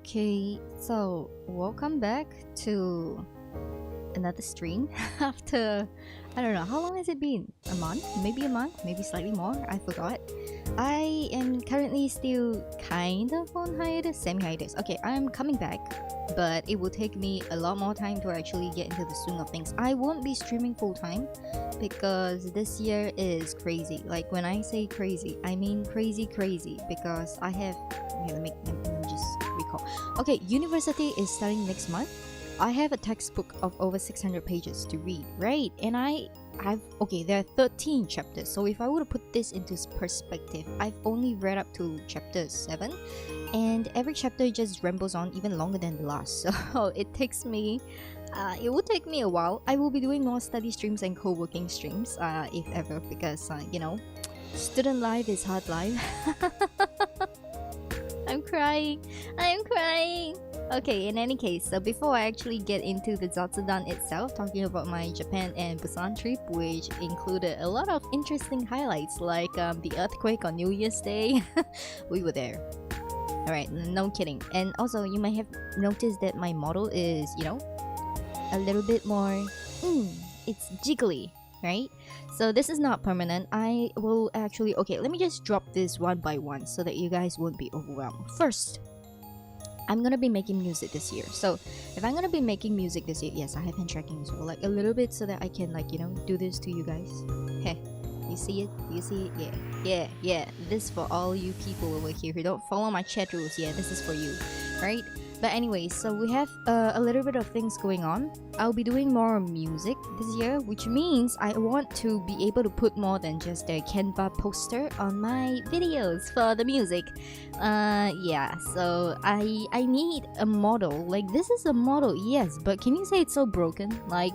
Okay, so welcome back to another stream after I don't know how long has it been? A month? Maybe a month? Maybe slightly more? I forgot. I am currently still kind of on hiatus, semi-hiatus. Okay, I'm coming back, but it will take me a lot more time to actually get into the swing of things. I won't be streaming full time because this year is crazy. Like when I say crazy, I mean crazy because I have let me just recall. Okay, university is starting next month. I have a textbook of over 600 pages to read, right? And there are 13 chapters. So if I were to put this into perspective, I've only read up to chapter 7, and every chapter just rambles on even longer than the last. So it will take me a while. I will be doing more study streams and co-working streams, if ever, because student life is hard life. I'm crying. Okay, in any case, so before I actually get into the Zatsudan itself, talking about my Japan and Busan trip, which included a lot of interesting highlights, like the earthquake on New Year's Day. We were there. Alright, no kidding. And also, you might have noticed that my model is, a little bit more, it's jiggly, right? So this is not permanent. I will actually, okay, let me just drop this one by one so that you guys won't be overwhelmed. First, I'm gonna be making music this year. So if I'm gonna be making music this year, yes, I have been tracking as well, like a little bit so that I can do this to you guys. Hey, you see it? Yeah. This for all you people over here who don't follow my chat rules. Yeah, this is for you, right? But anyway, so we have a little bit of things going on. I'll be doing more music this year, which means I want to be able to put more than just a Canva poster on my videos for the music. Yeah, so I need a model. Like, this is a model, yes, but can you say it's so broken? Like,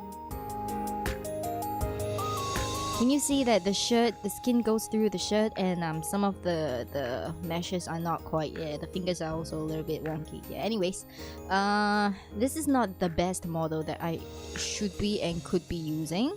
can you see that the skin goes through the shirt, and some of the meshes are not quite, the fingers are also a little bit wonky. Yeah, anyways, this is not the best model that I should be and could be using.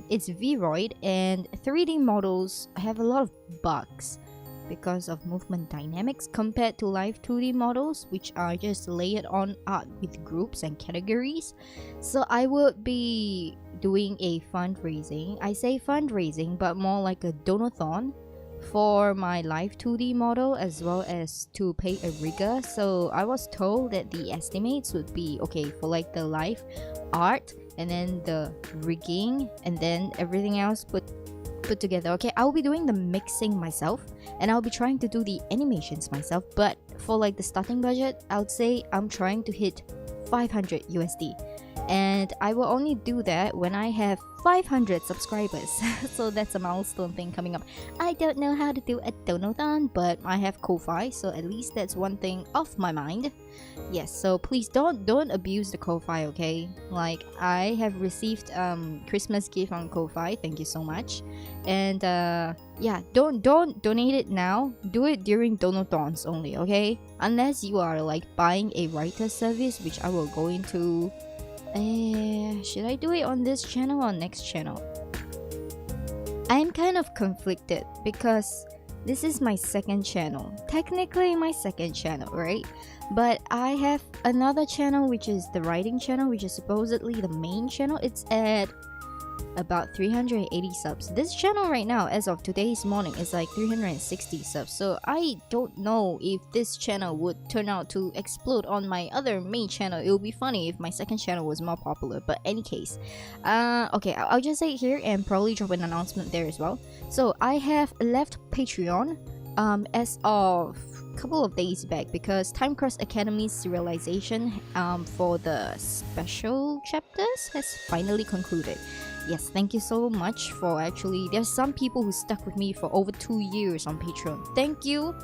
It's Vroid, and 3D models have a lot of bugs because of movement dynamics compared to live 2D models, which are just layered on art with groups and categories. So I would be doing a fundraising. I say fundraising, but more like a donathon for my live 2D model, as well as to pay a rigger. So I was told that the estimates would be okay for like the live art and then the rigging and then everything else put together. Okay, I'll be doing the mixing myself and I'll be trying to do the animations myself, but for like the starting budget, I would say I'm trying to hit 500 USD, and I will only do that when I have 500 subscribers. So that's a milestone thing coming up. I don't know how to do a donathon, but I have Ko-Fi, so at least that's one thing off my mind. Yes, so please don't abuse the Ko-Fi, okay? Like, I have received Christmas gift on Ko-Fi, thank you so much. And yeah, don't donate it now. Do it during donathons only, okay? Unless you are like buying a writer service, which I will go into. Should I do it on this channel or next channel? I'm kind of conflicted because this is my second channel. Technically my second channel, right? But I have another channel, which is the writing channel, which is supposedly the main channel. It's at about 380 subs. This channel right now, as of today's morning, is like 360 subs. So I don't know if this channel would turn out to explode on my other main channel. It would be funny if my second channel was more popular. But any case, okay, I'll just say it here and probably drop an announcement there as well. So I have left Patreon as of couple of days back because Time Cross Academy's serialization for the special chapters has finally concluded. Yes, thank you so much for actually, there's some people who stuck with me for over 2 years on Patreon. Thank you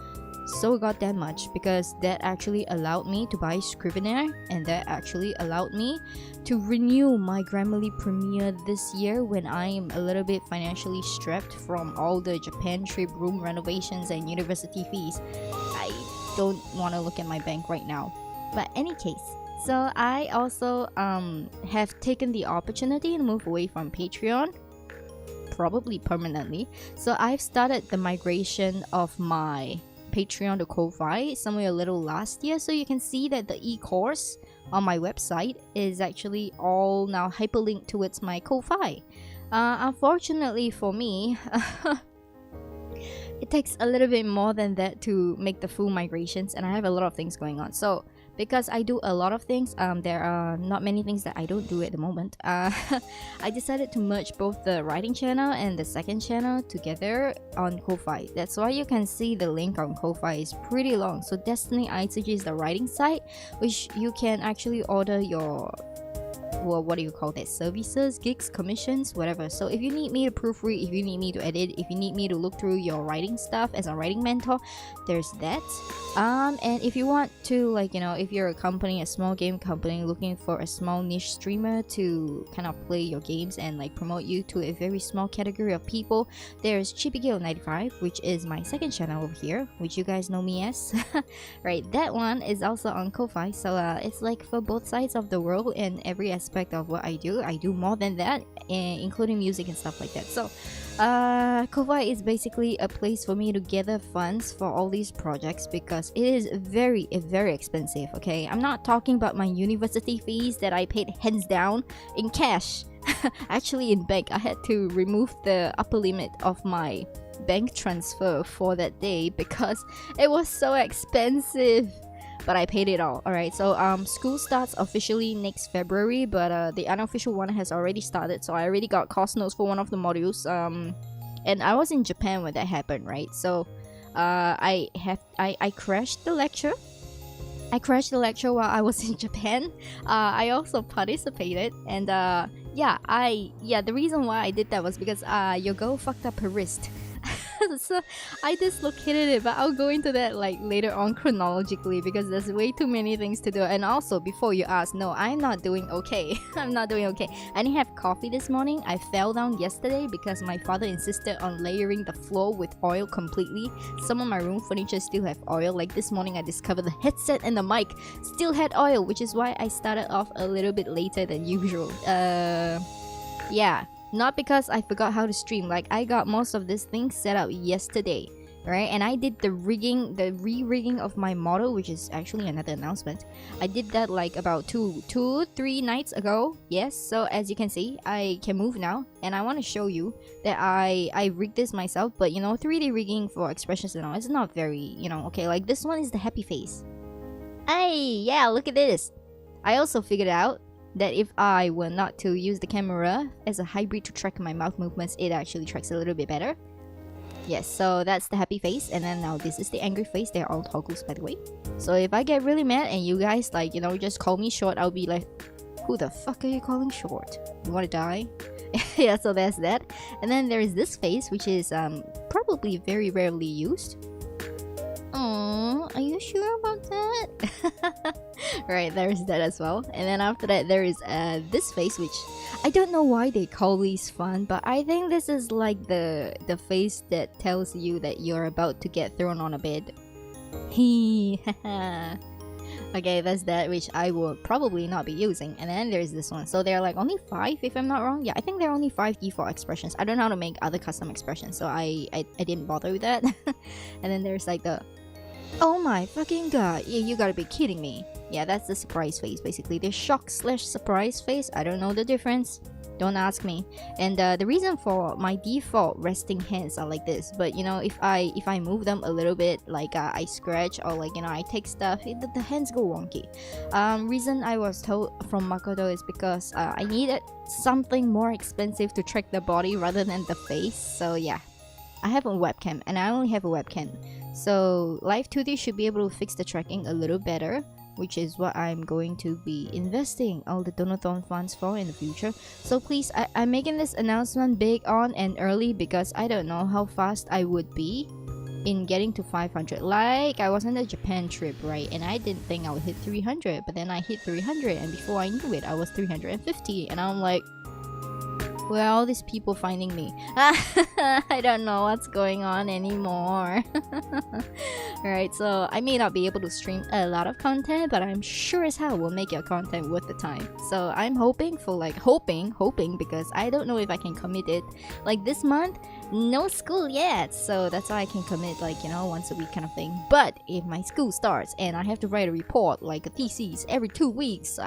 so goddamn much, because that actually allowed me to buy Scrivener, and that actually allowed me to renew my Grammarly Premiere this year when I am a little bit financially strapped from all the Japan trip, room renovations, and university fees. I don't want to look at my bank right now. But any case, so I also have taken the opportunity to move away from Patreon, probably permanently. So I've started the migration of my Patreon to Ko-Fi somewhere a little last year, so you can see that the e-course on my website is actually all now hyperlinked towards my Ko-Fi. Unfortunately for me, it takes a little bit more than that to make the full migrations, and I have a lot of things going on. So because I do a lot of things, there are not many things that I don't do at the moment. I decided to merge both the writing channel and the second channel together on Ko-Fi. That's why you can see the link on Ko-Fi is pretty long. So Destiny Aitsuji is the writing site, which you can actually order your, well, what do you call that, services, gigs, commissions, whatever. So if you need me to proofread, if you need me to edit, if you need me to look through your writing stuff as a writing mentor, there's that. And if you want to, like, you know, if you're a company, a small game company looking for a small niche streamer to kind of play your games and like promote you to a very small category of people, there's Chibigail 95, which is my second channel over here, which you guys know me as. Right, that one is also on Ko-Fi. So it's like for both sides of the world and every aspect of what I do more than that, including music and stuff like that. So Ko-Fi is basically a place for me to gather funds for all these projects, because it is very expensive. Okay, I'm not talking about my university fees that I paid hands down in cash. Actually in bank. I had to remove the upper limit of my bank transfer for that day because it was so expensive. But I paid it all. Alright, so school starts officially next February, but the unofficial one has already started, so I already got course notes for one of the modules. And I was in Japan when that happened, right? So I crashed the lecture. I crashed the lecture while I was in Japan. I also participated, and the reason why I did that was because your girl fucked up her wrist. So I dislocated it, but I'll go into that like later on chronologically, because there's way too many things to do. And also, before you ask, no, I'm not doing okay. I'm not doing okay. I didn't have coffee this morning. I fell down yesterday because my father insisted on layering the floor with oil completely. Some of my room furniture still have oil. Like this morning I discovered the headset and the mic still had oil, which is why I started off a little bit later than usual. Yeah. Not because I forgot how to stream. Like, I got most of this thing set up yesterday, right? And I did the rigging, the re-rigging of my model, which is actually another announcement. I did that like about 3 nights ago. Yes, so as you can see, I can move now, and I want to show you that I rigged this myself. But you know, 3D rigging for expressions and all, it's not very, you know, okay. Like this one is the happy face. Hey, yeah, look at this. I also figured out that if I were not to use the camera as a hybrid to track my mouth movements, it actually tracks a little bit better. Yes, so that's the happy face, and then now this is the angry face. They're all toggles, by the way. So if I get really mad and you guys, like, you know, just call me short, I'll be like, who the fuck are you calling short? You wanna die? Yeah, so there's that. And then there is this face, which is probably very rarely used. Oh, are you sure about that? Right, there's that as well. And then after that, there is this face, which I don't know why they call these fun, but I think this is like the face that tells you that you're about to get thrown on a bed. Hee. Okay, that's that, which I will probably not be using. And then there's this one. So there are like only 5, if I'm not wrong. Yeah, I think there are only 5 default expressions. I don't know how to make other custom expressions, so I didn't bother with that. And then there's like the, oh my fucking god, yeah, you gotta be kidding me. Yeah, that's the surprise face, basically. The shock/surprise face, I don't know the difference. Don't ask me. And the reason for my default resting hands are like this, but you know, if I move them a little bit, like I scratch or like, you know, I take stuff, the hands go wonky. Reason I was told from Makoto is because I needed something more expensive to track the body rather than the face. So yeah, I have a webcam, and I only have a webcam. So Live 2D should be able to fix the tracking a little better, which is what I'm going to be investing all the Donathon funds for in the future. So please, I'm making this announcement big on and early because I don't know how fast I would be in getting to 500. Like, I was on the Japan trip, right? And I didn't think I would hit 300, but then I hit 300, and before I knew it, I was 350, and I'm like, Where are all these people finding me? I don't know what's going on anymore. Alright, so I may not be able to stream a lot of content, but I'm sure as hell will make your content worth the time. So I'm hoping for like, hoping, because I don't know if I can commit it. Like this month, no school yet, so that's why I can commit like, you know, once a week kind of thing. But if my school starts and I have to write a report, like a thesis, every 2 weeks,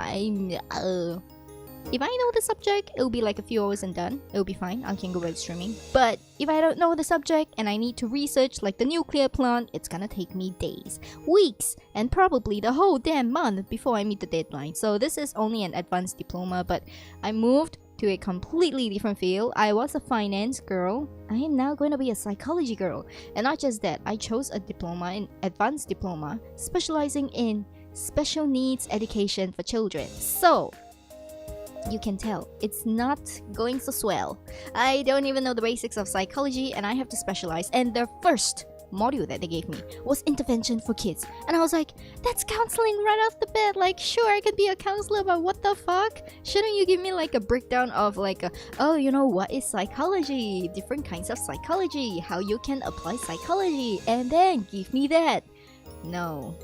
if I know the subject, it'll be like a few hours and done. It'll be fine. I can go back streaming. But if I don't know the subject and I need to research like the nuclear plant, it's gonna take me days, weeks, and probably the whole damn month before I meet the deadline. So this is only an advanced diploma, but I moved to a completely different field. I was a finance girl. I am now going to be a psychology girl. And not just that, I chose a diploma, an advanced diploma, specializing in special needs education for children. So you can tell it's not going so swell. I don't even know the basics of psychology and I have to specialize. And the first module that they gave me was intervention for kids. And I was like, that's counseling right off the bat. Like, sure, I could be a counselor, but what the fuck? Shouldn't you give me like a breakdown of like, oh, you know, what is psychology? Different kinds of psychology, how you can apply psychology, and then give me that. No,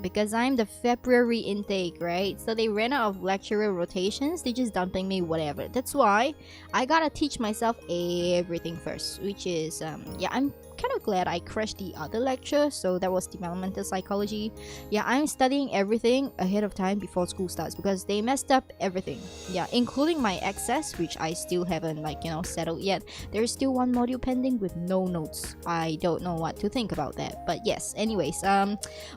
because I'm the February intake, right? So they ran out of lecturer rotations. They just dumping me whatever. That's why I gotta teach myself everything first, which is yeah, I'm kind of glad I crashed the other lecture. So that was developmental psychology. Yeah, I'm studying everything ahead of time before school starts because they messed up everything. Yeah, including my access, which I still haven't like, you know, settled yet. There's still one module pending with no notes. I don't know what to think about that. But yes, anyways,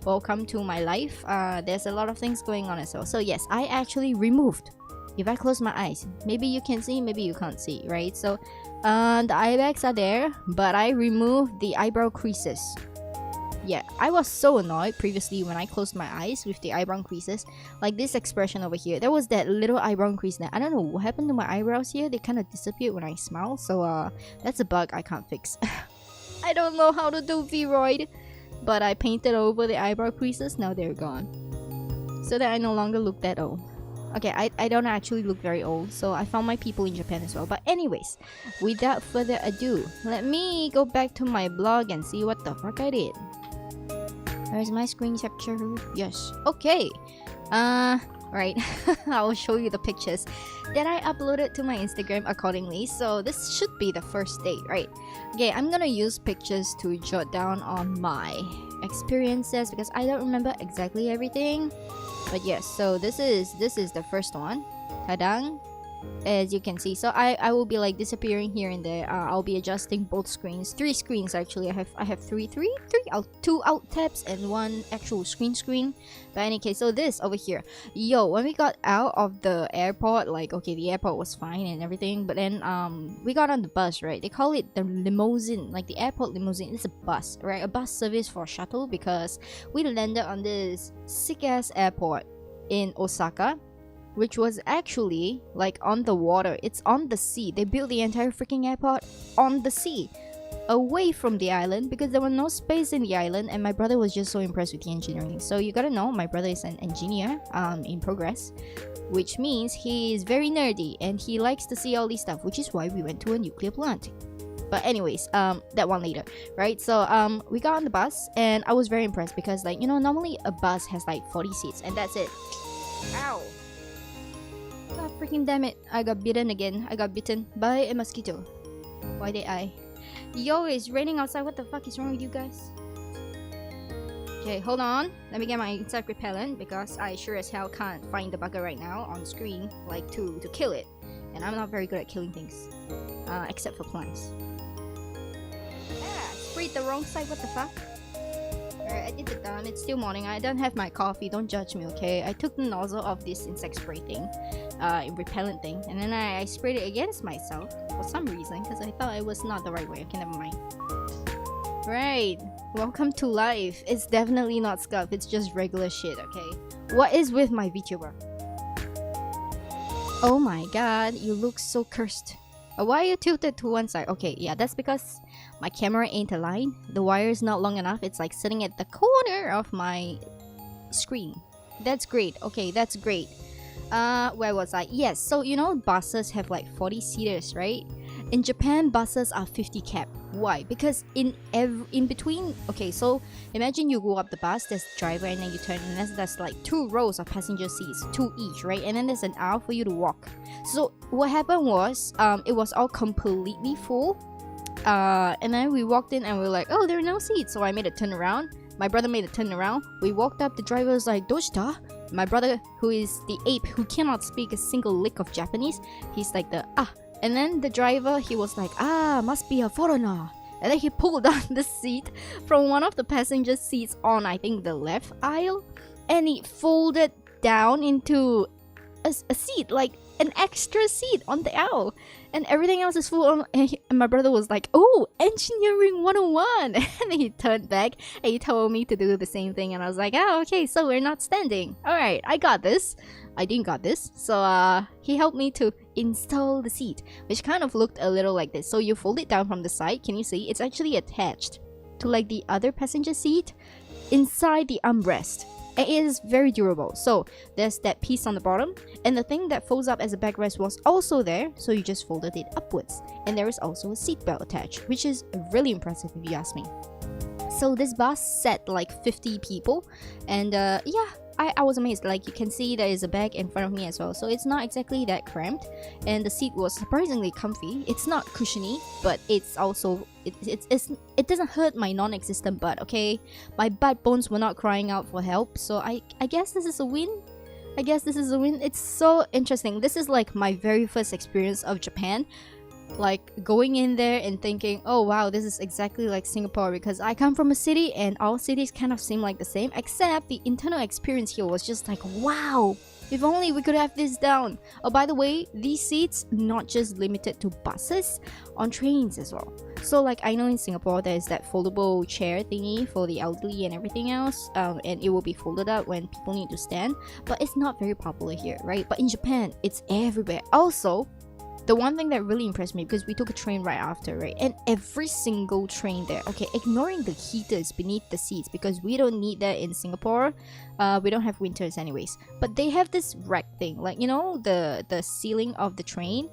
welcome to my life. There's a lot of things going on as well. So yes, I actually removed. If I close my eyes, maybe you can see, maybe you can't see, right? So the eye bags are there, but I removed the eyebrow creases. Yeah, I was so annoyed previously when I closed my eyes with the eyebrow creases. Like this expression over here, there was that little eyebrow crease there. I don't know what happened to my eyebrows here. They kind of disappeared when I smile. So that's a bug I can't fix. I don't know how to do Vroid, but I painted over the eyebrow creases. Now they're gone, so that I no longer look that old. Okay, I don't actually look very old, so I found my people in Japan as well. But anyways, without further ado, let me go back to my blog and see what the fuck I did. Where's my screen capture? Yes. Okay. Right. I will show you the pictures that I uploaded to my Instagram accordingly. So this should be the first day, right? Okay, I'm gonna use pictures to jot down on my experiences because I don't remember exactly everything. But yes, so this is the first one. Tadang. As you can see, so I will be like disappearing here and there. I'll be adjusting both screens, 3 screens actually. I have three, 2 alt tabs and 1 actual screen. But any case, so this over here, yo, when we got out of the airport, like okay, the airport was fine and everything, but then we got on the bus, right? They call it the limousine, like the airport limousine. It's a bus, right? A bus service for shuttle because we landed on this sick ass airport in Osaka, which was actually like on the water. It's on the sea. They built the entire freaking airport on the sea, away from the island because there was no space in the island. And my brother was just so impressed with the engineering. So you gotta know, my brother is an engineer in progress, which means he is very nerdy and he likes to see all this stuff, which is why we went to a nuclear plant. But anyways, that one later, right? So we got on the bus and I was very impressed because, like, you know, normally a bus has like 40 seats and that's it. Ow. God freaking damn it, I got bitten again. I got bitten by a mosquito. Why did I? Yo, it's raining outside. What the fuck is wrong with you guys? Okay, hold on. Let me get my insect repellent because I sure as hell can't find the bugger right now on screen, like to kill it. And I'm not very good at killing things, except for plants. Ah, sprayed the wrong side. What the fuck? Alright, I did it done. It's still morning. I don't have my coffee. Don't judge me, okay? I took the nozzle of this insect spray thing, repellent thing, and then I sprayed it against myself for some reason because I thought it was not the right way. Okay, never mind. Right. Welcome to life. It's definitely not scuff. It's just regular shit, okay? What is with my VTuber? Oh my god, you look so cursed. Why are you tilted to one side? Okay, yeah, that's because my camera ain't aligned. The wire is not long enough. It's like sitting at the corner of my screen. That's great. Okay, that's great. Where was I? Yes, so you know buses have like 40 seaters, right? In Japan, buses are 50 cap. Why? Because in between, okay, so imagine you go up the bus, there's the driver, and then you turn, and there's like 2 rows of passenger seats, 2 each, right? And then there's an aisle for you to walk. So what happened was, it was all completely full. And then we walked in and we were like, oh, there are no seats. So I made a turn around. My brother made a turn around. We walked up. The driver was like, "Doshita?" My brother, who is the ape, who cannot speak a single lick of Japanese, he's like And then the driver, he was like, must be a foreigner. And then he pulled down the seat from one of the passenger seats on, I think, the left aisle. And he folded down into a seat, like an extra seat on the aisle. And everything else is full. And my brother was like, oh, engineering 101. And he turned back and he told me to do the same thing. And I was like, oh, okay, so we're not standing. All right, I got this. I didn't got this. So he helped me to install the seat, which kind of looked a little like this. So you fold it down from the side. Can you see? It's actually attached to like the other passenger seat inside the armrest. It is very durable. So there's that piece on the bottom, and the thing that folds up as a backrest was also there, so you just folded it upwards. And there is also a seat belt attached, which is really impressive if you ask me. So this bus sat like 50 people, and yeah, I was amazed. Like, you can see there is a bag in front of me as well, so it's not exactly that cramped, and the seat was surprisingly comfy. It's not cushiony, but it's also it doesn't hurt my non-existent butt. Okay, my butt bones were not crying out for help, so I guess this is a win. It's so interesting. This is like my very first experience of Japan, like going in there and thinking, oh wow, this is exactly like Singapore, because I come from a city and all cities kind of seem like the same, except the internal experience here was just like, wow, if only we could have this down. Oh, by the way, these seats not just limited to buses, on trains as well. So like, I know in Singapore there's that foldable chair thingy for the elderly and everything else, and it will be folded up when people need to stand, but it's not very popular here, right? But in Japan, it's everywhere. Also, the one thing that really impressed me, because we took a train right after, right? And every single train there, okay, ignoring the heaters beneath the seats, because we don't need that in Singapore. We don't have winters anyways. But they have this rack thing, like, you know, the ceiling of the train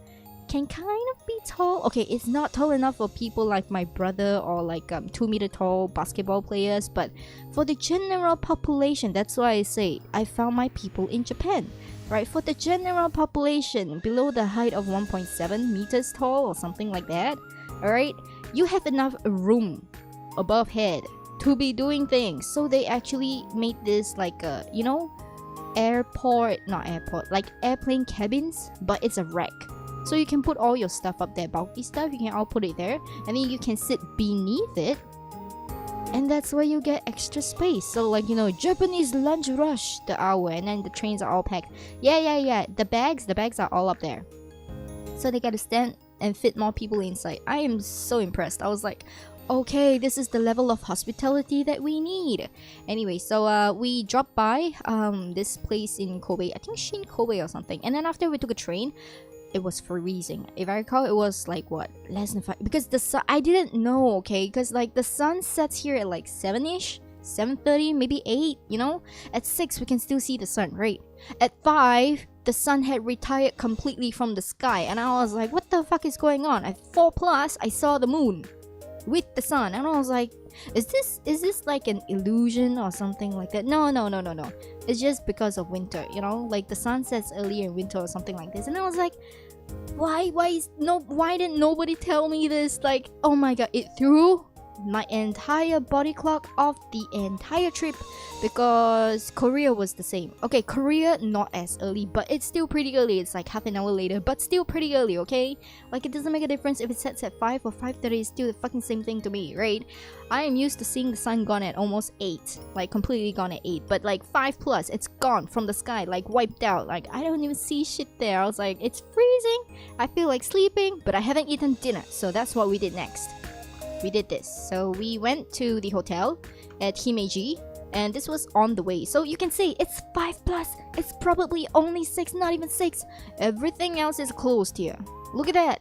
can kind of be tall. Okay, it's not tall enough for people like my brother or like 2-meter tall basketball players, but for the general population, that's why I say I found my people in Japan. Right, for the general population below the height of 1.7 meters tall or something like that, alright, you have enough room above head to be doing things. So they actually made this like a, you know, like airplane cabins, but it's a rack. So you can put all your stuff up there, bulky stuff, you can all put it there, and then you can sit beneath it. And that's where you get extra space. So like, you know, Japanese lunch rush the hour, and then the trains are all packed. Yeah. The bags are all up there. So they gotta stand and fit more people inside. I am so impressed. I was like, okay, this is the level of hospitality that we need. Anyway, so we dropped by this place in Kobe. I think Shin Kobe or something. And then after we took a train, it was freezing. If I recall, it was like what, less than 5, because the sun, I didn't know, okay, because like the sun sets here at like 7ish, 7:30, maybe 8, you know. At 6 we can still see the sun, right? At 5 the sun had retired completely from the sky, and I was like, what the fuck is going on? At 4 plus I saw the moon with the sun, and I was like, is this like an illusion or something like that? No, it's just because of winter, you know, like the sun sets earlier in winter or something like this. And I was like, why didn't nobody tell me this? Like, oh my god, it threw my entire body clock off the entire trip, because Korea was the same. Okay, Korea not as early, but it's still pretty early. It's like half an hour later, but still pretty early, okay? Like, it doesn't make a difference if it sets at 5 or 5:30, it's still the fucking same thing to me, right? I am used to seeing the sun gone at almost 8, like completely gone at 8, but like 5 plus, it's gone from the sky, like wiped out. Like, I don't even see shit there. I was like, it's freezing, I feel like sleeping, but I haven't eaten dinner, so that's what we did next. We did this. So we went to the hotel at Himeji, and this was on the way. So you can see it's 5 plus. It's probably only 6, not even 6. Everything else is closed here. Look at that.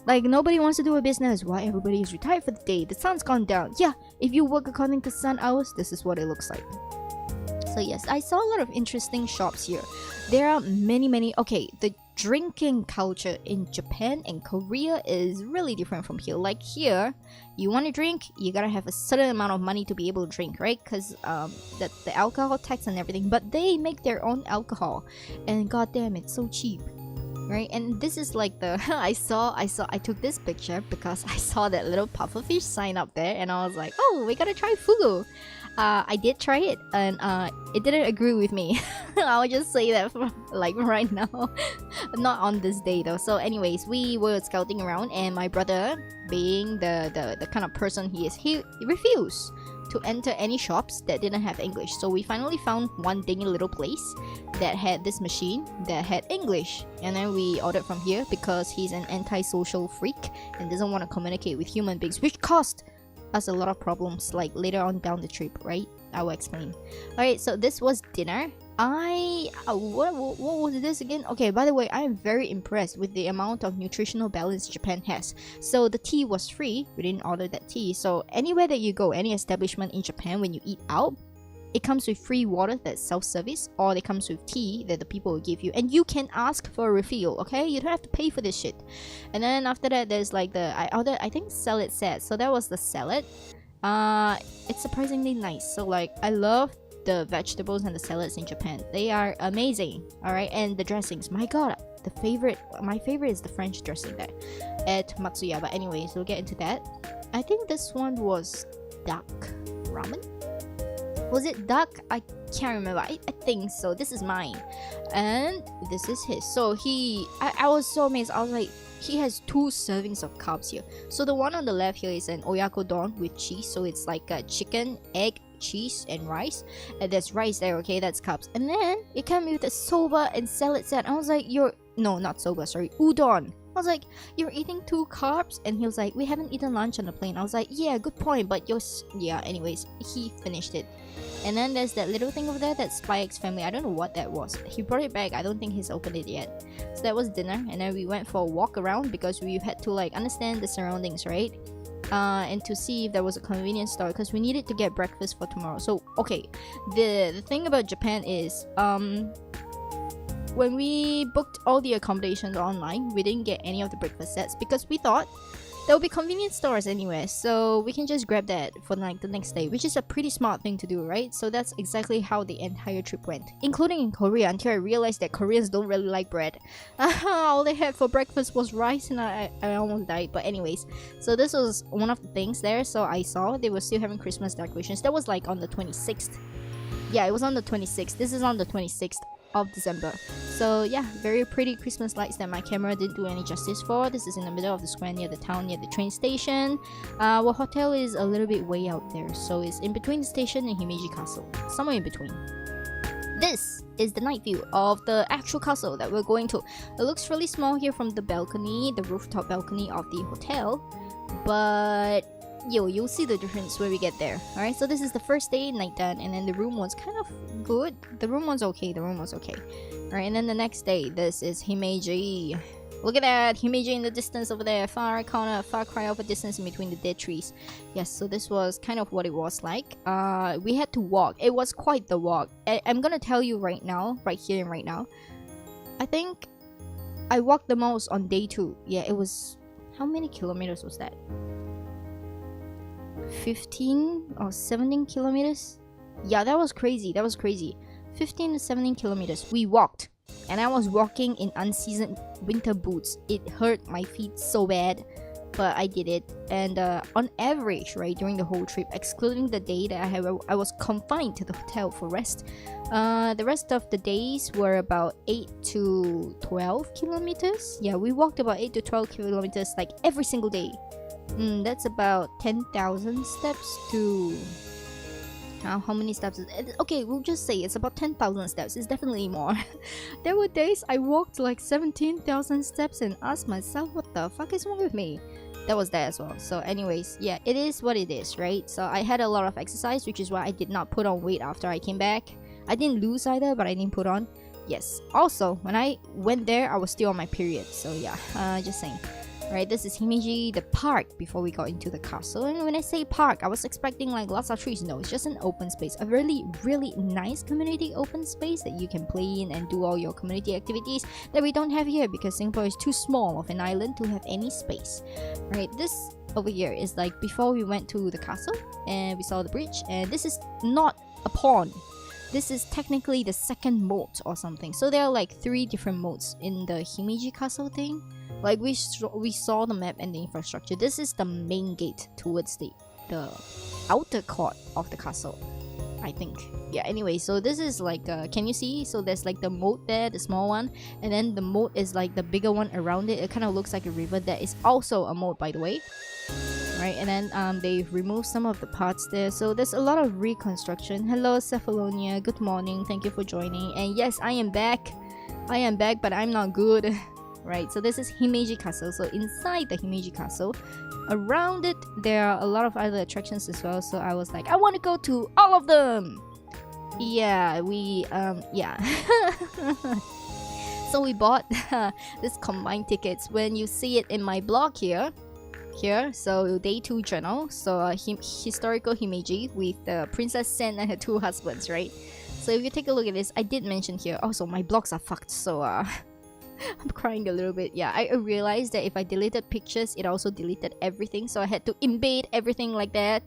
Like, nobody wants to do a business. Why? Everybody is retired for the day. The sun's gone down. Yeah, if you work according to sun hours, this is what it looks like. So yes, I saw a lot of interesting shops here. There are many. Okay, the drinking culture in Japan and Korea is really different from here. Like here, you want to drink, you gotta have a certain amount of money to be able to drink, right? Because the alcohol tax and everything. But they make their own alcohol, and goddamn, it's so cheap. Right, and this is like the I took this picture because I saw that little pufferfish sign up there, and I was like, oh, we gotta try fugu. I did try it, and it didn't agree with me. I'll just say that like right now. Not on this day though. So anyways, we were scouting around, and my brother, being the kind of person he is, he refused to enter any shops that didn't have English. So we finally found one dingy little place that had this machine that had English, and then we ordered from here because he's an antisocial freak and doesn't want to communicate with human beings, which caused us a lot of problems like later on down the trip, right? I will explain. Alright, so this was dinner. What was this again? Okay, by the way, I am very impressed with the amount of nutritional balance Japan has. So the tea was free. We didn't order that tea. So anywhere that you go, any establishment in Japan, when you eat out, it comes with free water that's self-service, or it comes with tea that the people will give you, and you can ask for a refill. Okay, you don't have to pay for this shit. And then after that, there's like I ordered, I think, salad set. So that was the salad. It's surprisingly nice. So like, I love the vegetables and the salads in Japan. They are amazing. All right, and the dressings, my god, my favorite is the French dressing there at Matsuya. But anyways, we'll get into that. I think this one was duck ramen. Was it duck? I can't remember. I think so. This is mine, and this is his. So I was so amazed. I was like, he has 2 servings of carbs here. So the one on the left here is an oyakodon with cheese. So it's like a chicken, egg, cheese, and rice. And there's rice there. Okay, that's carbs. And then it came with a soba and salad set. I was like, no, not soba. Sorry, udon. I was like, you're eating 2 carbs? And he was like, we haven't eaten lunch on the plane. I was like, yeah, good point, but yeah, anyways, he finished it. And then there's that little thing over there, that Spy X Family. I don't know what that was. He brought it back. I don't think he's opened it yet. So that was dinner, and then we went for a walk around because we had to like understand the surroundings, right? And to see if there was a convenience store because we needed to get breakfast for tomorrow. So okay, the thing about Japan is when we booked all the accommodations online, we didn't get any of the breakfast sets because we thought there will be convenience stores anywhere, so we can just grab that for like the next day, which is a pretty smart thing to do, right? So that's exactly how the entire trip went, including in Korea, until I realized that Koreans don't really like bread. All they had for breakfast was rice, and I almost died. But anyways, so this was one of the things there. So I saw they were still having Christmas decorations. That was like on the 26th. Yeah, it was on the 26th. This is on the 26th of December. So yeah, very pretty Christmas lights that my camera didn't do any justice for. This is in the middle of the square near the town, near the train station. Our hotel is a little bit way out there, so it's in between the station and Himeji Castle, somewhere in between. This is the night view of the actual castle that we're going to. It looks really small here from the balcony, the rooftop balcony of the hotel, but you'll see the difference when we get there. Alright, so this is the first day, night done, and then the room was kind of good. The room was okay. Alright, and then the next day, this is Himeji. Look at that, Himeji in the distance over there, far cry of a distance in between the dead trees. Yes, so this was kind of what it was like. We had to walk. It was quite the walk. I'm gonna tell you right now, right here and right now, I think I walked the most on day 2. Yeah, it was, how many kilometers was that? 15 or 17 kilometers. Yeah, that was crazy. 15 to 17 kilometers we walked, and I was walking in unseasoned winter boots. It hurt my feet so bad, but I did it. And on average, right, during the whole trip, excluding the day that I was confined to the hotel for rest, the rest of the days were about 8 to 12 kilometers. Yeah, we walked about 8 to 12 kilometers like every single day. That's about 10,000 steps to... how many steps is it? Okay, we'll just say it's about 10,000 steps. It's definitely more. There were days I walked like 17,000 steps and asked myself, what the fuck is wrong with me? That was that as well. So anyways, yeah, it is what it is, right? So I had a lot of exercise, which is why I did not put on weight after I came back. I didn't lose either, but I didn't put on. Yes. Also, when I went there, I was still on my period. So yeah, just saying. Right, this is Himeji, the park, before we got into the castle. And when I say park, I was expecting like lots of trees. No, it's just an open space, a really nice community open space that you can play in and do all your community activities that we don't have here because Singapore is too small of an island to have any space. Right, this over here is like before we went to the castle and we saw the bridge, and this is not a pond. This is technically the second moat or something. So there are like 3 different moats in the Himeji castle thing. Like we saw the map and the infrastructure. This is the main gate towards the outer court of the castle, I think. Yeah, anyway, so this is like can you see? So there's like the moat there, the small one, and then the moat is like the bigger one around it. It kind of looks like a river. That is also a moat, by the way. Right, and then they've removed some of the parts there, so there's a lot of reconstruction. Hello Cephalonia, good morning, thank you for joining. And yes, I am back, but I'm not good. Right, so this is Himeji Castle. So inside the Himeji Castle, around it there are a lot of other attractions as well, so I was like, I want to go to all of them. Yeah, we yeah. So we bought this combined tickets. When you see it in my blog here, so day 2 journal, so historical Himeji with Princess Sen and her 2 husbands, right? So if you take a look at this, I did mention here also my blogs are fucked, so I'm crying a little bit. Yeah, I realized that if I deleted pictures, it also deleted everything, so I had to embed everything like that,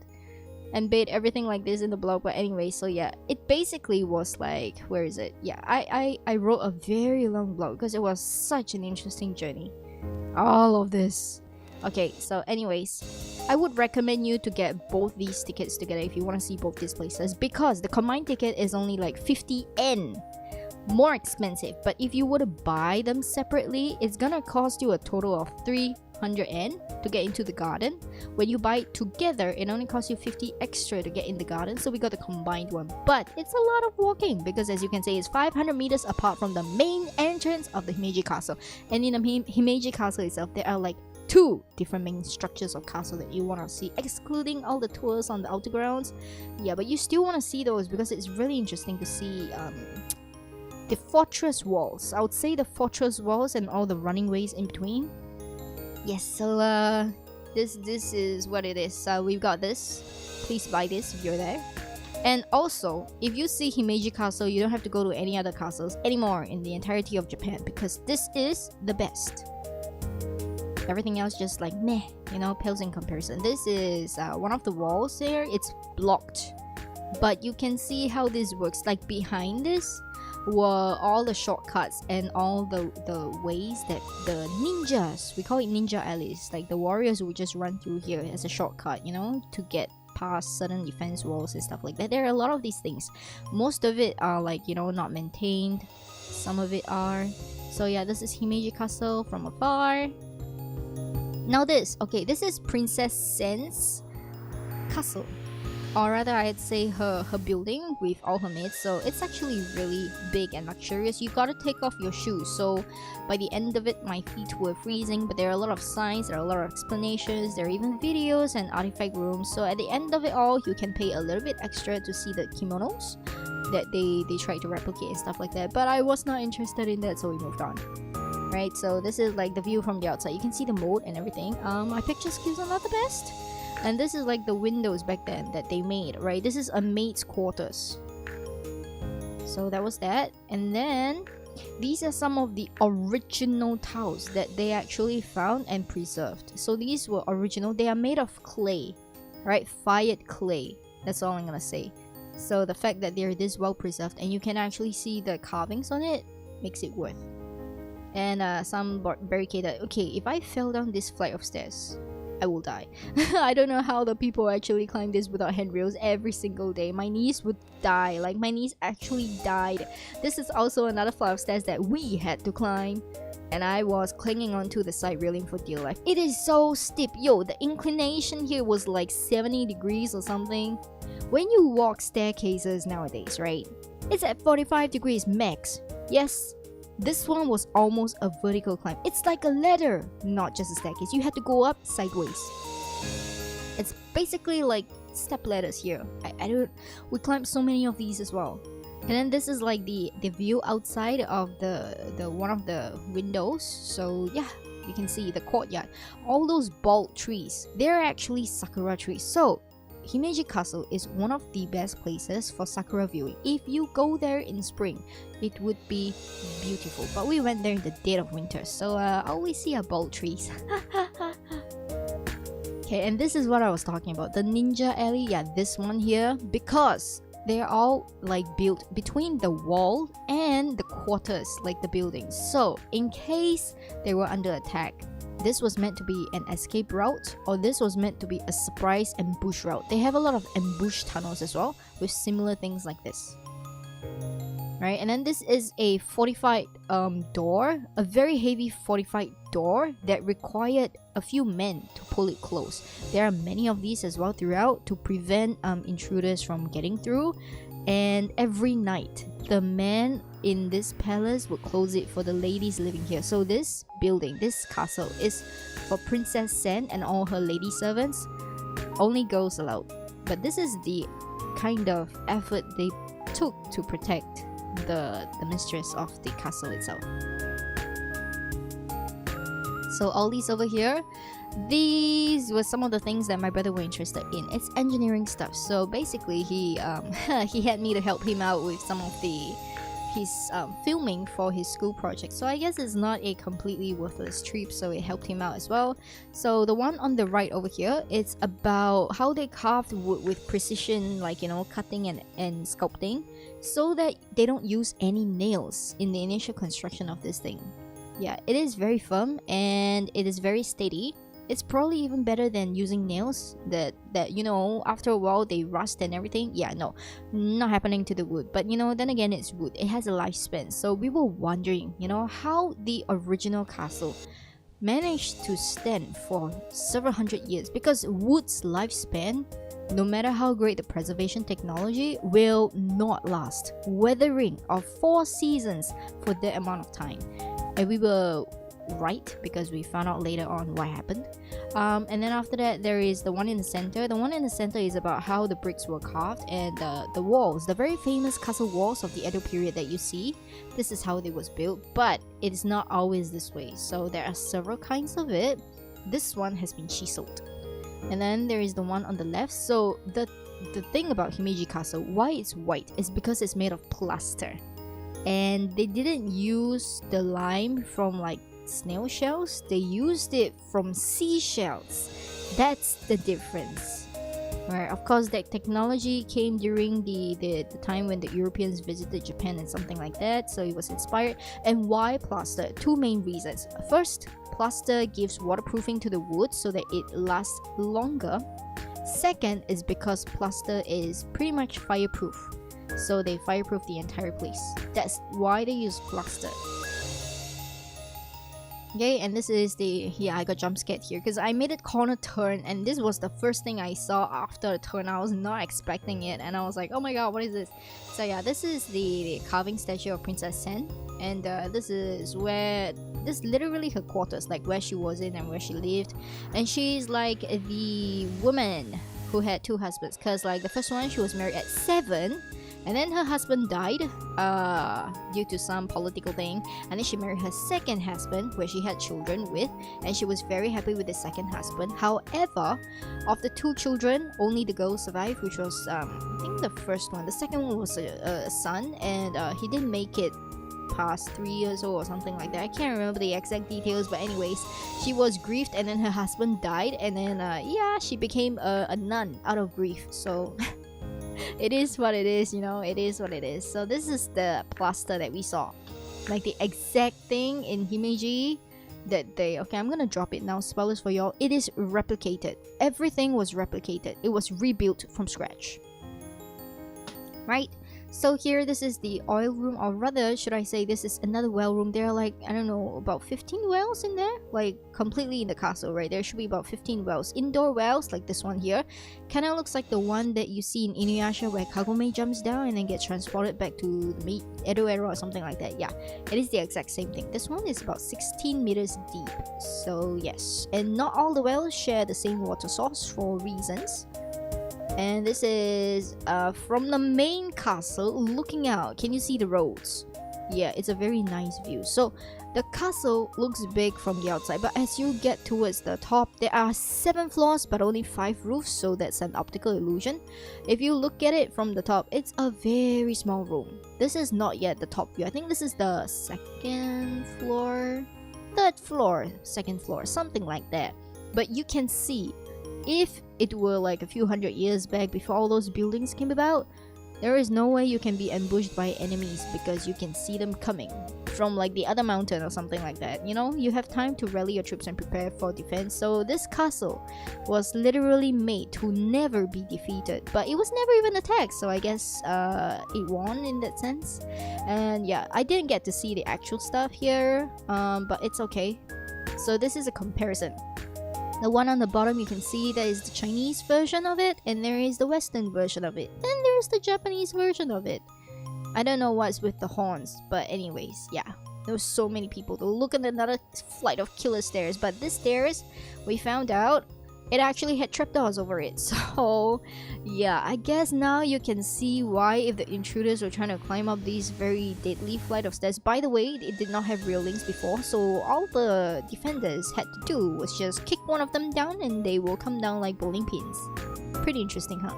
embed everything like this in the blog. But anyway, so yeah, it basically was like, where is it? Yeah, I wrote a very long blog because it was such an interesting journey, all of this. Okay, so anyways, I would recommend you to get both these tickets together if you want to see both these places, because the combined ticket is only like 50 N more expensive. But if you were to buy them separately, it's gonna cost you a total of 300 N to get into the garden. When you buy it together, it only costs you 50 extra to get in the garden, so we got the combined one. But it's a lot of walking because, as you can see, it's 500 meters apart from the main entrance of the Himeji Castle. And in the Himeji Castle itself, there are like 2 different main structures of castle that you want to see, excluding all the tours on the outer grounds. Yeah, but you still want to see those because it's really interesting to see the fortress walls. I would say the fortress walls and all the running ways in between. Yes, so this is what it is. We've got this. Please buy this if you're there. And also, if you see Himeji Castle, you don't have to go to any other castles anymore in the entirety of Japan, because this is the best. Everything else just like meh, you know, pales in comparison. This is one of the walls there. It's blocked, but you can see how this works. Like behind this were all the shortcuts and all the ways that the ninjas, we call it ninja alleys, like the warriors would just run through here as a shortcut, you know, to get past certain defense walls and stuff like that. There are a lot of these things. Most of it are like, you know, not maintained. Some of it are. So yeah, this is Himeji Castle from afar. Now this, okay, this is Princess Sen's castle, or rather I'd say her building with all her maids. So it's actually really big and luxurious. You gotta take off your shoes. So by the end of it, my feet were freezing, but there are a lot of signs, there are a lot of explanations, there are even videos and artifact rooms. So at the end of it all, you can pay a little bit extra to see the kimonos that they try to replicate and stuff like that. But I was not interested in that, so we moved on. Right, so this is like the view from the outside. You can see the moat and everything. My picture skills are not the best. And this is like the windows back then that they made, right? This is a maid's quarters. So that was that. And then these are some of the original tiles that they actually found and preserved. So these were original. They are made of clay, right? Fired clay. That's all I'm gonna say. So the fact that they're this well preserved and you can actually see the carvings on it makes it worth. And some barricaded. Okay, if I fell down this flight of stairs, I will die. I don't know how the people actually climb this without handrails every single day. My knees would die. Like, my knees actually died. This is also another flight of stairs that we had to climb, and I was clinging onto the side railing for dear life. It is so steep. Yo, the inclination here was like 70 degrees or something. When you walk staircases nowadays, right, it's at 45 degrees max. Yes, this one was almost a vertical climb. It's like a ladder, not just a staircase. You had to go up sideways. It's basically like step ladders here. We climbed so many of these as well. And then this is like the view outside of the one of the windows. So yeah, you can see the courtyard, all those bold trees, they're actually sakura trees. So Himeji Castle is one of the best places for sakura viewing. If you go there in spring, it would be beautiful. But we went there in the dead of winter, so I always see bold trees. Okay, and this is what I was talking about. The ninja alley, yeah, this one here, because they're all like built between the wall and the quarters, like the buildings. So in case they were under attack, this was meant to be an escape route, or this was meant to be a surprise ambush route. They have a lot of ambush tunnels as well, with similar things like this. Right, and then this is a fortified door, a very heavy fortified door that required a few men to pull it close. There are many of these as well throughout to prevent intruders from getting through. And every night, the men in this palace would close it for the ladies living here. So this building, this castle, is for Princess Sen and all her lady servants. Only girls allowed. But this is the kind of effort they took to protect the mistress of the castle itself. So all these over here, these were some of the things that my brother were interested in. It's engineering stuff. So basically he he had me to help him out with some of his filming for his school project. So I guess it's not a completely worthless trip, so it helped him out as well. So the one on the right over here, it's about how they carved wood with precision, like, you know, cutting and sculpting, so that they don't use any nails in the initial construction of this thing. Yeah, it is very firm and it is very steady. It's probably even better than using nails that you know, after a while they rust and everything. Yeah, no, not happening to the wood. But you know, then again, it's wood, it has a lifespan. So we were wondering, you know, how the original castle managed to stand for several hundred years, because wood's lifespan, no matter how great the preservation technology, will not last. Weathering of 4 seasons for that amount of time. And we were right, because we found out later on what happened. And then after that, there is the one in the center. The one in the center is about how the bricks were carved, and the walls, the very famous castle walls of the Edo period that you see. This is how it was built, but it is not always this way. So there are several kinds of it. This one has been chiseled. And then there is the one on the left. So the thing about Himeji Castle, why it's white, is because it's made of plaster. And they didn't use the lime from like snail shells, they used it from seashells. That's the difference. Right, of course that technology came during the time when the Europeans visited Japan and something like that, so it was inspired. And why plaster? 2 main reasons. First, plaster gives waterproofing to the wood so that it lasts longer. Second is because plaster is pretty much fireproof, so they fireproof the entire place. That's why they use plaster. Okay, and this is the, yeah, I got jump scared here because I made a corner turn, and this was the first thing I saw after the turn. I was not expecting it, and I was like, oh my god, what is this? So yeah, this is the carving statue of Princess Sen, and this is where, this is literally her quarters, like where she was in and where she lived. And she's like the woman who had 2 husbands, because like the first one, she was married at 7, and then her husband died due to some political thing, and then she married her second husband, where she had children with, and she was very happy with the second husband. However, of the 2 children, only the girl survived, which was I think the first one. The second one was a son, and he didn't make it past 3 years old or something like that. I can't remember the exact details, but anyways, she was grieved, and then her husband died, and then yeah, she became a nun out of grief. So it is what it is, you know, it is what it is. So this is the plaster that we saw, like the exact thing in Himeji that they, okay, I'm gonna drop it now, spoilers for y'all. It is replicated, everything was replicated, it was rebuilt from scratch, right? So here, this is the oil room, or rather, should I say, this is another well room. There are like, I don't know, about 15 wells in there, like completely in the castle, right? There should be about 15 wells, indoor wells, like this one here. Kind of looks like the one that you see in Inuyasha, where Kagome jumps down and then gets transported back to the Edo era or something like that. Yeah, it is the exact same thing. This one is about 16 meters deep, so yes. And not all the wells share the same water source for reasons. And this is from the main castle looking out. Can you see the roads? Yeah, it's a very nice view. So the castle looks big from the outside, but as you get towards the top, there are 7 floors but only 5 roofs, so that's an optical illusion. If you look at it from the top, it's a very small room. This is not yet the top view. I think this is the 2nd floor, 3rd floor, 2nd floor, something like that. But you can see, if it were like a few hundred years back before all those buildings came about, there is no way you can be ambushed by enemies because you can see them coming from like the other mountain or something like that. You know, you have time to rally your troops and prepare for defense. So this castle was literally made to never be defeated, but it was never even attacked, so I guess it won in that sense. And yeah, I didn't get to see the actual stuff here, but it's okay. So this is a comparison. The one on the bottom, you can see that is the Chinese version of it, and there is the Western version of it, and there's the Japanese version of it. I don't know what's with the horns, but anyways, yeah, there was so many people to look at another flight of killer stairs. But this stairs, we found out it actually had trapdoors over it. So yeah, I guess now you can see why, if the intruders were trying to climb up these very deadly flight of stairs. By the way, it did not have railings before, so all the defenders had to do was just kick one of them down and they will come down like bowling pins. Pretty interesting, huh?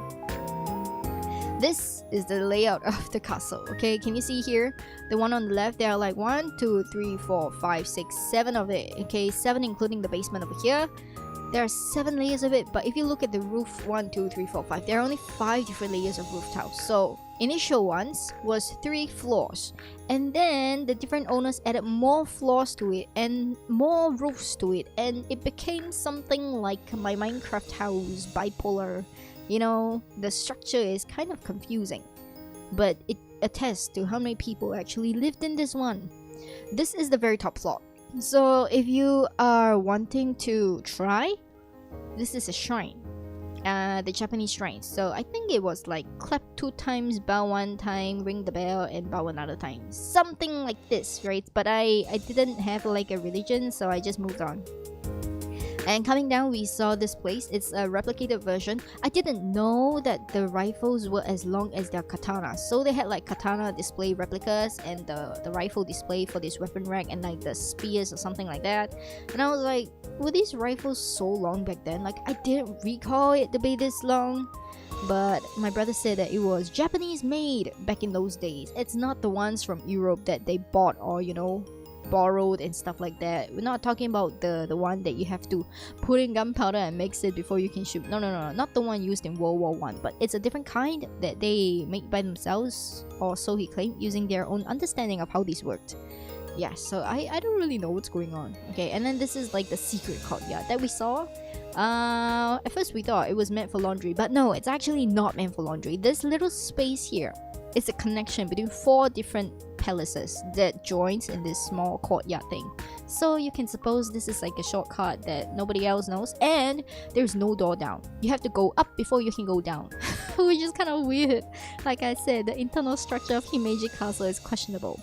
This is the layout of the castle. Okay, can you see here? The one on the left, there are like 1, 2, 3, 4, 5, 6, 7 of it. Okay, 7 including the basement over here. There are 7 layers of it, but if you look at the roof, 1, 2, 3, 4, 5, there are only 5 different layers of roof tiles. So initial ones was 3 floors, and then the different owners added more floors to it and more roofs to it, and it became something like my Minecraft house, bipolar. You know, the structure is kind of confusing, but it attests to how many people actually lived in this one. This is the very top floor. So if you are wanting to try, this is a shrine, the Japanese shrine. So I think it was like clap 2 times, bow 1 time, ring the bell, and bow another time, something like this, right? But I didn't have like a religion, so I just moved on. And coming down, we saw this place. It's a replicated version. I didn't know that the rifles were as long as their katanas. So they had like katana display replicas and the rifle display for this weapon rack and like the spears or something like that. And I was like, were these rifles so long back then? Like, I didn't recall it to be this long. But my brother said that it was Japanese made back in those days. It's not the ones from Europe that they bought or, you know, borrowed and stuff like that. We're not talking about the one that you have to put in gunpowder and mix it before you can shoot. No, not the one used in World War I, but it's a different kind that they made by themselves, or so he claimed, using their own understanding of how these worked. Yeah, so I don't really know what's going on. Okay, and then this is like the secret courtyard that we saw. At first we thought it was meant for laundry, but no, it's actually not meant for laundry. This little space here is a connection between 4 different palaces that joins in this small courtyard thing. So you can suppose this is like a shortcut that nobody else knows, and there's no door down. You have to go up before you can go down, which is kind of weird. Like I said, the internal structure of Himeji Castle is questionable.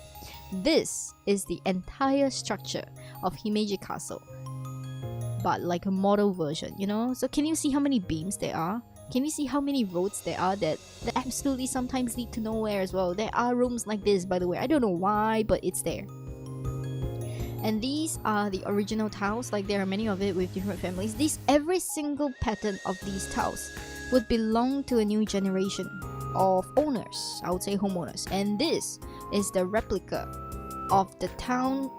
This is the entire structure of Himeji Castle, but like a model version, you know? So can you see how many beams there are? Can you see how many roads there are that absolutely sometimes lead to nowhere as well? There are rooms like this, by the way. I don't know why, but it's there. And these are the original tiles. Like, there are many of it with different families. Every single pattern of these tiles would belong to a new generation of owners. I would say homeowners. And this is the replica of the town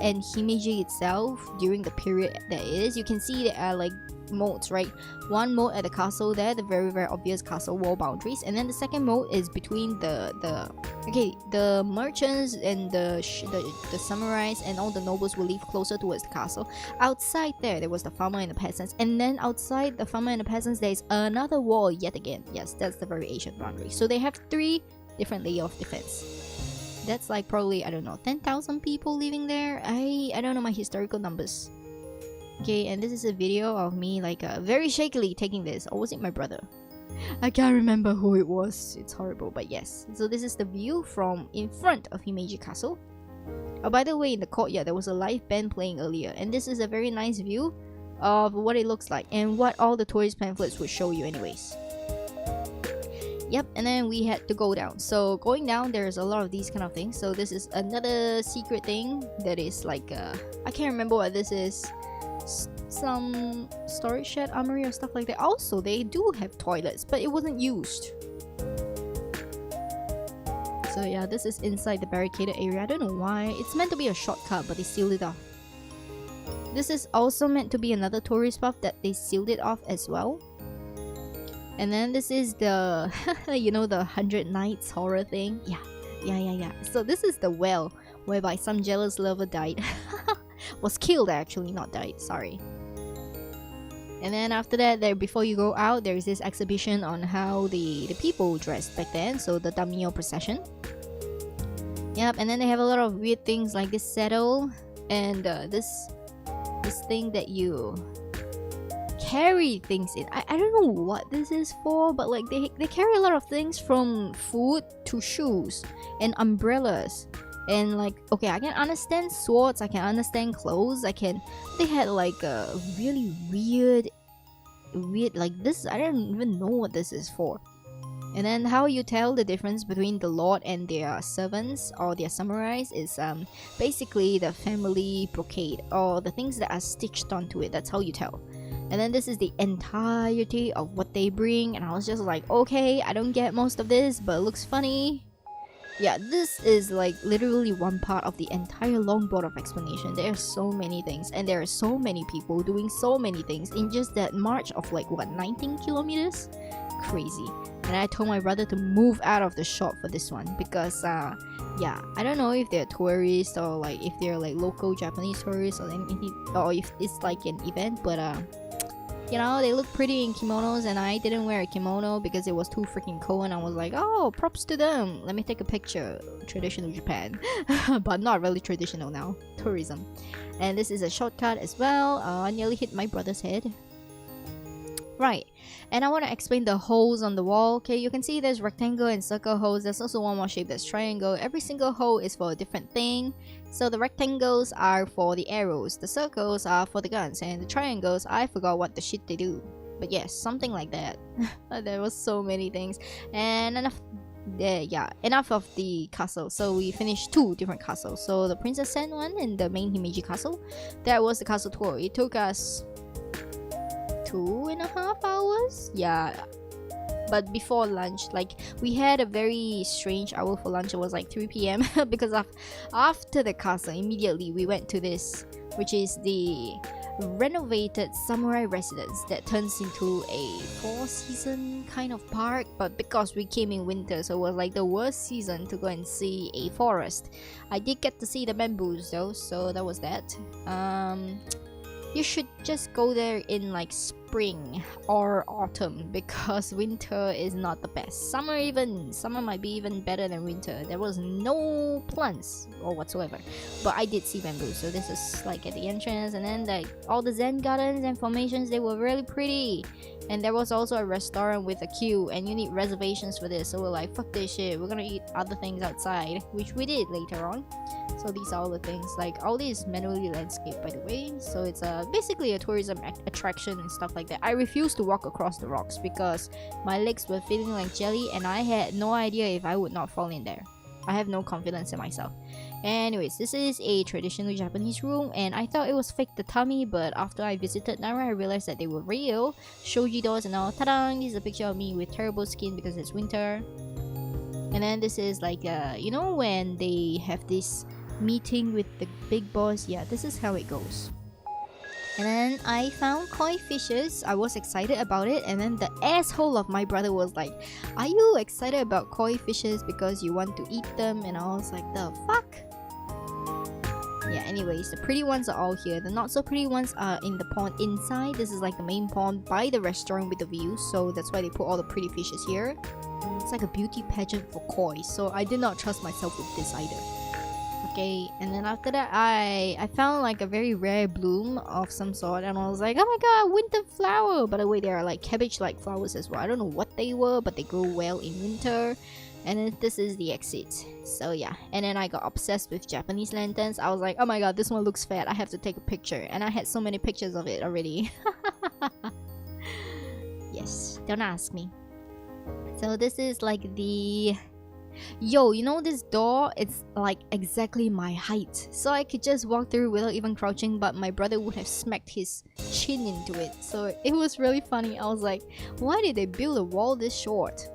and Himeji itself during the period that is. You can see there are like modes, right? One mode at the castle there, the very obvious castle wall boundaries, and then the second mode is between the merchants and the samurais, and all the nobles will live closer towards the castle. Outside there was the farmer and the peasants, and then outside the farmer and the peasants there is another wall yet again. Yes, that's the very ancient boundary. So they have 3 different layers of defense. That's like probably, I don't know, 10,000 people living there. I don't know my historical numbers. Okay, and this is a video of me like very shakily taking this. Or was it my brother? I can't remember who it was. It's horrible, but yes. So this is the view from in front of Himeji Castle. Oh, by the way, in the courtyard there was a live band playing earlier, and this is a very nice view of what it looks like and what all the tourist pamphlets would show you anyways. Yep, and then we had to go down. So going down, there's a lot of these kind of things. So this is another secret thing that is like I can't remember what this is. Some storage shed, armory, or stuff like that. Also, they do have toilets, but it wasn't used. So yeah, this is inside the barricaded area. I don't know why. It's meant to be a shortcut, but they sealed it off. This is also meant to be another tourist spot that they sealed it off as well. And then this is the, you know, the 100 Nights horror thing? Yeah. So this is the well, whereby some jealous lover died. Was killed actually, not died, sorry. And then after that, there before you go out, there is this exhibition on how the people dressed back then. So the Daimyo procession. Yep, and then they have a lot of weird things like this saddle and this thing that you carry things in. I don't know what this is for, but like they carry a lot of things from food to shoes and umbrellas. And like, okay, I can understand swords, I can understand clothes, they had like a really weird like this. I don't even know what this is for. And then how you tell the difference between the lord and their servants or their samurais is basically the family brocade or the things that are stitched onto it. That's how you tell. And then this is the entirety of what they bring, and I was just like, okay, I don't get most of this, but it looks funny. Yeah, this is like literally one part of the entire longboard of explanation. There are so many things, and there are so many people doing so many things in just that march of like, what, 19 kilometers? Crazy. And I told my brother to move out of the shop for this one because, yeah, I don't know if they're tourists or like if they're like local Japanese tourists or anything, or if it's like an event, but you know, they look pretty in kimonos, and I didn't wear a kimono because it was too freaking cold, and I was like, oh, props to them. Let me take a picture. Traditional Japan. But not really traditional now. Tourism. And this is a shortcut as well. I nearly hit my brother's head. Right, and I want to explain the holes on the wall. Okay, you can see there's rectangle and circle holes. There's also one more shape that's triangle. Every single hole is for a different thing. So the rectangles are for the arrows, the circles are for the guns, and the triangles, I forgot what the shit they do. But yes, something like that. There was so many things. And enough of the castle. So we finished 2 different castles. So the Princess Sen one and the main Himeji castle. That was the castle tour. It took us 2.5 hours. Yeah, but before lunch, like we had a very strange hour for lunch. It was like 3 p.m. because after the castle, immediately we went to this, which is the renovated samurai residence that turns into a 4-season kind of park. But because we came in winter, so it was like the worst season to go and see a forest. I did get to see the bamboos though, so that was that. You should just go there in like spring or autumn because winter is not the best. Summer might be even better than winter. There was no plants or whatsoever, but I did see bamboo. So this is like at the entrance, and then like all the Zen gardens and formations, they were really pretty. And there was also a restaurant with a queue, and you need reservations for this. So we're like, fuck this shit, we're gonna eat other things outside, which we did later on. So these are all the things, like all these manually landscaped, by the way. So it's basically a tourism attraction and stuff like that. I refused to walk across the rocks because my legs were feeling like jelly, and I had no idea if I would not fall in there. I have no confidence in myself. Anyways, this is a traditional Japanese room, and I thought it was fake tatami, but after I visited Nara, I realized that they were real. Shoji doors and all. Ta-da! This is a picture of me with terrible skin because it's winter. And then this is like, you know when they have this meeting with the big boss? Yeah, this is how it goes. And then I found koi fishes. I was excited about it, and then the asshole of my brother was like, are you excited about koi fishes because you want to eat them? And I was like, the fuck? Yeah, anyways, the pretty ones are all here. The not so pretty ones are in the pond inside. This is like the main pond by the restaurant with the view, so that's why they put all the pretty fishes here. It's like a beauty pageant for koi, so I did not trust myself with this either. Okay, and then after that, I found like a very rare bloom of some sort, and I was like, oh my god, winter flower! By the way, there are like cabbage-like flowers as well. I don't know what they were, but they grow well in winter. And then this is the exit. So yeah, and then I got obsessed with Japanese lanterns. I was like, oh my god, this one looks fat, I have to take a picture. And I had so many pictures of it already. Yes, don't ask me. So this is like the... Yo, you know this door? It's like exactly my height. So I could just walk through without even crouching, but my brother would have smacked his chin into it. So it was really funny. I was like, why did they build a wall this short?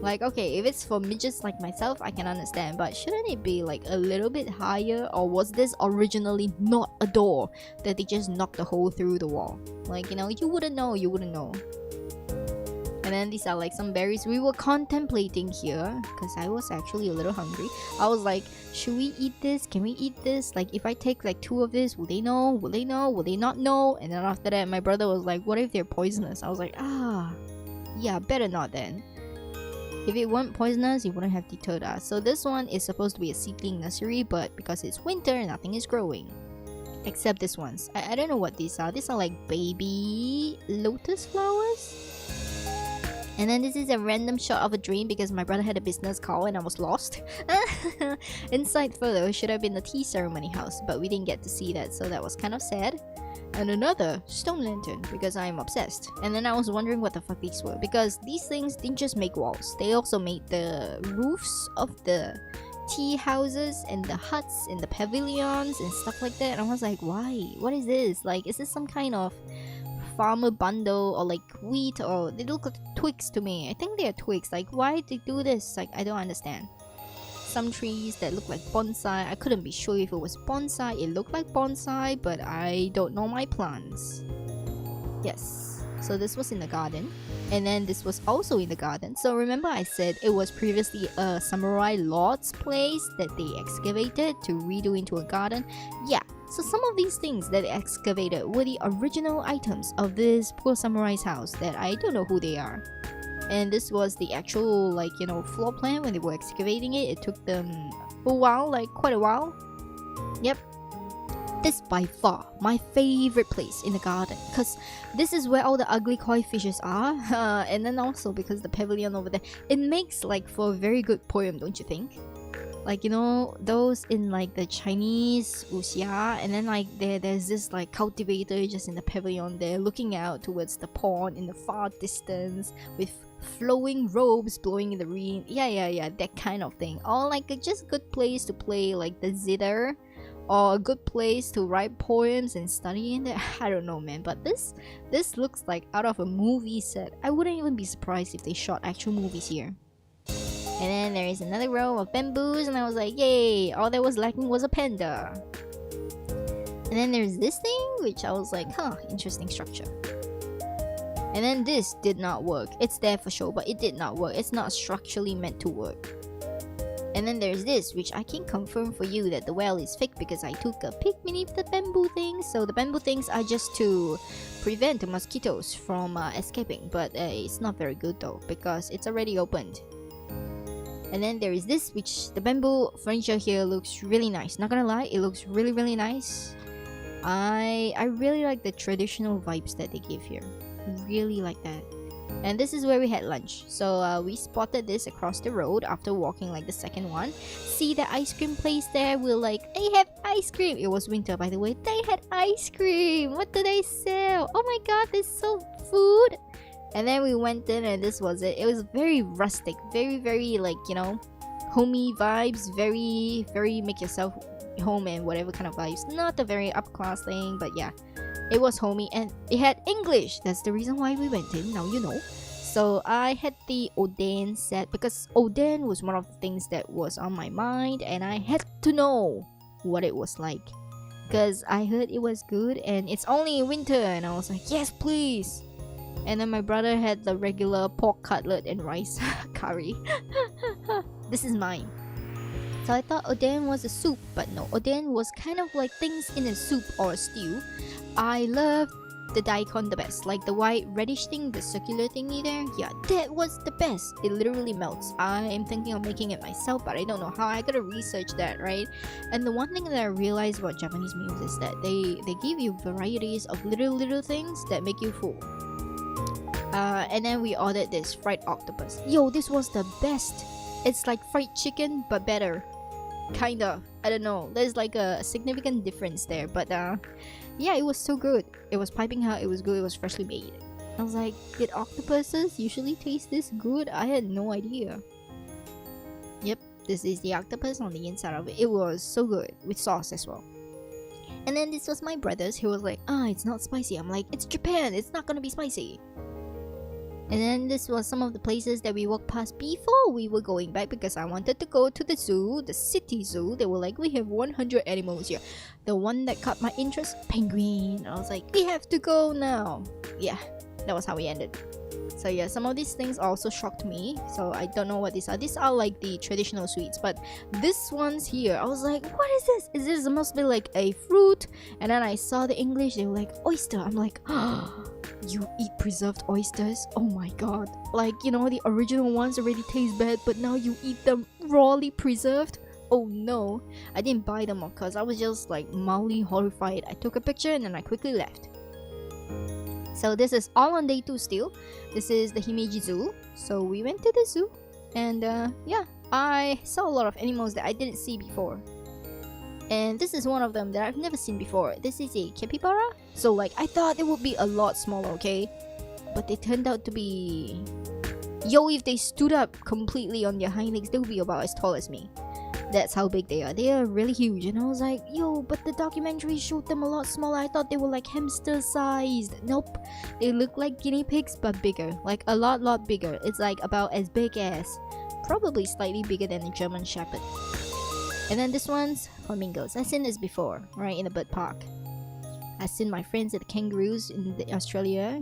Like, okay, if it's for midgets like myself, I can understand, but shouldn't it be like a little bit higher? Or was this originally not a door that they just knocked a hole through the wall? Like, you know, you wouldn't know, you wouldn't know. And then these are like some berries we were contemplating here, because I was actually a little hungry. I was like, should we eat this? Can we eat this? Like, if I take like 2 of this, will they know? Will they know? Will they not know? And then after that, my brother was like, what if they're poisonous? I was like, yeah, better not then. If it weren't poisonous, it wouldn't have deterred us. So this one is supposed to be a seedling nursery, but because it's winter, nothing is growing. Except this ones. I don't know what these are. These are like baby lotus flowers? And then this is a random shot of a dream because my brother had a business call and I was lost. Inside photo should have been the tea ceremony house, but we didn't get to see that, so that was kind of sad. And another stone lantern because I am obsessed. And then I was wondering what the fuck these were, because these things didn't just make walls, they also made the roofs of the tea houses and the huts and the pavilions and stuff like that. And I was like, why? What is this? Like, is this some kind of farmer bundle or like wheat? Or they look like twigs to me. I think they are twigs. Like, why they do this? Like, I don't understand. Some trees that look like bonsai. I couldn't be sure if it was bonsai. It looked like bonsai, but I don't know my plants. Yes, so this was in the garden, and then this was also in the garden. So remember I said it was previously a samurai lord's place that they excavated to redo into a garden? Yeah, so some of these things that they excavated were the original items of this poor samurai's house that I don't know who they are. And this was the actual, like, you know, floor plan when they were excavating it. It took them a while, like quite a while. Yep. This by far my favorite place in the garden, because this is where all the ugly koi fishes are. And then also because the pavilion over there, it makes like for a very good poem, don't you think? Like, you know, those in like the Chinese wuxia, and then like there's this like cultivator just in the pavilion there looking out towards the pond in the far distance with flowing robes blowing in the wind. Yeah, that kind of thing. Or like a just good place to play like the zither, or a good place to write poems and study in there. I don't know, man, but this looks like out of a movie set. I wouldn't even be surprised if they shot actual movies here. And then there is another row of bamboos, and I was like, yay, all that was lacking was a panda. And then there's this thing, which I was like, huh, interesting structure. And then this did not work. It's there for sure, but it did not work. It's not structurally meant to work. And then there's this, which I can confirm for you that the well is fake because I took a peek beneath the bamboo things. So the bamboo things are just to prevent the mosquitoes from escaping, but it's not very good though because it's already opened. And then there is this, which the bamboo furniture here looks really nice. Not gonna lie, it looks really, really nice. I really like the traditional vibes that they give here. Really like that. And this is where we had lunch. So we spotted this across the road after walking like the second one. See the ice cream place there? We're like, they have ice cream. It was winter, by the way. They had ice cream. What do they sell? Oh my god, they sold food. And then we went in and this was it. It was very rustic, very, very like, you know, homey vibes, very, very make yourself home and whatever kind of vibes. Not a very up-class thing, but yeah, it was homey and it had English. That's the reason why we went in, now you know. So I had the oden set because oden was one of the things that was on my mind and I had to know what it was like. Because I heard it was good and it's only winter and I was like, yes, please. And then my brother had the regular pork cutlet and rice curry. This is mine. So I thought oden was a soup, but no, oden was kind of like things in a soup or a stew. I loved the daikon the best, like the white reddish thing, the circular thingy there. Yeah, that was the best. It literally melts. I am thinking of making it myself, but I don't know how. I gotta research that, right? And the one thing that I realized about Japanese meals is that they give you varieties of little things that make you full. And then we ordered this fried octopus. Yo, this was the best. It's like fried chicken, but better. Kind of. I don't know. There's like a significant difference there. But yeah, it was so good. It was piping hot. It was good. It was freshly made. I was like, did octopuses usually taste this good? I had no idea. Yep, this is the octopus on the inside of it. It was so good, with sauce as well. And then this was my brother's. He was like, it's not spicy. I'm like, it's Japan, it's not gonna be spicy. And then this was some of the places that we walked past before we were going back, because I wanted to go to the zoo, the city zoo. They were like, we have 100 animals here. The one that caught my interest, penguin. I was like, we have to go now. Yeah, that was how we ended. So yeah, some of these things also shocked me. So I don't know what these are. These are like the traditional sweets, but this one's here, I was like, what is this? Is this supposed to be like a fruit? And then I saw the English, they were like, oyster. I'm like, you eat preserved oysters? Oh my god. Like, you know, the original ones already taste bad, but now you eat them rawly preserved? Oh no. I didn't buy them, of course. I was just like mildly horrified. I took a picture and then I quickly left. So this is all on day 2 still. This is the Himeji Zoo. So we went to the zoo. And yeah, I saw a lot of animals that I didn't see before. And this is one of them that I've never seen before. This is a capybara. So like, I thought it would be a lot smaller, okay? But they turned out to be... Yo, if they stood up completely on their hind legs, they would be about as tall as me. That's how big they are. They are really huge. And I was like, yo, but the documentary showed them a lot smaller. I thought they were like hamster sized. Nope. They look like guinea pigs, but bigger. Like a lot bigger. It's like about as big as... Probably slightly bigger than a German Shepherd. And then this one's flamingos. I've seen this before, right, in the bird park. I've seen my friends at the kangaroos in Australia,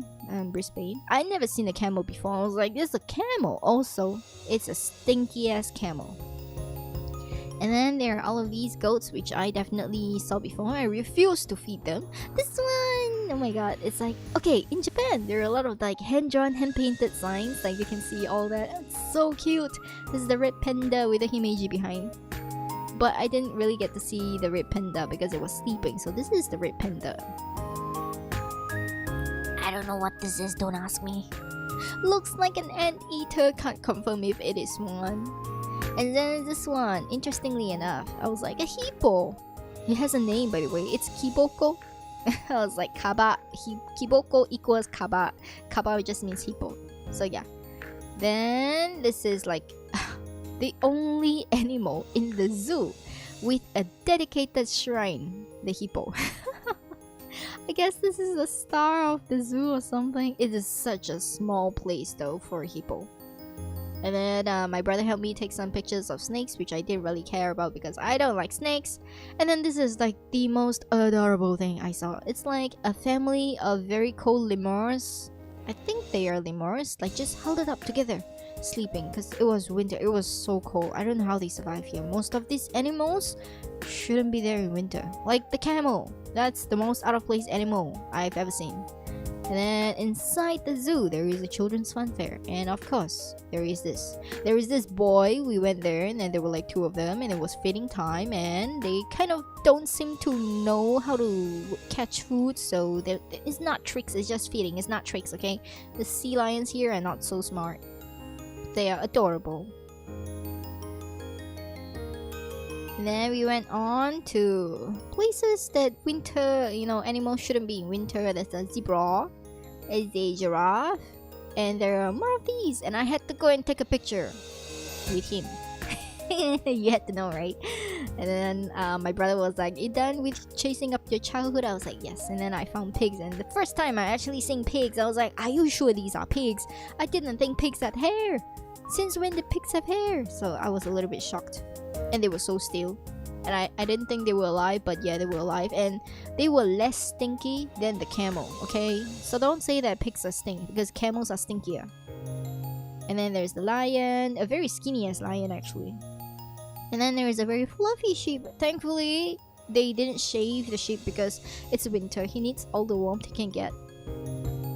Brisbane. I never seen a camel before. I was like, there's a camel. Also, it's a stinky ass camel. And then there are all of these goats, which I definitely saw before. I refuse to feed them. This one, oh my god, it's like, okay, in Japan, there are a lot of like hand-drawn, hand-painted signs. Like you can see all that. It's so cute. This is the red panda with the Himeji behind. But I didn't really get to see the red panda because it was sleeping. So this is the red panda. I don't know what this is, don't ask me. Looks like an anteater, can't confirm if it is one. And then this one, interestingly enough, I was like, a hippo. It has a name, by the way. It's Kiboko. I was like, Kaba. Kiboko equals Kaba. Kaba just means hippo. So yeah. Then this is like the only animal in the zoo with a dedicated shrine, the hippo. I guess this is the star of the zoo or something. It is such a small place though for a hippo. And then my brother helped me take some pictures of snakes, which I didn't really care about because I don't like snakes. And then this is like the most adorable thing I saw. It's like a family of very cold lemurs. I think they are lemurs, like just held it up together, sleeping, because it was winter. It was so cold. I don't know how they survive here. Most of these animals shouldn't be there in winter. Like the camel. That's the most out of place animal I've ever seen. And then inside the zoo, there is a children's fun fair. And of course, there is this. There is this boy. We went there and then there were like 2 of them. And it was feeding time. And they kind of don't seem to know how to catch food. So it's not tricks. It's just feeding. It's not tricks, okay? The sea lions here are not so smart. They are adorable. And then we went on to places that winter, you know, animals shouldn't be in winter. There's a zebra, there's a giraffe, and there are more of these. And I had to go and take a picture with him. You had to know, right? And then my brother was like, you done with chasing up your childhood? I was like, yes. And then I found pigs. And the first time I actually seen pigs, I was like, are you sure these are pigs? I didn't think pigs had hair. Since when did pigs have hair? So I was a little bit shocked. And they were so still. And I didn't think they were alive, but yeah, they were alive. And they were less stinky than the camel, okay? So don't say that pigs are stink, because camels are stinkier. And then there's the lion, a very skinny ass lion actually. And then there is a very fluffy sheep. Thankfully, they didn't shave the sheep because it's winter. He needs all the warmth he can get.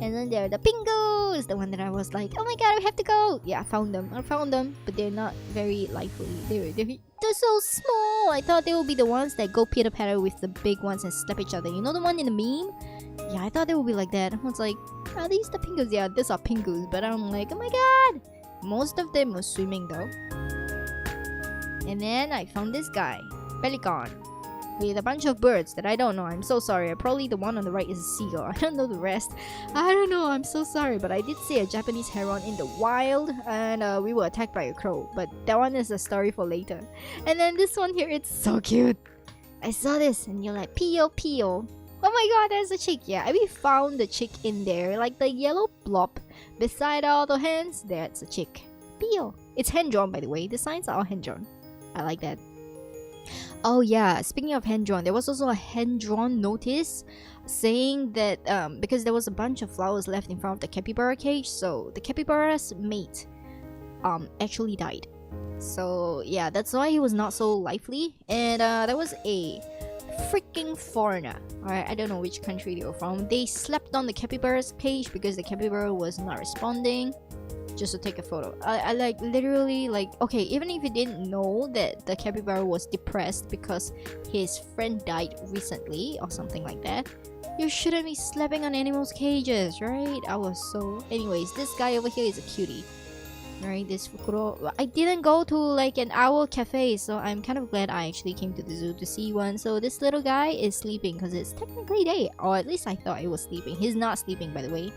And then there are the pingos, the one that I was like, oh my god, we have to go. Yeah, I found them, but they're not very lively. They're so small. I thought they would be the ones that go pitter-patter with the big ones and slap each other. You know the one in the meme? Yeah, I thought they would be like that. I was like, are these the pingos? Yeah, these are pingos. But I'm like, oh my god. Most of them were swimming though. And then I found this guy, pelican. with a bunch of birds that I don't know. I'm so sorry. Probably the one on the right is a seagull. I don't know the rest. I don't know. I'm so sorry. But I did see a Japanese heron in the wild, and we were attacked by a crow. But that one is a story for later. And then this one here, it's so cute. I saw this and you're like, Pio, Pio. Oh my god, there's a chick. Yeah, we found the chick in there. Like the yellow blob beside all the hands. That's a chick. Pio. It's hand-drawn, by the way. The signs are all hand-drawn. I like that. Oh yeah, speaking of hand-drawn, there was also a hand-drawn notice saying that because there was a bunch of flowers left in front of the capybara cage, so the capybara's mate actually died. So yeah, that's why he was not so lively. And there was a freaking foreigner, alright, I don't know which country they were from. They slept on the capybara's cage because the capybara was not responding, just to take a photo. I like literally like, okay, even if you didn't know that the capybara was depressed because his friend died recently or something like that, you shouldn't be sleeping on animals' cages, right? I was so... Anyways, this guy over here is a cutie. Right, this Fukuro. I didn't go to like an owl cafe, so I'm kind of glad I actually came to the zoo to see one. So this little guy is sleeping because it's technically day, or at least I thought he was sleeping. He's not sleeping, by the way.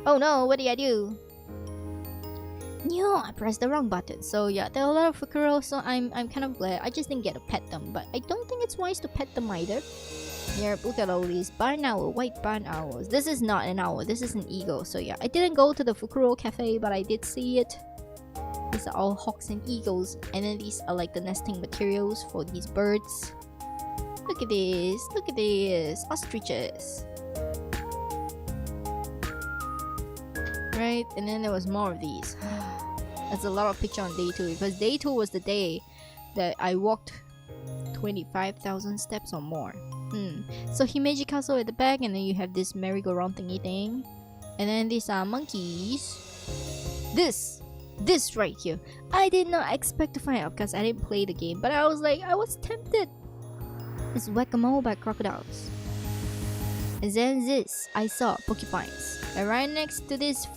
Oh no, what did I do? No, I pressed the wrong button. So yeah, there are a lot of Fukuro, so I'm kind of glad. I just didn't get to pet them, but I don't think it's wise to pet them either. Here, look at all these barn owl, white barn owls. This is not an owl, this is an eagle. So yeah, I didn't go to the Fukuro cafe, but I did see it. These are all hawks and eagles, and then these are like the nesting materials for these birds. Look at this, ostriches. Right, and then there was more of these. That's a lot of picture on day 2, because day 2 was the day that I walked 25,000 steps or more. So Himeji Castle at the back, and then you have this merry-go-round thingy thing. And then these are monkeys. This right here. I did not expect to find out because I didn't play the game, but I was tempted. It's whack-a-mole by crocodiles. And then this, I saw porcupines. And right next to this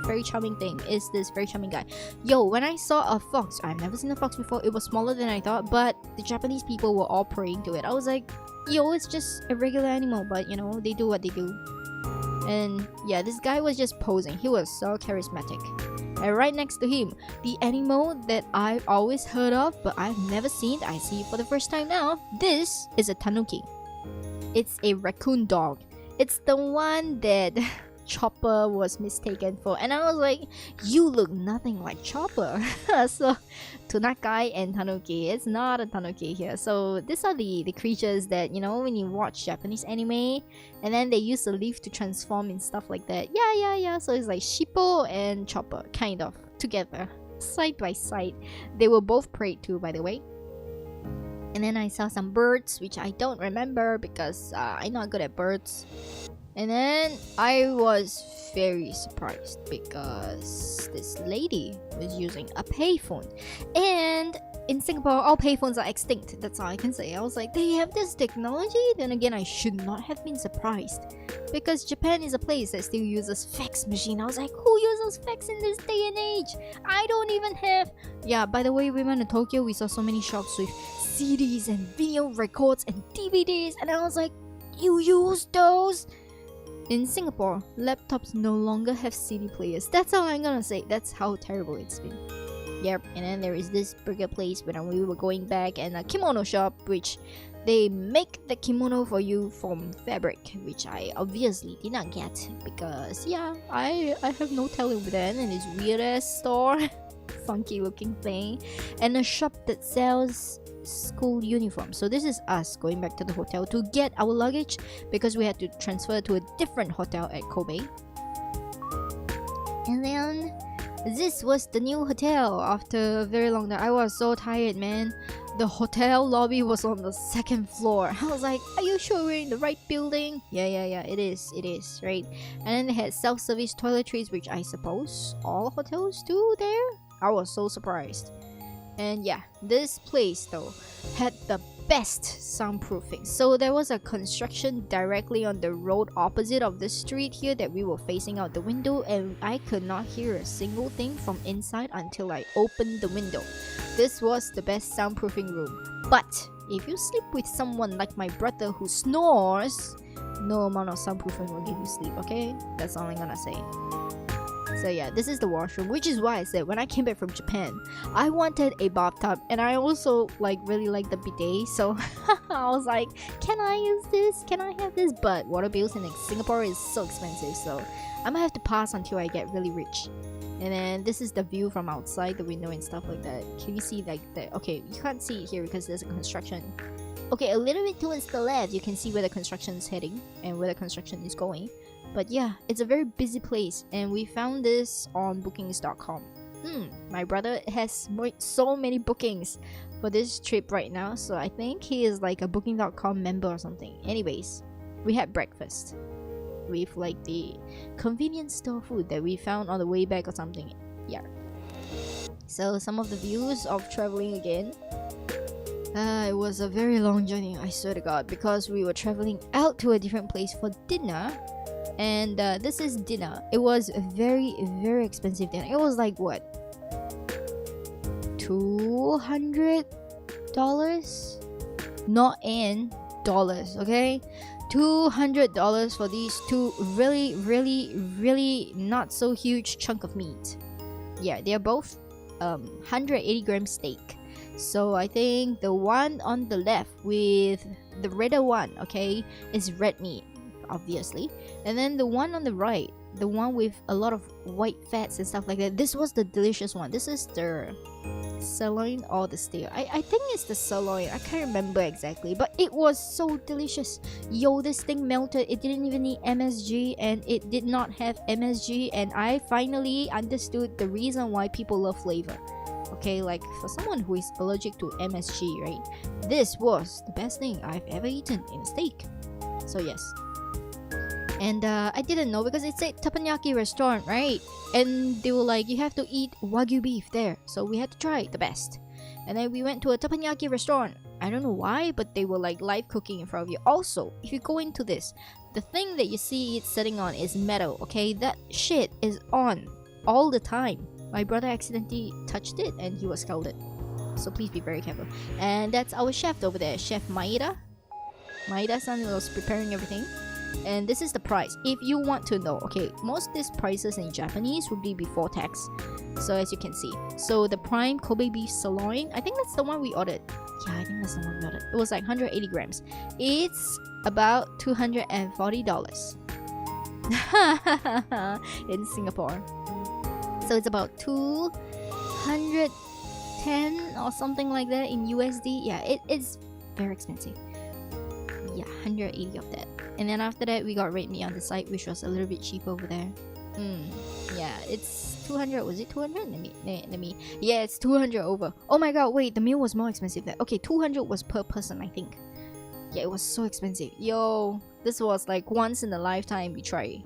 very charming thing is this very charming guy. Yo, when I saw a fox, I've never seen a fox before. It was smaller than I thought, but the Japanese people were all praying to it. I was like, yo, it's just a regular animal, but you know, they do what they do. And yeah, this guy was just posing. He was so charismatic. And right next to him, the animal that I've always heard of, but I've never seen, I see it for the first time now. This is a tanuki. It's a raccoon dog. It's the one that Chopper was mistaken for, and I was like, you look nothing like Chopper. So Tonakai and Tanuki, it's not a Tanuki here. So these are the creatures that, you know, when you watch Japanese anime and then they use the leaf to transform and stuff like that. Yeah, so it's like Shippo and Chopper kind of together, side by side. They were both prayed to, by the way. And then I saw some birds, which I don't remember because I'm not good at birds. And then I was very surprised because this lady was using a payphone. And in Singapore, all payphones are extinct. That's all I can say. I was like, they have this technology? Then again, I should not have been surprised. Because Japan is a place that still uses fax machine. I was like, who uses fax in this day and age? I don't even have... Yeah, by the way, we went to Tokyo. We saw so many shops with CDs and video records and DVDs. And I was like, you use those? In Singapore, laptops no longer have CD players. That's all I'm gonna say. That's how terrible it's been. Yep, and then there is this burger place when we were going back, and a kimono shop, which they make the kimono for you from fabric, which I obviously did not get because, yeah, I have no telling with that, and this weird ass store, funky looking thing, and a shop that sells school uniform. So this is us going back to the hotel to get our luggage because we had to transfer to a different hotel at Kobe. And then this was the new hotel after a very long time. I was so tired, man. The hotel lobby was on the 2nd floor. I was like, are you sure we're in the right building? Yeah, it is, right? And then they had self-service toiletries, which I suppose all hotels do there. I was so surprised. And yeah, this place though had the best soundproofing. So there was a construction directly on the road opposite of the street here that we were facing out the window, and I could not hear a single thing from inside until I opened the window. this was the best soundproofing room. But if you sleep with someone like my brother who snores, no amount of soundproofing will give you sleep, okay? That's all I'm gonna say. So yeah, this is the washroom, which is why I said when I came back from Japan, I wanted a bathtub, and I also really like the bidet. So I was like, can I use this? Can I have this? But water bills in Singapore is so expensive, so I'm gonna have to pass until I get really rich. And then this is the view from outside the window and stuff like that. Can you see the okay, you can't see it here because there's a construction. Okay, a little bit towards the left, you can see where the construction is heading and where the construction is going. But yeah, it's a very busy place, and we found this on bookings.com. My brother has so many bookings for this trip right now, so I think he is like a booking.com member or something. Anyways, we had breakfast with like the convenience store food that we found on the way back or something. Yeah. So some of the views of traveling again. It was a very long journey, I swear to God, because we were traveling out to a different place for dinner. And this is dinner. It was a very, very expensive dinner. It was like what? $200? Not in dollars, okay? $200 for these two really, really, really not so huge chunk of meat. Yeah, they are both 180 gram steak. So I think the one on the left with the redder one, okay, is red meat, obviously. And then the one on the right, the one with a lot of white fats and stuff like that, this was the delicious one. This is the sirloin or the steer. I think it's the sirloin. I can't remember exactly, but it was so delicious. Yo, this thing melted. It didn't even need MSG, and it did not have MSG, and I finally understood the reason why people love flavor. Okay, like for someone who is allergic to MSG, right? This was the best thing I've ever eaten in a steak. So yes. And I didn't know because it said teppanyaki restaurant, right? And they were like, you have to eat wagyu beef there. So we had to try the best. And then we went to a teppanyaki restaurant. I don't know why, but they were like live cooking in front of you. Also, if you go into this, the thing that you see it sitting on is metal, okay? That shit is on all the time. My brother accidentally touched it and he was scalded. So please be very careful. And that's our chef over there, Chef Maeda. Maeda-san was preparing everything. And this is the price. If you want to know, okay, most of these prices in Japanese would be before tax. So as you can see. So the prime Kobe beef sirloin, I think that's the one we ordered. Yeah, I think that's the one we ordered. It was like 180 grams. It's about $240 in Singapore. So it's about 210 or something like that in USD. Yeah, it's very expensive. Yeah, 180 of that. And then after that, we got red meat on the side, which was a little bit cheap over there. Yeah, it's 200. Was it 200? Let me. Yeah, it's 200 over. Oh my god, wait, the meal was more expensive there. Okay, 200 was per person, I think. Yeah, it was so expensive. Yo, this was like once in a lifetime we try.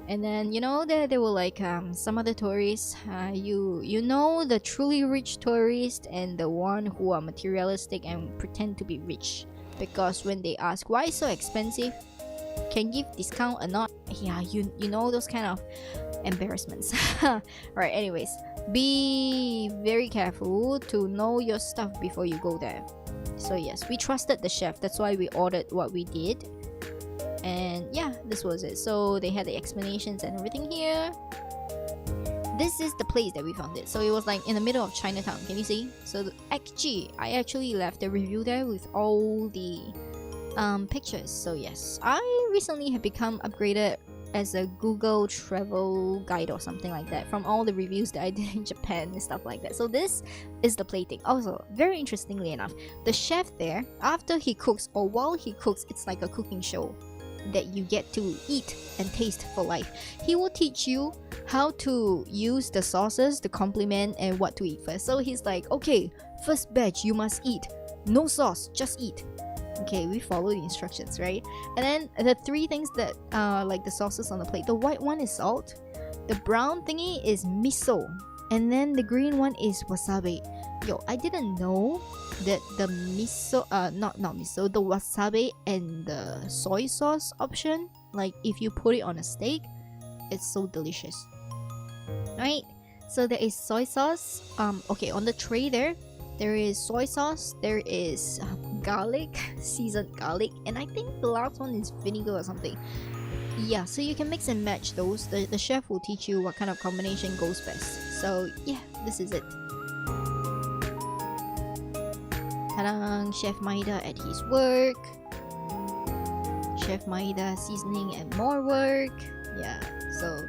And then, you know, there were like some other tourists. You know, the truly rich tourist and the one who are materialistic and pretend to be rich. Because when they ask why so expensive, can give discount or not, yeah, you know those kind of embarrassments. Right, anyways, be very careful to know your stuff before you go there. So yes, we trusted the chef, that's why we ordered what we did. And yeah, this was it. So they had the explanations and everything here. This is the place that we found it. So it was like in the middle of Chinatown. Can you see? So I actually left a review there with all the pictures. So yes, I recently have become upgraded as a Google travel guide or something like that from all the reviews that I did in Japan and stuff like that. So this is the plating. Also, very interestingly enough, the chef there, after he cooks or while he cooks, it's like a cooking show that you get to eat and taste for life. He will teach you how to use the sauces, the complement, and what to eat first. So he's like, okay, first batch you must eat, no sauce, just eat. Okay, we follow the instructions, right? And then the three things that like the sauces on the plate. The white one is salt, the brown thingy is miso, and then the green one is wasabi. Yo, I didn't know that the miso, not miso, the wasabi and the soy sauce option, like if you put it on a steak, it's so delicious, right? So there is soy sauce. Okay, on the tray there is soy sauce. There is garlic, seasoned garlic, and I think the last one is vinegar or something. Yeah, so you can mix and match those. The chef will teach you what kind of combination goes best. So yeah, this is it. Ta-da! Chef Maida at his work. Chef Maida seasoning and more work. Yeah, so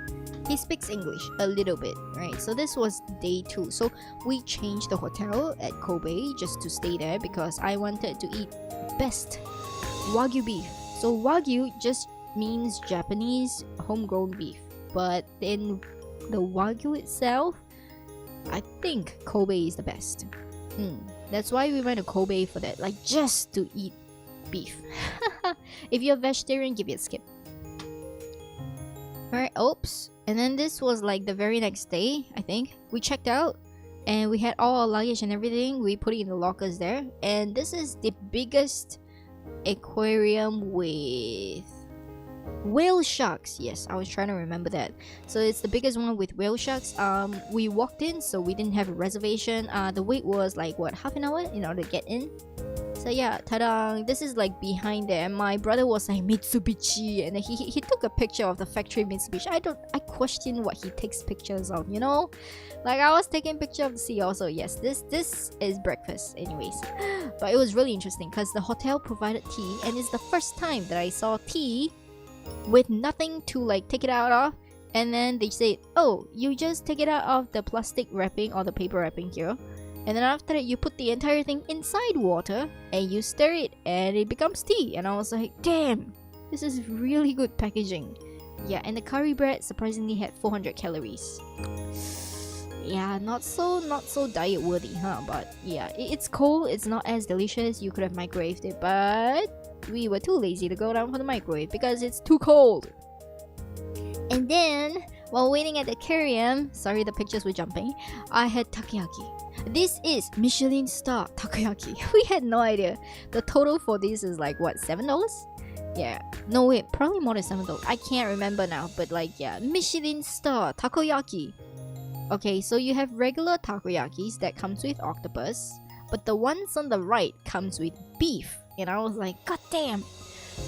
he speaks English a little bit, right? So this was day 2. So we changed the hotel at Kobe just to stay there because I wanted to eat best Wagyu beef. So Wagyu just means Japanese homegrown beef, but in the Wagyu itself, I think Kobe is the best. That's why we went to Kobe for that, like just to eat beef. If you're a vegetarian, give it a skip. Alright, oops. And then this was like the very next day, I think. We checked out and we had all our luggage and everything. We put it in the lockers there. And this is the biggest aquarium with whale sharks. Yes, I was trying to remember that. So it's the biggest one with whale sharks. We walked in, so we didn't have a reservation. The wait was like what, half an hour in order to get in. So yeah, ta-da! This is like behind there. My brother was like Mitsubishi, and he took a picture of the factory Mitsubishi. I question what he takes pictures of, you know? Like I was taking picture of the sea also. Yes, this is breakfast anyways. But it was really interesting because the hotel provided tea, and it's the first time that I saw tea with nothing to like take it out of. And then they say, oh, you just take it out of the plastic wrapping or the paper wrapping here. And then after that, you put the entire thing inside water and you stir it and it becomes tea. And I was like, damn, this is really good packaging. Yeah, and the curry bread surprisingly had 400 calories. Yeah, not so diet worthy, huh? But yeah, it's cold, it's not as delicious. You could have microwaved it, but we were too lazy to go down for the microwave because it's too cold. And then, while waiting at the aquarium, sorry the pictures were jumping, I had takoyaki. This is Michelin star takoyaki. We had no idea. The total for this is like what, $7? Yeah, no wait, probably more than $7. I can't remember now, but like yeah, Michelin star takoyaki. Okay, so you have regular takoyakis that comes with octopus, but the ones on the right comes with beef. And I was like, god damn.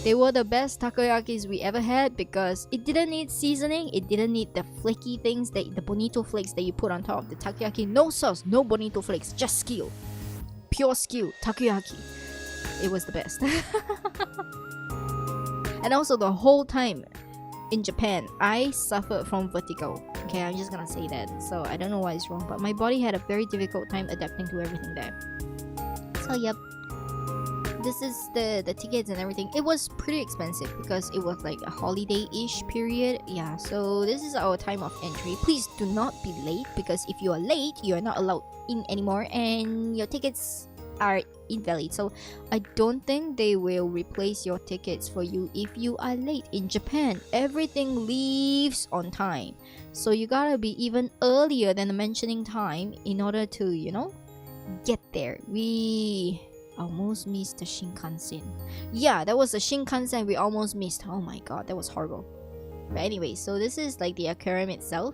They were the best takoyakis we ever had because it didn't need seasoning, it didn't need the flaky things, the bonito flakes that you put on top of the takoyaki. No sauce, no bonito flakes, just skill. Pure skill, takoyaki. It was the best. And also the whole time in Japan, I suffered from vertigo. Okay, I'm just gonna say that. So I don't know why it's wrong, but my body had a very difficult time adapting to everything there. So yep. This is the tickets and everything. It was pretty expensive because it was like a holiday-ish period. Yeah, so this is our time of entry. Please do not be late because if you are late, you are not allowed in anymore and your tickets are invalid. So I don't think they will replace your tickets for you if you are late. In Japan, everything leaves on time. So you gotta be even earlier than the mentioning time in order to, you know, get there. We almost missed the Shinkansen. Yeah, that was the Shinkansen we almost missed. Oh my god, that was horrible. But anyway, so this is like the aquarium itself.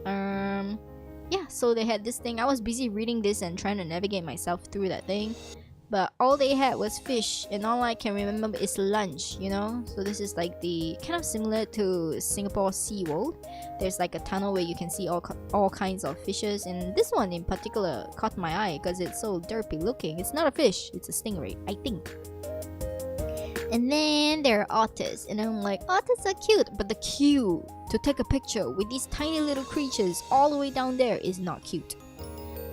Yeah, so they had this thing. I was busy reading this and trying to navigate myself through that thing. But all they had was fish, and all I can remember is lunch, you know? So this is like the kind of similar to Singapore SeaWorld. There's like a tunnel where you can see all kinds of fishes, and this one in particular caught my eye because it's so derpy looking. It's not a fish, it's a stingray, I think. And then there are otters, and I'm like, otters are cute, but the queue to take a picture with these tiny little creatures all the way down there is not cute.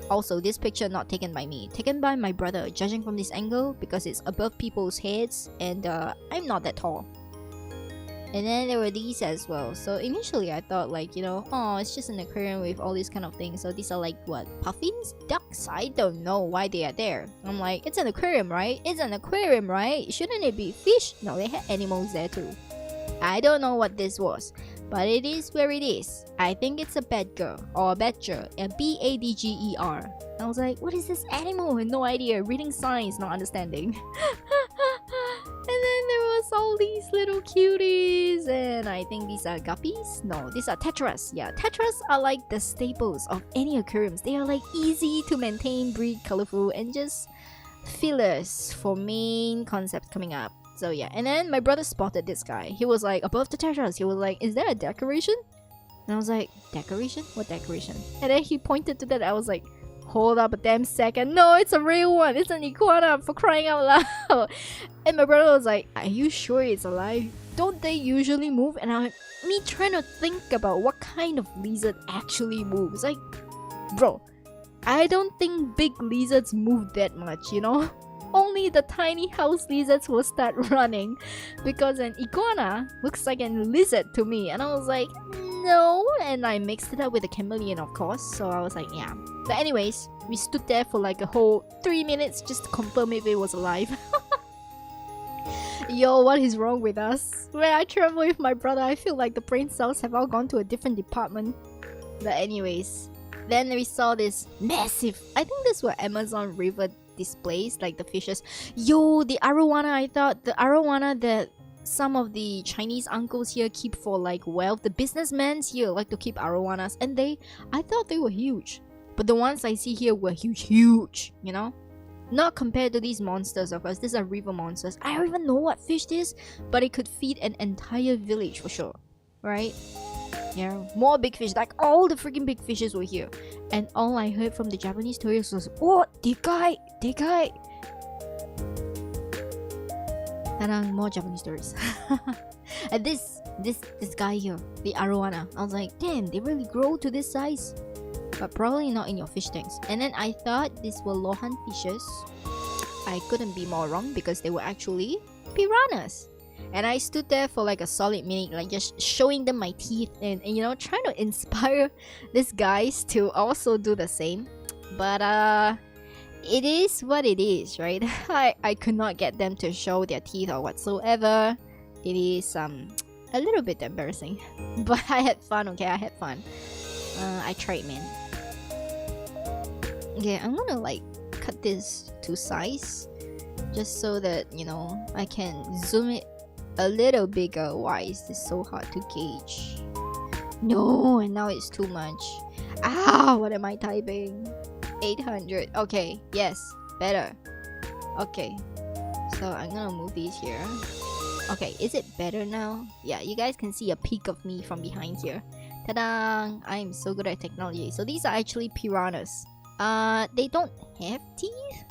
Also, this picture not taken by me, taken by my brother, judging from this angle because it's above people's heads and I'm not that tall. And then there were these as well. So initially I thought like, you know, oh, it's just an aquarium with all these kind of things. So these are like what, puffins? Ducks? I don't know why they are there. I'm like, it's an aquarium, right? It's an aquarium, right? Shouldn't it be fish? No, they had animals there too. I don't know what this was, but it is where it is. I think it's a badger or a badger, a B-A-D-G-E-R. I was like, what is this animal? No idea. Reading signs, not understanding. And then there was all these little cuties, and I think these are guppies. No, these are tetras. Yeah, tetras are like the staples of any aquariums. They are like easy to maintain, breed, colorful, and just fillers for main concepts coming up. So yeah, and then my brother spotted this guy. He was like above the tetras. He was like, "Is that a decoration?" And I was like, "Decoration? What decoration?" And then he pointed to that. I was like, "Hold up a damn second. No, it's a real one. It's an iguana, for crying out loud." And my brother was like, "Are you sure it's alive? Don't they usually move?" And I'm like, me trying to think about what kind of lizard actually moves. Like, bro, I don't think big lizards move that much, you know? Only the tiny house lizards will start running, because an iguana looks like a lizard to me. And I was like, no. And I mixed it up with a chameleon, of course. So I was like, yeah. But anyways, we stood there for like a whole 3 minutes just to confirm if it was alive. Yo, what is wrong with us? When I travel with my brother, I feel like the brain cells have all gone to a different department. But anyways, then we saw this massive, I think this were Amazon River displays, like the fishes. Yo, the arowana, I thought the arowana that some of the Chinese uncles here keep for like wealth, the businessmen here like to keep arowanas, and I thought they were huge. But the ones I see here were huge, you know? Not compared to these monsters, of course. These are river monsters. I don't even know what fish this is, but it could feed an entire village for sure, right? Yeah, more big fish. Like all the freaking big fishes were here. And all I heard from the Japanese tourists was, "Oh, dekai, dekai." And more Japanese tourists. And this guy here, the arowana, I was like, damn, they really grow to this size. But probably not in your fish tanks. And then I thought these were lohan fishes. I couldn't be more wrong, because they were actually piranhas. And I stood there for like a solid minute, like just showing them my teeth and you know, trying to inspire these guys to also do the same. But it is what it is, right? I could not get them to show their teeth or whatsoever. It is a little bit embarrassing. But I had fun, okay? I had fun. I tried, man. Okay, I'm gonna like cut this to size, just so that, you know, I can zoom it a little bigger. Why is this so hard to gauge? No, and now it's too much. Ah, what am I typing? 800. Okay, yes, better. Okay, so I'm gonna move these here. Okay, is it better now? Yeah, you guys can see a peek of me from behind here. Ta-da! I'm so good at technology. So these are actually piranhas. They don't have teeth?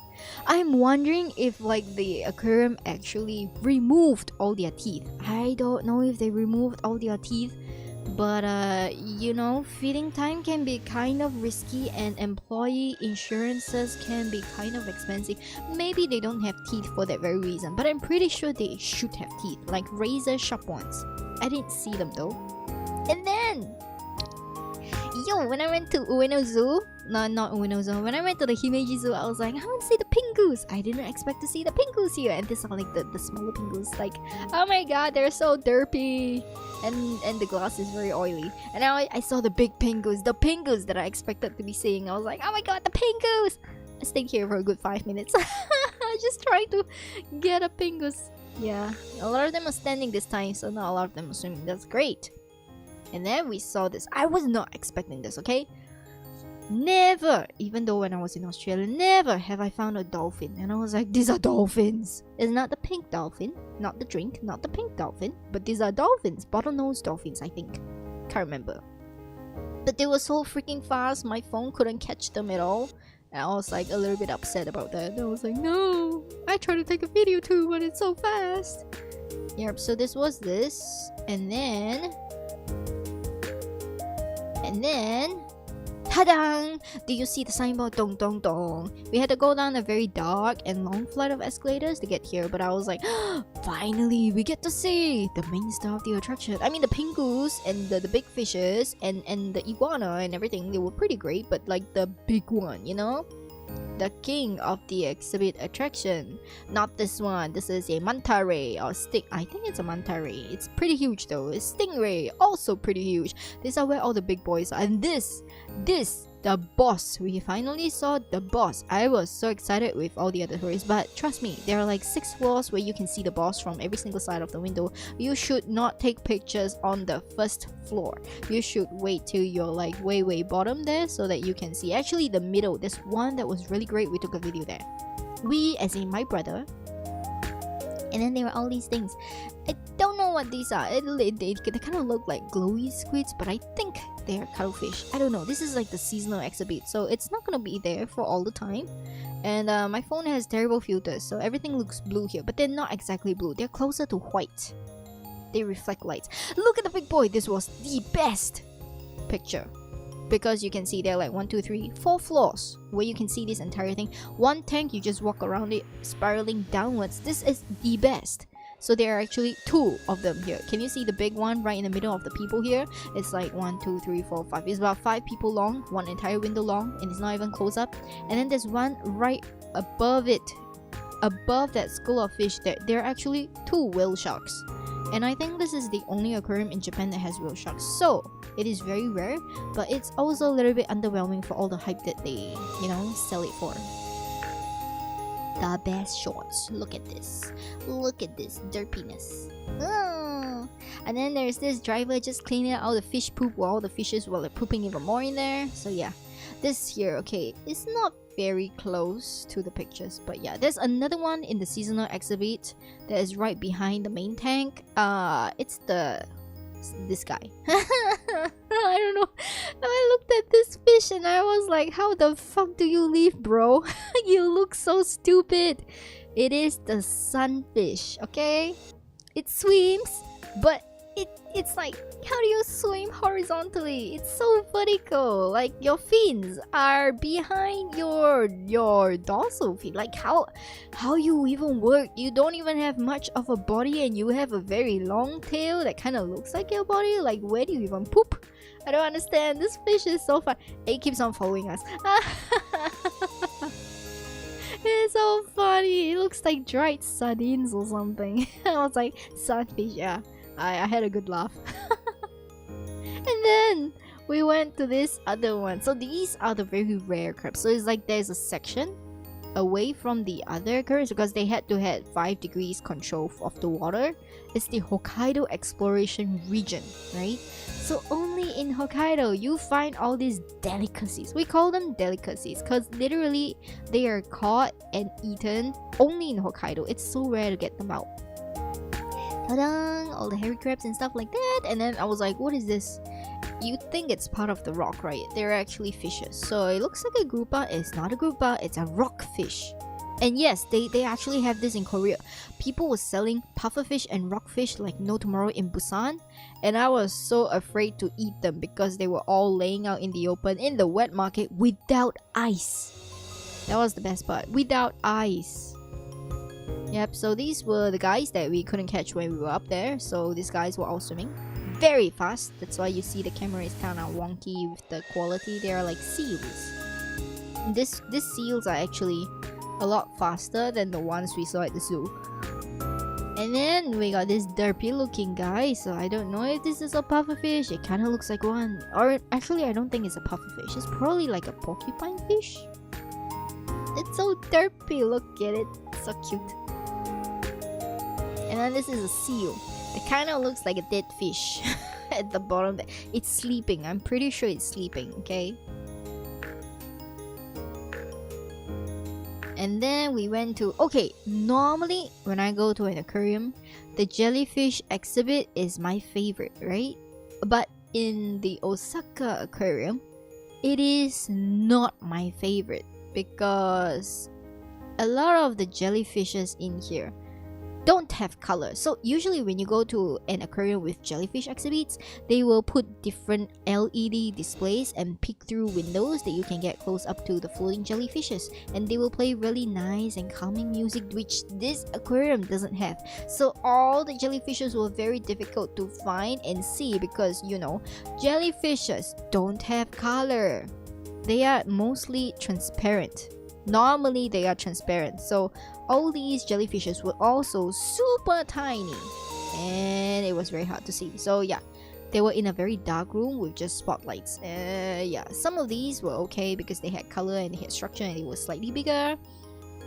I'm wondering if like the aquarium actually removed all their teeth. I don't know if they removed all their teeth, but you know, feeding time can be kind of risky and employee insurances can be kind of expensive. Maybe they don't have teeth for that very reason, but I'm pretty sure they should have teeth, like razor sharp ones. I didn't see them though. And then, yo, when I went to Ueno Zoo, no, not Ueno Zoo, when I went to the Himeji Zoo, I was like, I want to see the pingus. I didn't expect to see the pingus here. And these are like the smaller pingus. Like, oh my god, they're so derpy. And the glass is very oily. And now I saw the big pingus, the pingus that I expected to be seeing. I was like, oh my god, the pingus. I stayed here for a good 5 minutes. Just trying to get a pingus. Yeah, a lot of them are standing this time, so not a lot of them are swimming. That's great. And then we saw this. I was not expecting this, okay? Never, even though when I was in Australia, never have I found a dolphin. And I was like, these are dolphins. It's not the pink dolphin, not the drink, not the pink dolphin, but these are dolphins, bottlenose dolphins, I think. Can't remember. But they were so freaking fast, my phone couldn't catch them at all. And I was like a little bit upset about that. And I was like, no, I tried to take a video too, but it's so fast. Yep, so this was this. And then, ta-da! Do you see the signboard? Dong dong dong. We had to go down a very dark and long flight of escalators to get here, but I was like, finally, we get to see the main star of the attraction. I mean, the pingus and the big fishes and the iguana and everything, they were pretty great, but like the big one, you know? The king of the exhibit attraction. Not this one. This is a manta ray or stick. I think it's a manta ray. It's pretty huge though. It's stingray, also pretty huge. These are where all the big boys are. And this the boss. We finally saw the boss. I was so excited with all the other tourists, but trust me, there are like 6 floors where you can see the boss from every single side of the window. You should not take pictures on the first floor. You should wait till you're like way bottom there so that you can see. Actually, the middle, there's one that was really great. We took a video there. We, as in my brother. And then there were all these things. I don't know what these are. They kind of look like glowy squids, but I think they're cuttlefish. I don't know. This is like the seasonal exhibit, so it's not gonna be there for all the time. And my phone has terrible filters, so everything looks blue here, but they're not exactly blue. They're closer to white. They reflect lights. Look at the big boy. This was the best picture. Because you can see there are like 1, 2, 3, 4 floors where you can see this entire thing. One tank, you just walk around it, spiraling downwards. This is the best. So there are actually 2 of them here. Can you see the big one right in the middle of the people here? It's like 1, 2, 3, 4, 5. It's about 5 people long, one entire window long, and it's not even close up. And then there's one right above it, above that school of fish. There are actually 2 whale sharks. And I think this is the only aquarium in Japan that has whale sharks. So it is very rare, but it's also a little bit underwhelming for all the hype that they, sell it for. The best shots. Look at this. Look at this derpiness. Oh. And then there's this driver just cleaning out all the fish poop while all the fishes were like pooping even more in there. So yeah, this here, okay, it's not very close to the pictures, but yeah, there's another one in the seasonal exhibit that is right behind the main tank. It's this guy. I don't know. I looked at this fish and I was like, how the fuck do you live, bro? You look so stupid. It is the sunfish, okay? It swims, but it's like, how do you swim horizontally? It's so vertical. Like your fins are behind your dorsal fin. Like how you even work? You don't even have much of a body and you have a very long tail that kind of looks like your body. Like where do you even poop? I don't understand. This fish is so fun. It keeps on following us. It's so funny. It looks like dried sardines or something. I was like, sunfish, yeah. I had a good laugh. And then we went to this other one. So these are the very rare crabs. So it's like there's a section away from the other aquariums because they had to have 5 degrees control of the water. It's the Hokkaido exploration region, right? So only in Hokkaido you find all these delicacies. We call them delicacies because literally they are caught and eaten only in Hokkaido. It's so rare to get them out. Ta-da! All the hairy crabs and stuff like that. And then I was like, what is this? You think it's part of the rock, right? They're actually fishes. So it looks like a grouper. It's not a grouper, it's a rockfish. And yes, they actually have this in Korea. People were selling pufferfish and rockfish like no tomorrow in Busan. And I was so afraid to eat them because they were all laying out in the open in the wet market without ice. That was the best part. Without ice. Yep, so these were the guys that we couldn't catch when we were up there. So these guys were all swimming very fast. That's why you see the camera is kind of wonky with the quality. They are like seals. These seals are actually a lot faster than the ones we saw at the zoo. And then we got this derpy looking guy. So I don't know if this is a pufferfish. It kind of looks like one. Or actually I don't think it's a pufferfish. It's probably like a porcupine fish. It's so derpy. Look at it. It's so cute. And then this is a seal. It kind of looks like a dead fish at the bottom there. It's sleeping. I'm pretty sure it's sleeping, okay? And then we went to... Okay, normally when I go to an aquarium, the jellyfish exhibit is my favorite, right? But in the Osaka aquarium, it is not my favorite because a lot of the jellyfishes in here don't have color. So usually when you go to an aquarium with jellyfish exhibits, they will put different LED displays and peek through windows that you can get close up to the floating jellyfishes, and they will play really nice and calming music, which this aquarium doesn't have. So all the jellyfishes were very difficult to find and see because, you know, jellyfishes don't have color. They are mostly transparent. Normally they are transparent, so all these jellyfishes were also super tiny and it was very hard to see. So yeah, They were in a very dark room with just spotlights. Yeah, some of these were okay because they had color and they had structure and it was slightly bigger.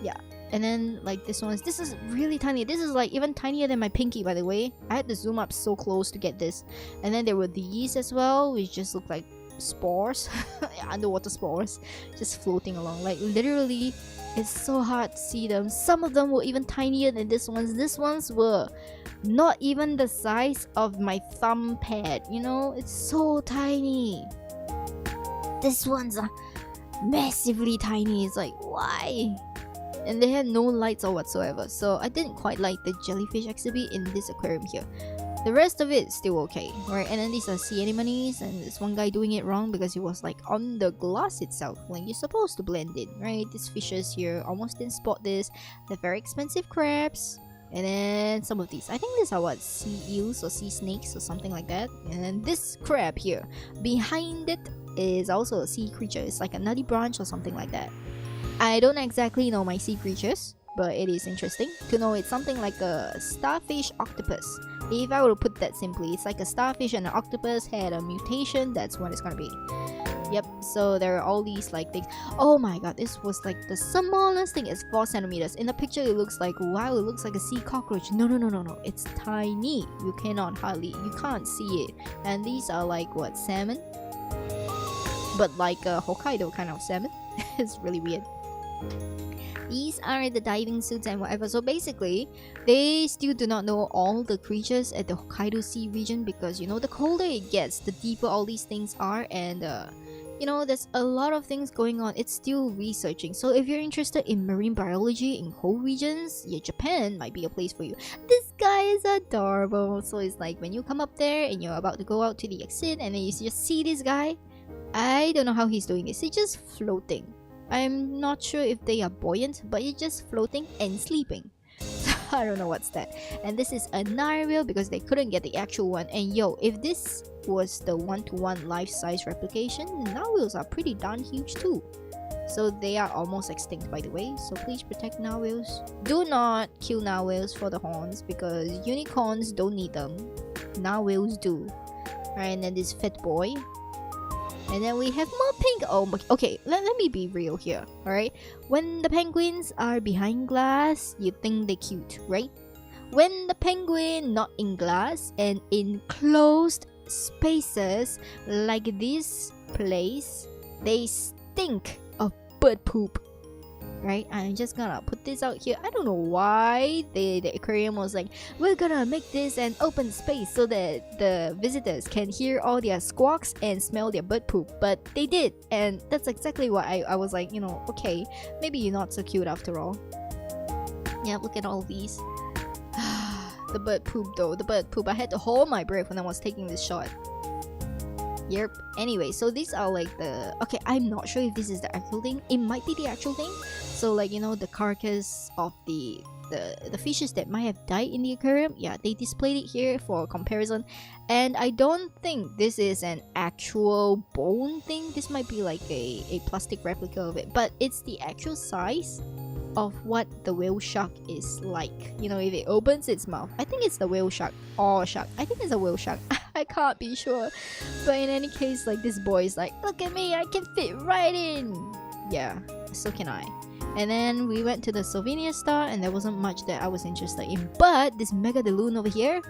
Yeah. And then like this is really tiny. This is like even tinier than my pinky, by the way. I had to zoom up so close to get this. And then there were these as well, which just look like spores, underwater spores, just floating along. Like literally, it's so hard to see them. Some of them were even tinier than this ones. These ones were not even the size of my thumb pad. You know, it's so tiny. This one's are massively tiny. It's like, why? And they had no lights or whatsoever, so I didn't quite like the jellyfish exhibit in this aquarium here. The rest of it still okay, right? And then these are sea anemones, and this one guy doing it wrong because he was like on the glass itself when you're supposed to blend in, right? These fishes here, almost didn't spot this. They're very expensive crabs. And then some of these, I think these are what, sea eels or sea snakes or something like that. And then this crab here, behind it is also a sea creature. It's like a nutty branch or something like that. I don't exactly know my sea creatures, but it is interesting to know it's something like a starfish octopus. If I were to put that simply, it's like a starfish and an octopus had a mutation, that's what it's gonna be. Yep, so there are all these like things. Oh my god, this was like the smallest thing. It's 4 centimeters. In the picture it looks like, wow, it looks like a sea cockroach. No, it's tiny. You can't see it. And these are like what, salmon? But like a Hokkaido kind of salmon. It's really weird. These are the diving suits and whatever. So basically, they still do not know all the creatures at the Hokkaido Sea region because, you know, the colder it gets, the deeper all these things are, and you know, there's a lot of things going on. It's still researching. So if you're interested in marine biology in cold regions, yeah, Japan might be a place for you. This guy is adorable. So it's like when you come up there and you're about to go out to the exit and then you just see this guy. I don't know how he's doing this. He's just floating. I'm not sure if they are buoyant, but he's just floating and sleeping. I don't know what's that. And this is a narwhal because they couldn't get the actual one. And yo, if this was the 1-to-1 life-size replication, narwhals are pretty darn huge too. So they are almost extinct, by the way. So please protect narwhals. Do not kill narwhals for the horns because unicorns don't need them. Narwhals do. Alright, and then this fat boy. And then we have more pink. Oh, okay, let me be real here, alright? When the penguins are behind glass, you think they're cute, right? When the penguin not in glass and in closed spaces like this place, they stink of bird poop. Right, I'm just gonna put this out here. I don't know why the aquarium was like, we're gonna make this an open space so that the visitors can hear all their squawks and smell their bird poop, but they did, and that's exactly why I was like, you know, okay, maybe you're not so cute after all. Yeah, look at all these. The bird poop though, the bird poop. I had to hold my breath when I was taking this shot. Yep. Anyway, so these are like the... Okay, I'm not sure if this is the actual thing. It might be the actual thing. So like, you know, the carcass of the fishes that might have died in the aquarium. Yeah, they displayed it here for comparison. And I don't think this is an actual bone thing. This might be like a plastic replica of it. But it's the actual size of what the whale shark is like. You know, if it opens its mouth. I think it's the whale shark or shark. I think it's a whale shark. I can't be sure. But in any case, like this boy is like, look at me, I can fit right in. Yeah, so can I. And then we went to the souvenir store and there wasn't much that I was interested in. But this mega balloon over here,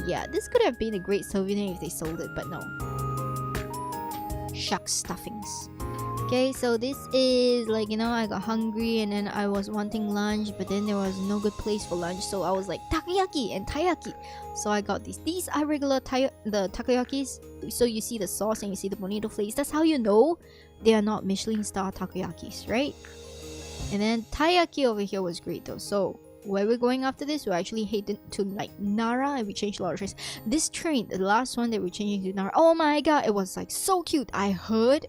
yeah, this could have been a great souvenir if they sold it, but no. Shark stuffings. Okay, so this is like, you know, I got hungry and then I was wanting lunch, but then there was no good place for lunch, so I was like takoyaki and taiyaki. So I got these. These are regular the takoyakis. So you see the sauce and you see the bonito flakes. That's how you know they are not Michelin star takoyakis, right? And then taiyaki over here was great though. So where we're going after this, we're actually headed to like Nara and we changed a lot of trains. This train, the last one that we're changing to Nara, oh my god, it was like so cute. I heard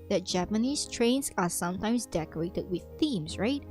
that Japanese trains are sometimes decorated with themes, right?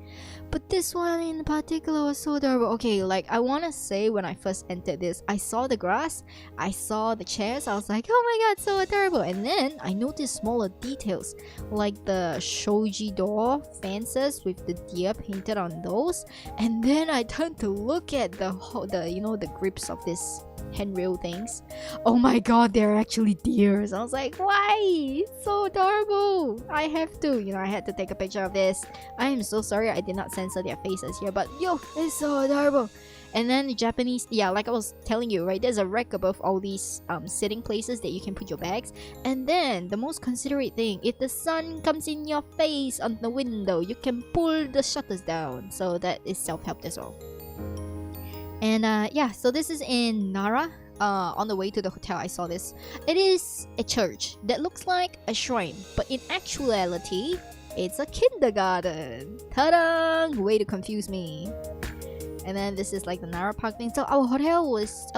But this one in particular was so adorable. Okay, like I want to say when I first entered this, I saw the grass, I saw the chairs, I was like, oh my god, so adorable. And then I noticed smaller details like the shoji door fences with the deer painted on those. And then I turned to look at the you know, the grips of this handrail things. Oh my god, they're actually deers. I was like, why? It's so adorable. I have to, I had to take a picture of this. I am so sorry I did not censor their faces here, but yo, it's so adorable. And then the Japanese, yeah, like I was telling you, right, there's a rack above all these sitting places that you can put your bags. And then the most considerate thing, if the sun comes in your face on the window, you can pull the shutters down. So that is self-help as well. And yeah, so this is in Nara. On the way to the hotel, I saw this. It is a church that looks like a shrine, but in actuality, it's a kindergarten. Ta-da! Way to confuse me. And then this is like the Nara Park thing. So our hotel was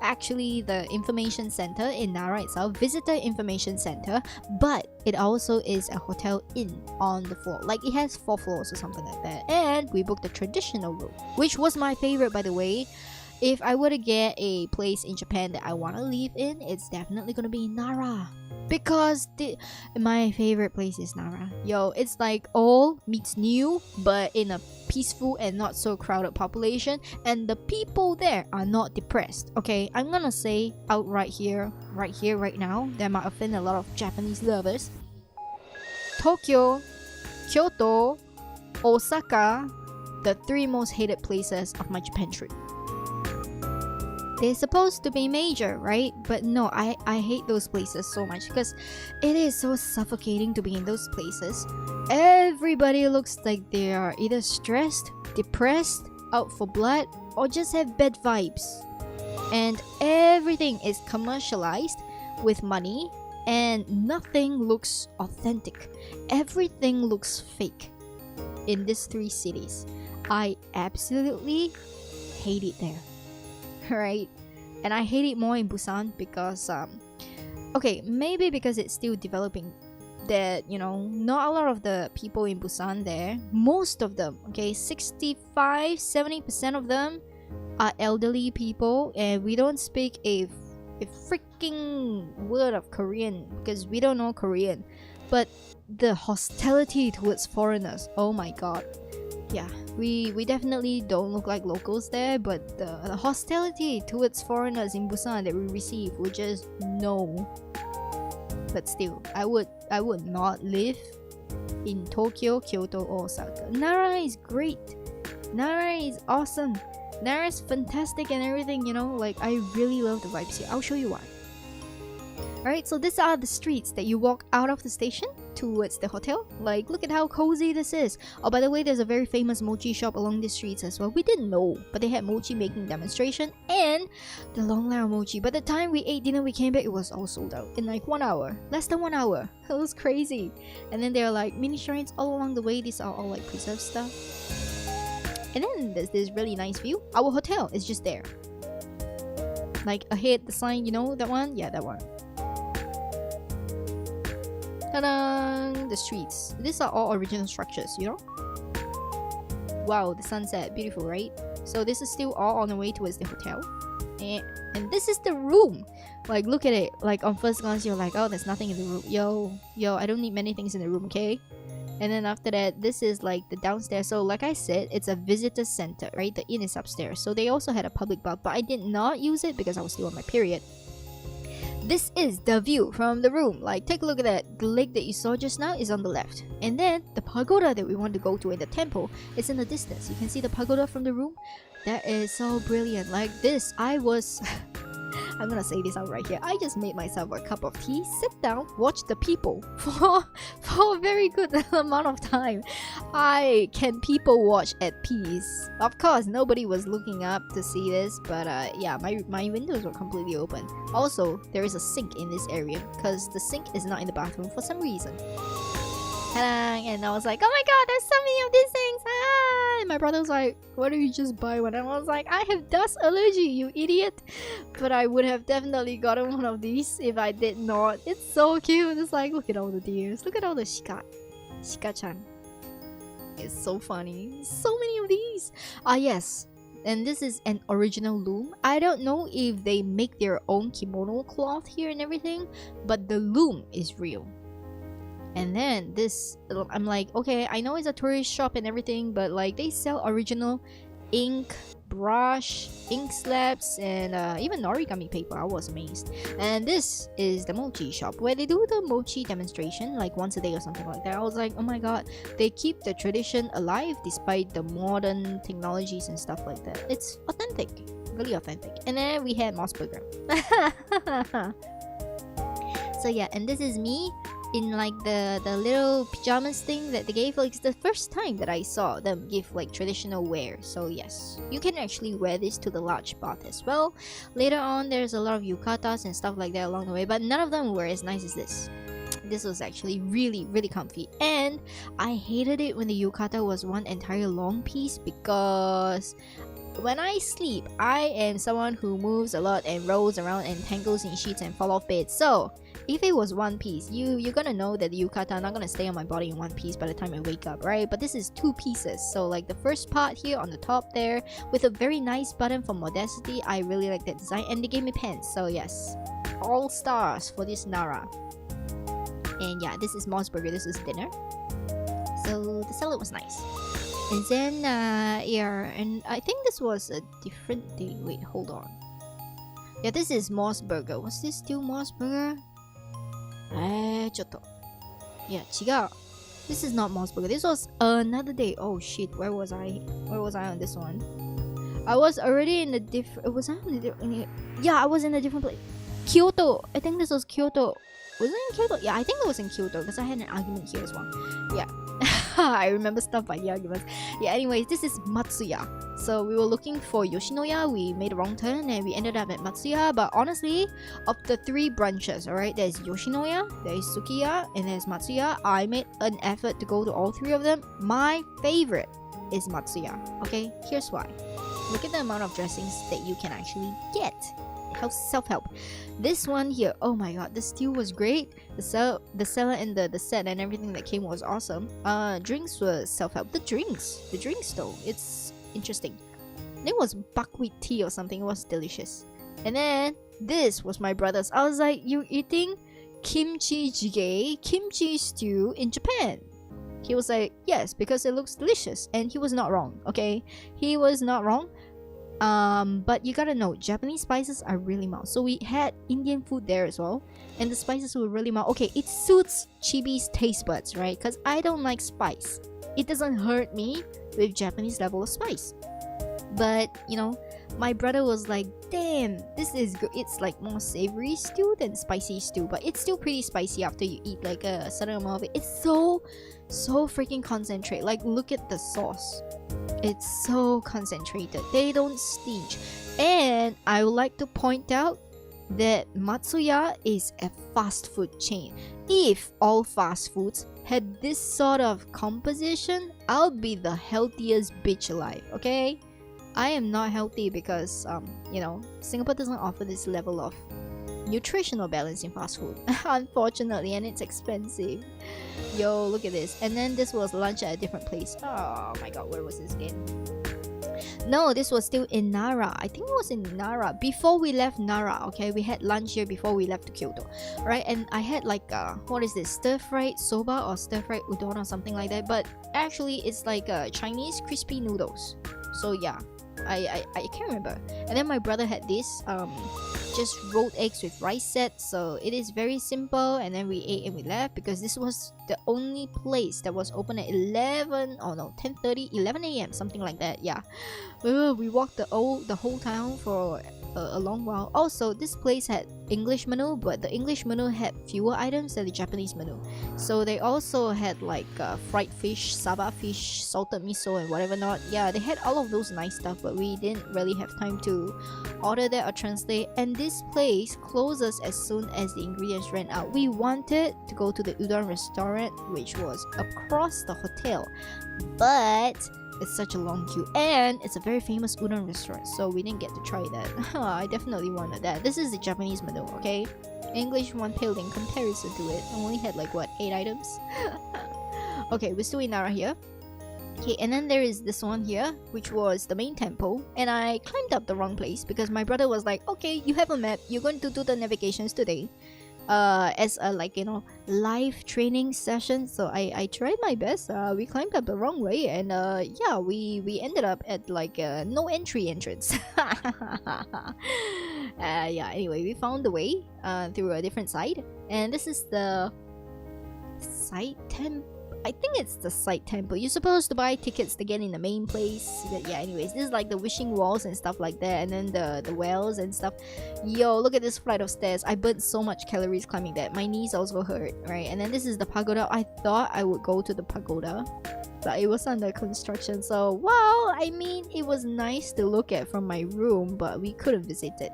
actually the information center in Nara itself, visitor information center, but it also is a hotel inn on the floor. Like it has 4 floors or something like that. And we booked the traditional room, which was my favorite, by the way. If I were to get a place in Japan that I want to live in, it's definitely gonna be Nara. Because my favorite place is Nara. Yo, it's like old meets new, but in a peaceful and not so crowded population. And the people there are not depressed. Okay, I'm gonna say out right here, right now, that might offend a lot of Japanese lovers. Tokyo, Kyoto, Osaka, the 3 most hated places of my Japan trip. They're supposed to be major, right? But no, I hate those places so much because it is so suffocating to be in those places. Everybody looks like they are either stressed, depressed, out for blood, or just have bad vibes. And everything is commercialized with money and nothing looks authentic. Everything looks fake in these 3 cities. I absolutely hate it there. Right? And I hate it more in Busan because okay, maybe because it's still developing, that not a lot of the people in Busan there, most of them, okay, 65-70% of them are elderly people, and we don't speak a freaking word of Korean because we don't know Korean. But the hostility towards foreigners, oh my god. Yeah, we definitely don't look like locals there, but the hostility towards foreigners in Busan that we receive, we just no. But still, I would not live in Tokyo, Kyoto, or Osaka. Nara is great. Nara is awesome. Nara is fantastic and everything, like I really love the vibes here. I'll show you why. Alright, so these are the streets that you walk out of the station towards the hotel. Like, look at how cozy this is. Oh, by the way, there's a very famous mochi shop along the streets as well. We didn't know, but they had mochi making demonstration and the long line of mochi. By the time we ate dinner, we came back, it was all sold out in like 1 hour. Less than 1 hour. It was crazy. And then there are like mini shrines all along the way. These are all like preserved stuff. And then there's this really nice view. Our hotel is just there. Like ahead, the sign, that one? Yeah, that one. Ta-da! The streets. These are all original structures, Wow, the sunset. Beautiful, right? So this is still all on the way towards the hotel. And this is the room. Like, look at it. Like, on first glance, you're like, oh, there's nothing in the room. Yo, I don't need many things in the room, okay? And then after that, this is like the downstairs. So like I said, it's a visitor center, right? The inn is upstairs. So they also had a public bath, but I did not use it because I was still on my period. This is the view from the room. Like, take a look at that. The lake that you saw just now is on the left. And then the pagoda that we want to go to in the temple is in the distance. You can see the pagoda from the room. That is so brilliant. Like this, I'm gonna say this out right here. I just made myself a cup of tea, sit down, watch the people for a very good amount of time. I can people watch at peace. Of course, nobody was looking up to see this, but yeah, my windows were completely open. Also, there is a sink in this area because the sink is not in the bathroom for some reason. And I was like, oh my god, there's so many of these things. And my brother was like, why don't you just buy one? And I was like, I have dust allergy, you idiot. But I would have definitely gotten one of these if I did not. It's so cute. It's like, look at all the deers. Look at all the Shika-chan. It's so funny. So many of these. Yes. And this is an original loom. I don't know if they make their own kimono cloth here and everything, but the loom is real. And then this, I'm like, okay, I know it's a tourist shop and everything, but like they sell original ink brush, ink slabs, and even origami paper. I was amazed. And this is the mochi shop where they do the mochi demonstration like once a day or something like that. I was like, oh my god, they keep the tradition alive despite the modern technologies and stuff like that. It's authentic, really authentic. And then we had Moss Burger. So yeah, and this is me in like the little pajamas thing that they gave. Like, it's the first time that I saw them give like traditional wear. So yes, you can actually wear this to the large bath as well. Later on, there's a lot of yukatas and stuff like that along the way, but none of them were as nice as this. This was actually really comfy, and I hated it when the yukata was one entire long piece, because when I sleep, I am someone who moves a lot and rolls around and tangles in sheets and fall off beds. So if it was one piece, you're gonna know that the yukata are not gonna stay on my body in one piece by the time I wake up, right? But this is two pieces. So like the first part here on the top there with a very nice button for modesty. I really like that design, and they gave me pants. So yes, all stars for this Nara. And yeah, this is Moss Burger. This is dinner. So the salad was nice. And then yeah, and I think this was a different day. Wait, hold on. Yeah, this is Moss Burger. Was this still Moss Burger? ちょっと. Yeah, 違う. This is not Moss Burger. This was another day. Oh shit, where was I? Where was I on this one? I was already in a different. Was I yeah, I was in a different place. Kyoto. I think this was Kyoto. Was it in Kyoto? Yeah, I think it was in Kyoto because I had an argument here as well. Yeah. I remember stuff by the arguments. Yeah, anyways, this is Matsuya. So we were looking for Yoshinoya, we made a wrong turn and we ended up at Matsuya. But honestly, of the three branches, alright, there's Yoshinoya, there's Sukiya, and there's Matsuya. I made an effort to go to all three of them. My favorite is Matsuya. Okay, here's why. Look at the amount of dressings that you can actually get. Self-help. This one here, oh my god, the stew was great. The salad and the set and everything that came was awesome. Drinks were self-help. The drinks though, it's interesting. It was buckwheat tea or something. It was delicious. And then this was my brother's. I was like, you eating kimchi jjigae, kimchi stew in Japan? He was like, yes, because it looks delicious. And he was not wrong. Okay, he was not wrong. But you gotta know, Japanese spices are really mild. So we had Indian food there as well, and the spices were really mild. Okay, it suits Chibi's taste buds, right? Because I don't like spice. It doesn't hurt me with Japanese level of spice. But, you know, my brother was like, damn, this is good. It's like more savory stew than spicy stew, but it's still pretty spicy after you eat like a certain amount of it. It's so freaking concentrate. Like, look at the sauce. It's so concentrated. They don't stinge. And I would like to point out that Matsuya is a fast food chain. If all fast foods had this sort of composition, I'll be the healthiest bitch alive, okay? I am not healthy because, you know, Singapore doesn't offer this level of nutritional balance in fast food, unfortunately, and it's expensive. Yo, look at this. And then this was lunch at a different place. Oh my god, where was this again? No, this was still in Nara. I think it was in Nara before we left Nara. Okay, we had lunch here before we left to Kyoto, right? And I had like what is this, stir-fried soba or stir-fried udon or something like that, but actually it's like Chinese crispy noodles. So yeah, I can't remember. And then my brother had this just rolled eggs with rice set. So it is very simple. And then we ate and we left because this was the only place that was open at 10:30, 11 a.m, something like that. Yeah, we walked the whole town for a long while. Also, this place had English menu, but the English menu had fewer items than the Japanese menu. So they also had like fried fish, saba fish, salted miso, and whatever not. Yeah, they had all of those nice stuff, but we didn't really have time to order that or translate. And this place closes as soon as the ingredients ran out. We wanted to go to the udon restaurant, which was across the hotel, but it's such a long queue, and it's a very famous udon restaurant, so we didn't get to try that. I definitely wanted that. This is the Japanese menu, okay? English one paled in comparison to it. I only had like what, 8 items? Okay, we're still in Nara here. Okay, and then there is this one here, which was the main temple, and I climbed up the wrong place because my brother was like, okay, you have a map, you're going to do the navigations today. as a like live training session. So I tried my best. We climbed up the wrong way, and yeah, we ended up at like no entry entrance. Yeah, anyway, we found the way through a different side, and this is the side temple. I think it's the side temple. You're supposed to buy tickets to get in the main place. But yeah, anyways, this is like the wishing walls and stuff like that, and then the wells and stuff. Yo, look at this flight of stairs. I burned so much calories climbing that. My knees also hurt, right? And then this is the pagoda. I thought I would go to the pagoda, but it was under construction. So, well, I mean, it was nice to look at from my room, but we couldn't visit it.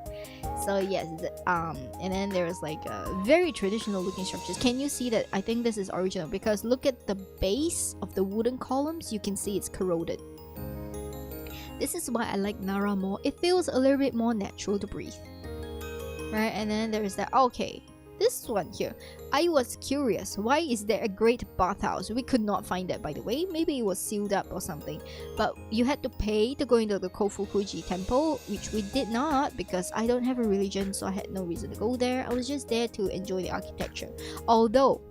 So yes, and then there's like very traditional looking structures. Can you see that? I think this is original because look at the base of the wooden columns. You can see it's corroded. This is why I like Nara more. It feels a little bit more natural to breathe, right? And then there's that. Okay, this one here, I was curious, why is there a great bathhouse? We could not find that, by the way. Maybe it was sealed up or something, but you had to pay to go into the Kofukuji temple, which we did not because I don't have a religion, so I had no reason to go there. I was just there to enjoy the architecture. Although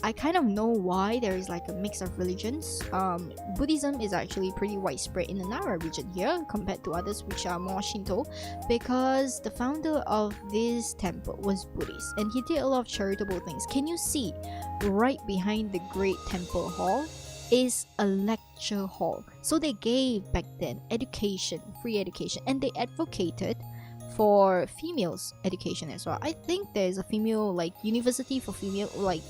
I kind of know why there is like a mix of religions. Buddhism is actually pretty widespread in the Nara region here compared to others which are more Shinto, because the founder of this temple was Buddhist and he did a lot of charitable things. Can you see right behind the great temple hall is a lecture hall? So they gave back then education, free education, and they advocated for females education as well. I think there's a female like university for female, like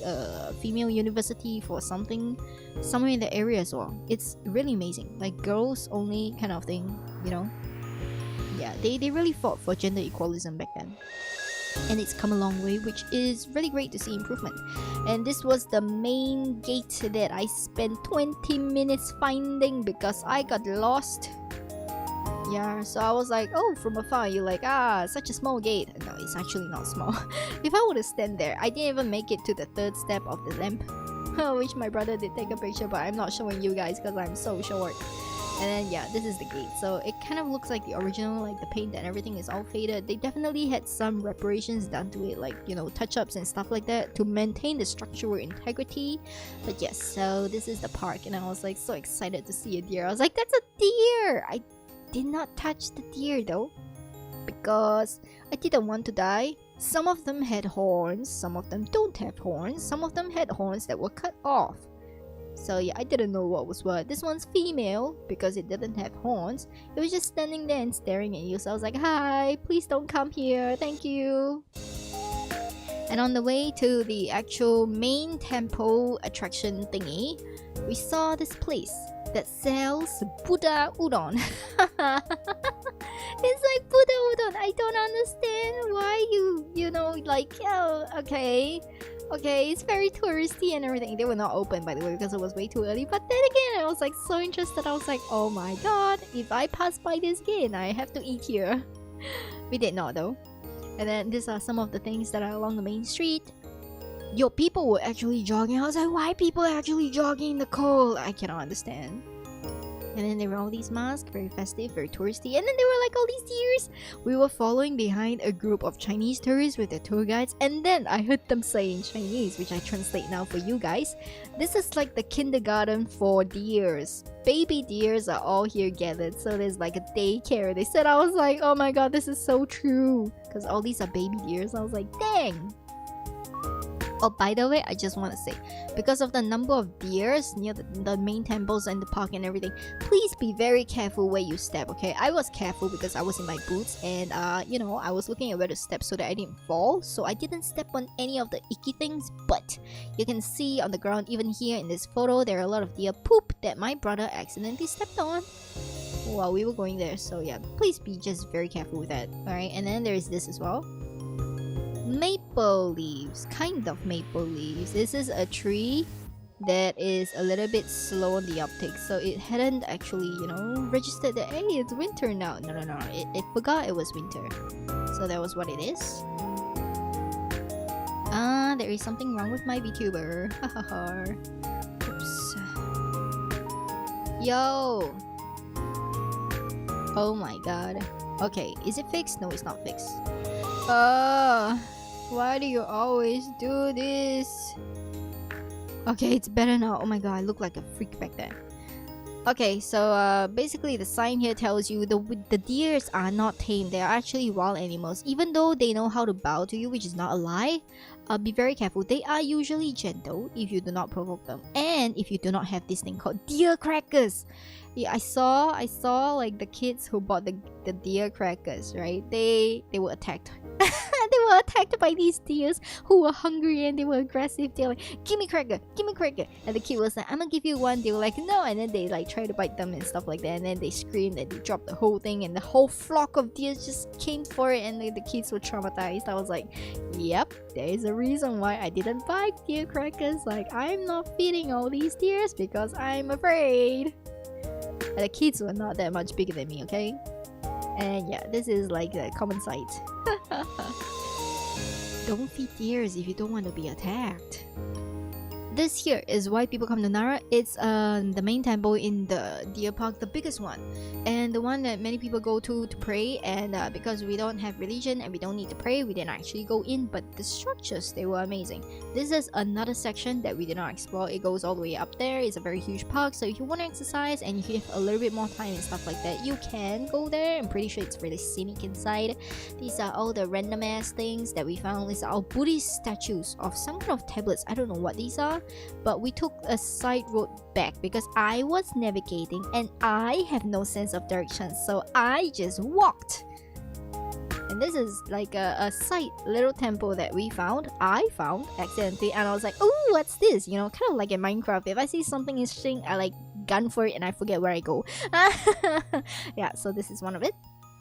female university for something somewhere in the area as well. It's really amazing, like girls only kind of thing, you know. Yeah, they really fought for gender equalism back then, and it's come a long way, which is really great to see improvement. And this was the main gate that I spent 20 minutes finding because I got lost. Yeah, so I was like, oh, from afar, you're like, ah, such a small gate. No, it's actually not small. If I would have stand there, I didn't even make it to the third step of the lamp. Which my brother did take a picture, but I'm not showing you guys because I'm so short. And then, yeah, this is the gate. So it kind of looks like the original, like the paint and everything is all faded. They definitely had some reparations done to it, like, you know, touch-ups and stuff like that to maintain the structural integrity. But yes, so this is the park, and I was like so excited to see a deer. I was like, that's a deer! I did not touch the deer though because I didn't want to die. Some of them had horns, some of them don't have horns, some of them had horns that were cut off. So yeah, I didn't know what was what. This one's female because it didn't have horns. It was just standing there and staring at you. So I was like, hi, please don't come here, thank you. And on the way to the actual main temple attraction thingy, we saw this place that sells Buddha udon. It's like Buddha udon. I don't understand why you know, like, oh, okay, it's very touristy and everything. They were not open, by the way, because it was way too early. But then again, I was like so interested. I was like, oh my god, if I pass by this again, I have to eat here. We did not though. And then these are some of the things that are along the main street. Yo, people were actually jogging. I was like, why people are actually jogging in the cold? I cannot understand. And then there were all these masks, very festive, very touristy. And then there were like all these deers. We were following behind a group of Chinese tourists with their tour guides. And then I heard them say in Chinese, which I translate now for you guys. This is like the kindergarten for deers. Baby deers are all here gathered. So there's like a daycare. They said, I was like, oh my god, this is so true. Because all these are baby deers. I was like, dang. Oh, by the way, I just want to say, because of the number of deers near the main temples and the park and everything, please be very careful where you step, okay? I was careful because I was in my boots and, you know, I was looking at where to step so that I didn't fall. So I didn't step on any of the icky things, but you can see on the ground, even here in this photo, there are a lot of deer poop that my brother accidentally stepped on while we were going there. So yeah, please be just very careful with that, alright? And then there is this as well. Maple leaves, kind of maple leaves. This is a tree that is a little bit slow on the uptake, so it hadn't actually, you know, registered that, hey, it's winter now. No, it forgot it was winter. So that was what it is. There is something wrong with my VTuber. Hahaha. Oops. Yo! Oh my god. Okay, is it fixed? No, it's not fixed. Why Why do you always do this? Okay, it's better now. Oh my god, I look like a freak back then. Okay, so basically the sign here tells you the deers are not tame. They are actually wild animals. Even though they know how to bow to you, which is not a lie, be very careful. They are usually gentle if you do not provoke them, and if you do not have this thing called deer crackers. Yeah, I saw like the kids who bought the deer crackers, right? They were attacked. They were attacked by these deers who were hungry and they were aggressive. They're like, give me cracker, give me cracker. And the kid was like, I'm gonna give you one. They were like, no. And then they like try to bite them and stuff like that. And then they screamed and they dropped the whole thing. And the whole flock of deers just came for it. And the kids were traumatized. I was like, yep, there is a reason why I didn't buy deer crackers. Like, I'm not feeding all these deers because I'm afraid. And the kids were not that much bigger than me, okay? And yeah, this is like a common sight. Don't feed deers if you don't want to be attacked. This here is why people come to Nara. It's the main temple in the deer park, the biggest one, and the one that many people go to pray. And because we don't have religion and we don't need to pray, we didn't actually go in. But the structures, they were amazing. This is another section that we did not explore. It goes all the way up there. It's a very huge park, so if you want to exercise and you have a little bit more time and stuff like that, you can go there. I'm pretty sure it's really scenic inside. These are all the random ass things that we found. These are all Buddhist statues of some kind of tablets. I don't know what these are. But we took a side road back because I was navigating and I have no sense of direction, so I just walked. And this is like a side little temple that I found accidentally, and I was like, oh, what's this? You know, kind of like in Minecraft, if I see something interesting, I like gun for it and I forget where I go. Yeah, so this is one of it.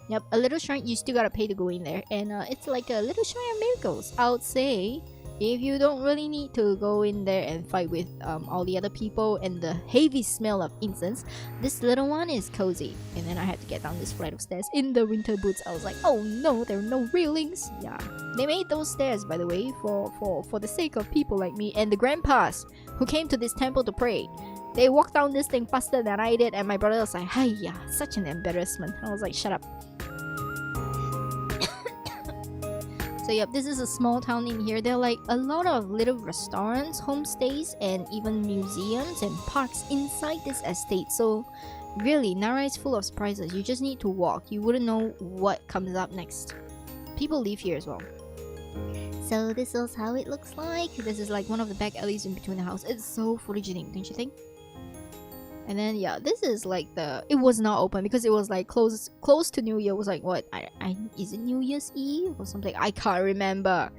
Yep, a little shrine. You still gotta pay to go in there, and it's like a little shrine of miracles. I would say if you don't really need to go in there and fight with all the other people and the heavy smell of incense, this little one is cozy. And then I had to get down this flight of stairs in the winter boots. I was like, oh no, there are no railings. Yeah, they made those stairs, by the way, for the sake of people like me and the grandpas who came to this temple to pray. They walked down this thing faster than I did, and my brother was like, hiya, such an embarrassment. I was like, shut up. So yep, this is a small town in here. There are like a lot of little restaurants, homestays, and even museums and parks inside this estate. So really, Nara is full of surprises. You just need to walk. You wouldn't know what comes up next. People live here as well. So this is how it looks like. This is like one of the back alleys in between the house. It's so photogenic, don't you think? And then yeah, this is like it was not open because it was like close to New Year. It was like what? Is it New Year's Eve or something? I can't remember.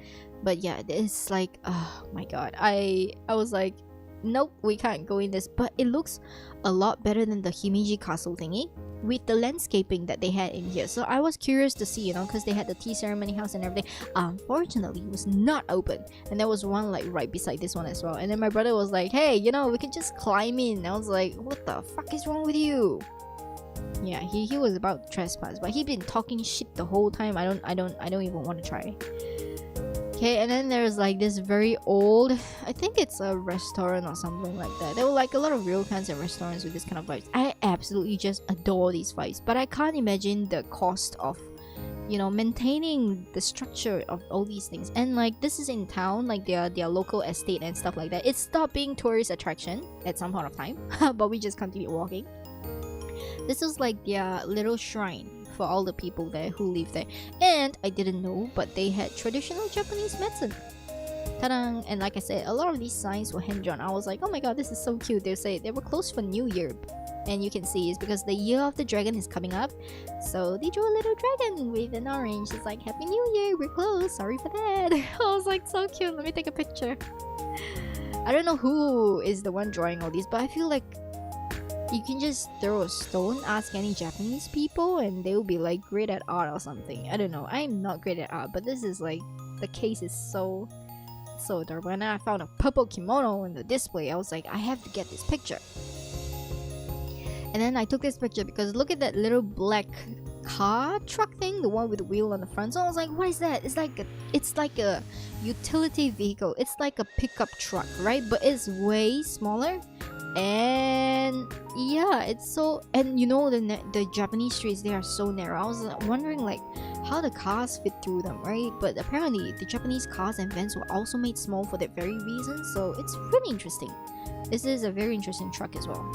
But yeah, it's like, oh my god. I was like, nope, we can't go in this. But it looks a lot better than the Himeji castle thingy with the landscaping that they had in here. So I was curious to see, you know, because they had the tea ceremony house and everything. Unfortunately, it was not open, and there was one like right beside this one as well. And then my brother was like, hey, you know, we can just climb in. I was like, what the fuck is wrong with you? Yeah, he was about to trespass, but he'd been talking shit the whole time. I don't even want to try. Okay, and then there's like this very old, I think it's a restaurant or something like that. There were like a lot of real kinds of restaurants with this kind of vibes. I absolutely just adore these vibes, but I can't imagine the cost of, you know, maintaining the structure of all these things. And like this is in town, like their local estate and stuff like that. It stopped being tourist attraction at some point of time, but we just continued walking. This was like their little shrine for all the people there who live there. And I didn't know, but they had traditional Japanese medicine. Ta-da! And like I said, a lot of these signs were hand-drawn. I was like, oh my god, this is so cute. They say they were closed for New Year. And you can see it's because the year of the dragon is coming up. So they drew a little dragon with an orange. It's like, Happy New Year, we're closed. Sorry for that. I was like, so cute. Let me take a picture. I don't know who is the one drawing all these, but I feel like you can just throw a stone, ask any Japanese people, and they will be like great at art or something. I don't know. I'm not great at art, but this is like, the case is so adorable. And then I found a purple kimono in the display. I was like, I have to get this picture. And then I took this picture because look at that little black car truck thing, the one with the wheel on the front. So I was like, what is that? It's like a utility vehicle. It's like a pickup truck, right? But it's way smaller. And yeah, it's so, and you know, the Japanese streets, they are so narrow. I was wondering like how the cars fit through them, right? But apparently the Japanese cars and vans were also made small for that very reason, so it's really interesting. This is a very interesting truck as well.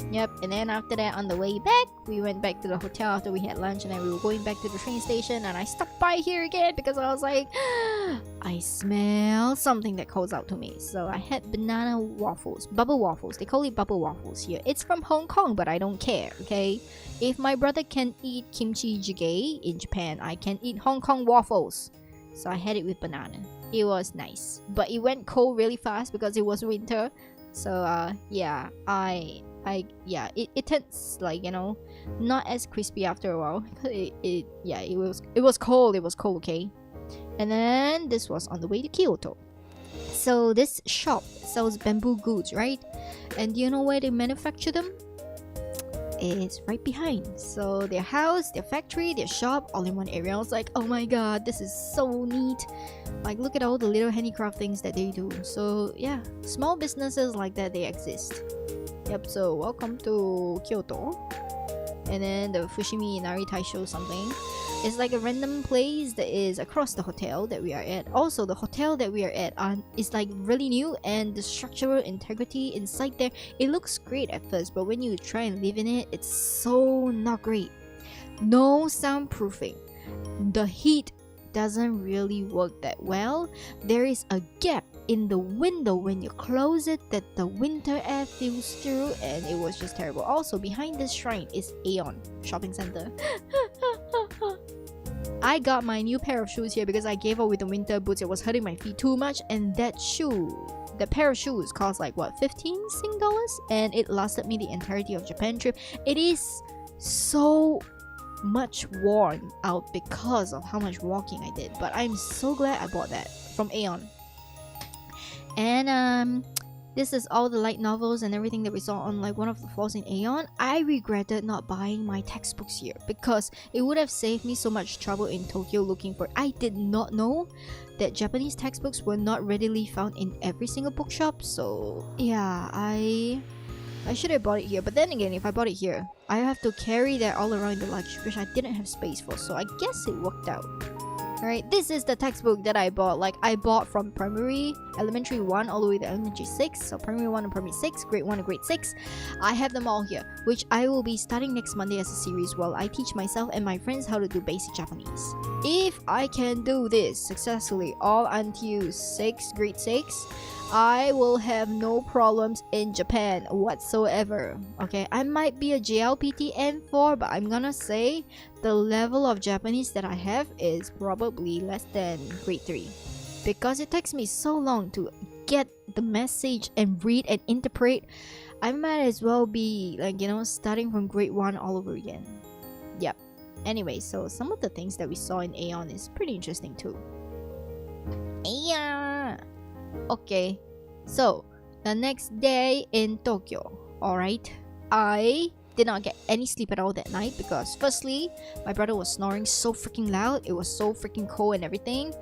Yep, and then after that, on the way back, we went back to the hotel after we had lunch, and then we were going back to the train station, and I stopped by here again because I was like, I smell something that calls out to me. So I had banana waffles, bubble waffles. They call it bubble waffles here. It's from Hong Kong, but I don't care, okay? If my brother can eat kimchi jjigae in Japan, I can eat Hong Kong waffles. So I had it with banana. It was nice, but it went cold really fast because it was winter. So yeah, it tends like, you know, not as crispy after a while. It was cold. It was cold, okay. And then this was on the way to Kyoto. So this shop sells bamboo goods, right? And do you know where they manufacture them? It's right behind. So their house, their factory, their shop, all in one area. I was like, oh my god, this is so neat. Like, look at all the little handicraft things that they do. So yeah, small businesses like that, they exist. Yep, so welcome to Kyoto. And then the Fushimi Inari Taisho something. It's like a random place that is across the hotel that we are at. Also, the hotel that we are at is like really new, and the structural integrity inside there, it looks great at first, but when you try and live in it, it's so not great. No soundproofing. The heat doesn't really work that well. There is a gap in the window when you close it that the winter air fills through, and it was just terrible. Also, behind this shrine is Aeon shopping center. I got my new pair of shoes here because I gave up with the winter boots. It was hurting my feet too much, and that pair of shoes cost like what, 15 Sing dollars, and it lasted me the entirety of Japan trip. It is so much worn out because of how much walking I did, but I'm so glad I bought that from Aeon. And this is all the light novels and everything that we saw on like one of the floors in Aeon. I regretted not buying my textbooks here because it would have saved me so much trouble in Tokyo looking for it. I did not know that Japanese textbooks were not readily found in every single bookshop. So yeah, I should have bought it here. But then again, if I bought it here, I have to carry that all around the luggage, which I didn't have space for. So I guess it worked out. Alright, this is the textbook that I bought. Like, I bought from elementary 1 all the way to elementary 6. So primary 1 and primary 6, grade 1 and grade 6. I have them all here, which I will be starting next Monday as a series while I teach myself and my friends how to do basic Japanese. If I can do this successfully all until grade 6, I will have no problems in Japan whatsoever. Okay, I might be a JLPT N4, but I'm gonna say the level of Japanese that I have is probably less than grade 3. Because it takes me so long to get the message and read and interpret, I might as well be like, you know, starting from grade 1 all over again. Yep. Anyway, so some of the things that we saw in Aeon is pretty interesting too. Yeah. Okay, so the next day in Tokyo, alright, I did not get any sleep at all that night because firstly, my brother was snoring so freaking loud, it was so freaking cold and everything.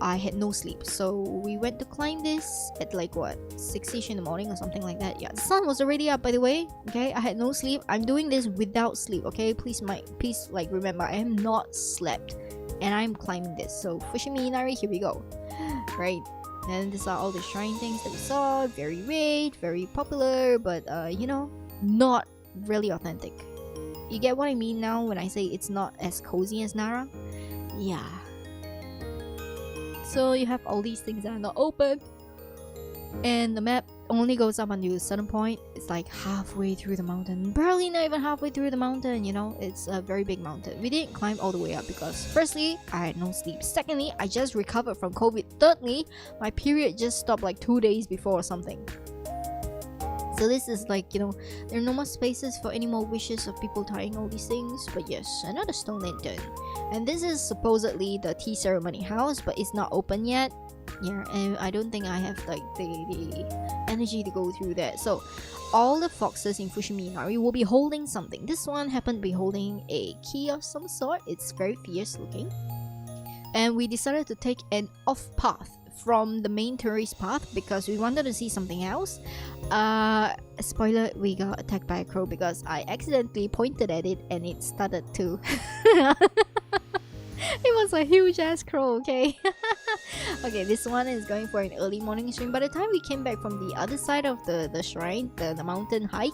I had no sleep, so we went to climb this at like what, 6ish in the morning or something like that. Yeah, the sun was already up, by the way. Okay, I had no sleep. I'm doing this without sleep, okay? Please like remember, I am not slept and I'm climbing this. So Fushimi Inari, here we go. Right. And these are all the shrine things that we saw. Very rare, very popular, but you know, not really authentic. You get what I mean now when I say it's not as cozy as Nara? Yeah. So you have all these things that are not open, and the map only goes up until a certain point. It's like halfway through the mountain. Barely not even halfway through the mountain, you know? It's a very big mountain. We didn't climb all the way up because firstly, I had no sleep. Secondly, I just recovered from COVID. Thirdly, my period just stopped like 2 days before or something. So this is like, you know, there are no more spaces for any more wishes of people tying all these things. But yes, another stone lantern. And this is supposedly the tea ceremony house, but it's not open yet. Yeah, and I don't think I have like the energy to go through that. So all the foxes in Fushimi Inari will be holding something. This one happened to be holding a key of some sort. It's very fierce looking. And we decided to take an off path from the main tourist path because we wanted to see something else. Spoiler, we got attacked by a crow because I accidentally pointed at it and it started to It was a huge ass crow, okay? Okay, this one is going for an early morning stream. By the time we came back from the other side of the shrine, the mountain hike,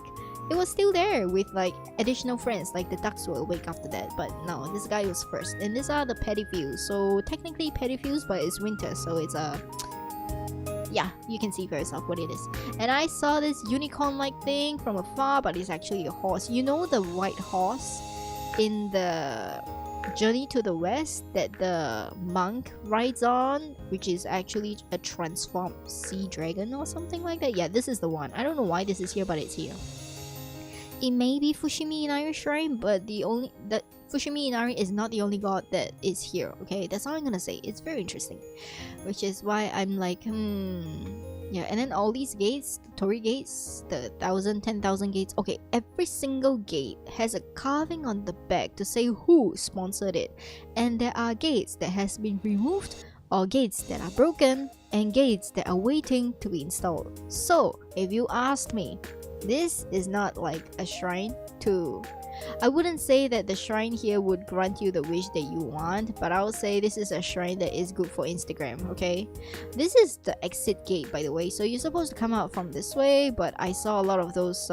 it was still there with like additional friends. Like the ducks will wake after that, but no, this guy was first. And these are the petty fields. So technically petty fields, but it's winter, so it's a yeah, you can see for yourself what it is. And I saw this unicorn-like thing from afar, but it's actually a horse. You know the white horse in the Journey to the West that the monk rides on, which is actually a transformed sea dragon or something like that? Yeah, this is the one. I don't know why this is here, but it's here. It may be Fushimi Inari Shrine, but Fushimi Inari is not the only god that is here, okay? That's all I'm gonna say. It's very interesting. Which is why I'm like, yeah, and then all these gates, the Torii gates, the 10,000 gates, okay, every single gate has a carving on the back to say who sponsored it. And there are gates that has been removed, or gates that are broken, and gates that are waiting to be installed. So, if you ask me, this is not like a shrine to... I wouldn't say that the shrine here would grant you the wish that you want, but I would say this is a shrine that is good for Instagram, okay? This is the exit gate, by the way, so you're supposed to come out from this way, but I saw a lot of those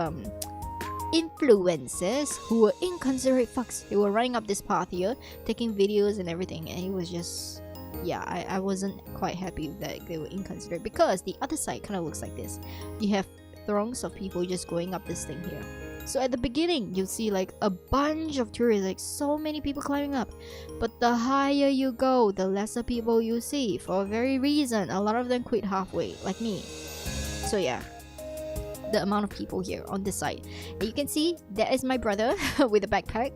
influencers who were inconsiderate fucks. They were running up this path here, taking videos and everything, and it was just... yeah, I wasn't quite happy that they were inconsiderate, because the other side kind of looks like this. You have throngs of people just going up this thing here. So at the beginning, you'll see like a bunch of tourists, like so many people climbing up. But the higher you go, the lesser people you see. For a very reason, a lot of them quit halfway, like me. So yeah, the amount of people here on this side. And you can see, that is my brother with a backpack.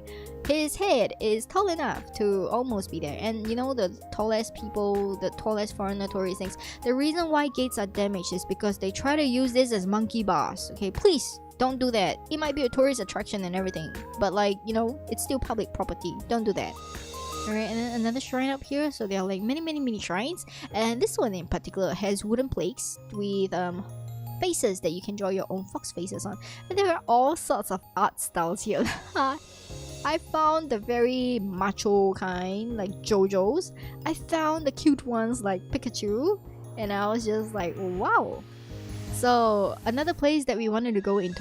His head is tall enough to almost be there. And you know, the tallest people, the tallest foreigner tourist things, the reason why gates are damaged is because they try to use this as monkey bars. Okay, please don't do that. It might be a tourist attraction and everything, but like, you know, it's still public property. Don't do that. Alright, and then another shrine up here. So there are like many shrines, and this one in particular has wooden plaques with faces that you can draw your own fox faces on. And there are all sorts of art styles here. I found the very macho kind, like JoJo's. I found the cute ones like Pikachu, and I was just like, wow. So another place that we wanted to go in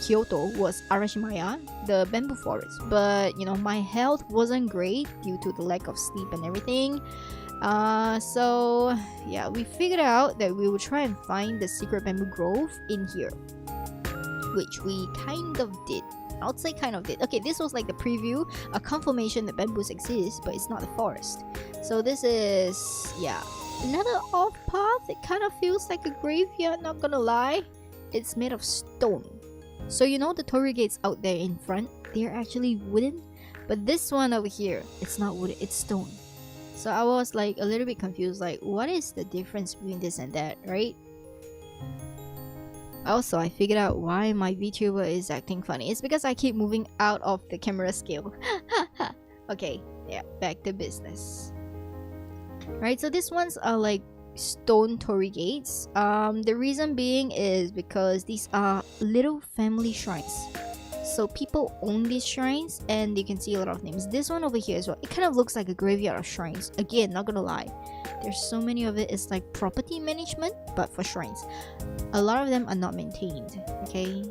Kyoto was Arashimaya, the bamboo forest. But you know, my health wasn't great due to the lack of sleep and everything. So yeah, we figured out that we would try and find the secret bamboo grove in here, which we kind of did. I would say kind of did. Okay, this was like the preview, a confirmation that bamboos exist, but it's not the forest. So this is, yeah, another off path. It kind of feels like a graveyard, not gonna lie. It's made of stone. So you know the Torii gates out there in front, they're actually wooden, but this one over here, it's not wooden, it's stone. So I was like a little bit confused, like what is the difference between this and that, right? Also, I figured out why my VTuber is acting funny. It's because I keep moving out of the camera scale. Okay, yeah, back to business. Right, so these ones are like stone Torii gates. The reason being is because these are little family shrines. So people own these shrines, and you can see a lot of names. This one over here as well, it kind of looks like a graveyard of shrines. Again, not gonna lie, there's so many of it. It's like property management, but for shrines. A lot of them are not maintained, okay?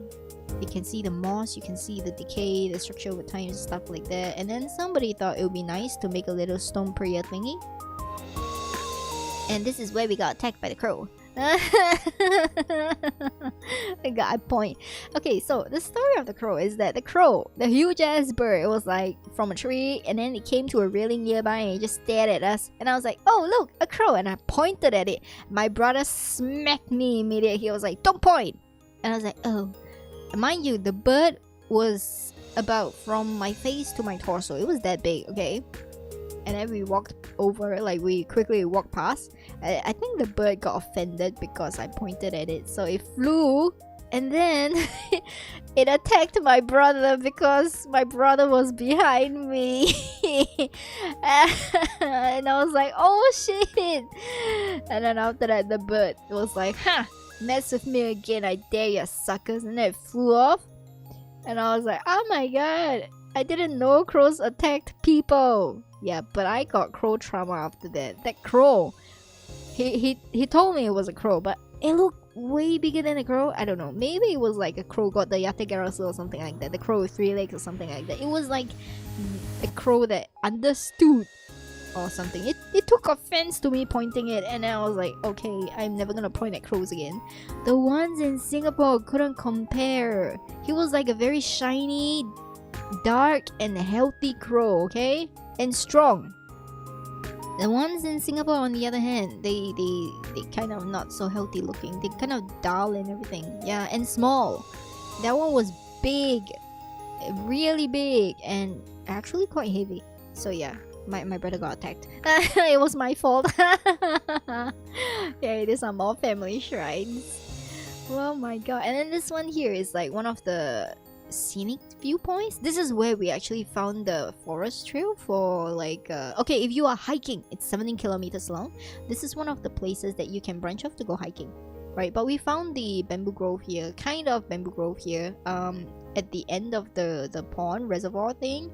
You can see the moss, you can see the decay, the structure over time, stuff like that. And then somebody thought it would be nice to make a little stone prayer thingy. And this is where we got attacked by the crow. I got a point. Okay, so the story of the crow is that the crow, the huge ass bird, it was like from a tree, and then it came to a railing nearby and it just stared at us. And I was like, oh look, a crow, and I pointed at it. My brother smacked me immediately. He was like, don't point. And I was like, oh. Mind you, the bird was about from my face to my torso. It was that big, okay? And then we walked over, like we quickly walked past. I think the bird got offended because I pointed at it, so it flew, and then it attacked my brother because my brother was behind me. And I was like, oh shit. And then after that, the bird was like, huh, mess with me again, I dare you suckers. And then it flew off, and I was like, oh my god, I didn't know crows attacked people. Yeah, but I got crow trauma after that. That crow, he told me it was a crow, but it looked way bigger than a crow. I don't know. Maybe it was like a crow got the yategarasu or something like that. The crow with 3 legs or something like that. It was like a crow that understood or something. It took offense to me pointing it, and I was like, okay, I'm never gonna point at crows again. The ones in Singapore couldn't compare. He was like a very shiny, dark, and healthy crow, okay? And strong. The ones in Singapore, on the other hand, they kind of not so healthy looking. They kind of dull and everything. Yeah, and small. That one was big, really big, and actually quite heavy. So yeah, my brother got attacked. It was my fault. Yeah, these are more family shrines. Oh my god. And then this one here is like one of the scenic viewpoints. This is where we actually found the forest trail for like okay, if you are hiking, it's 17 kilometers long. This is one of the places that you can branch off to go hiking, right? But we found the bamboo grove here, kind of bamboo grove here, at the end of the pond reservoir thing.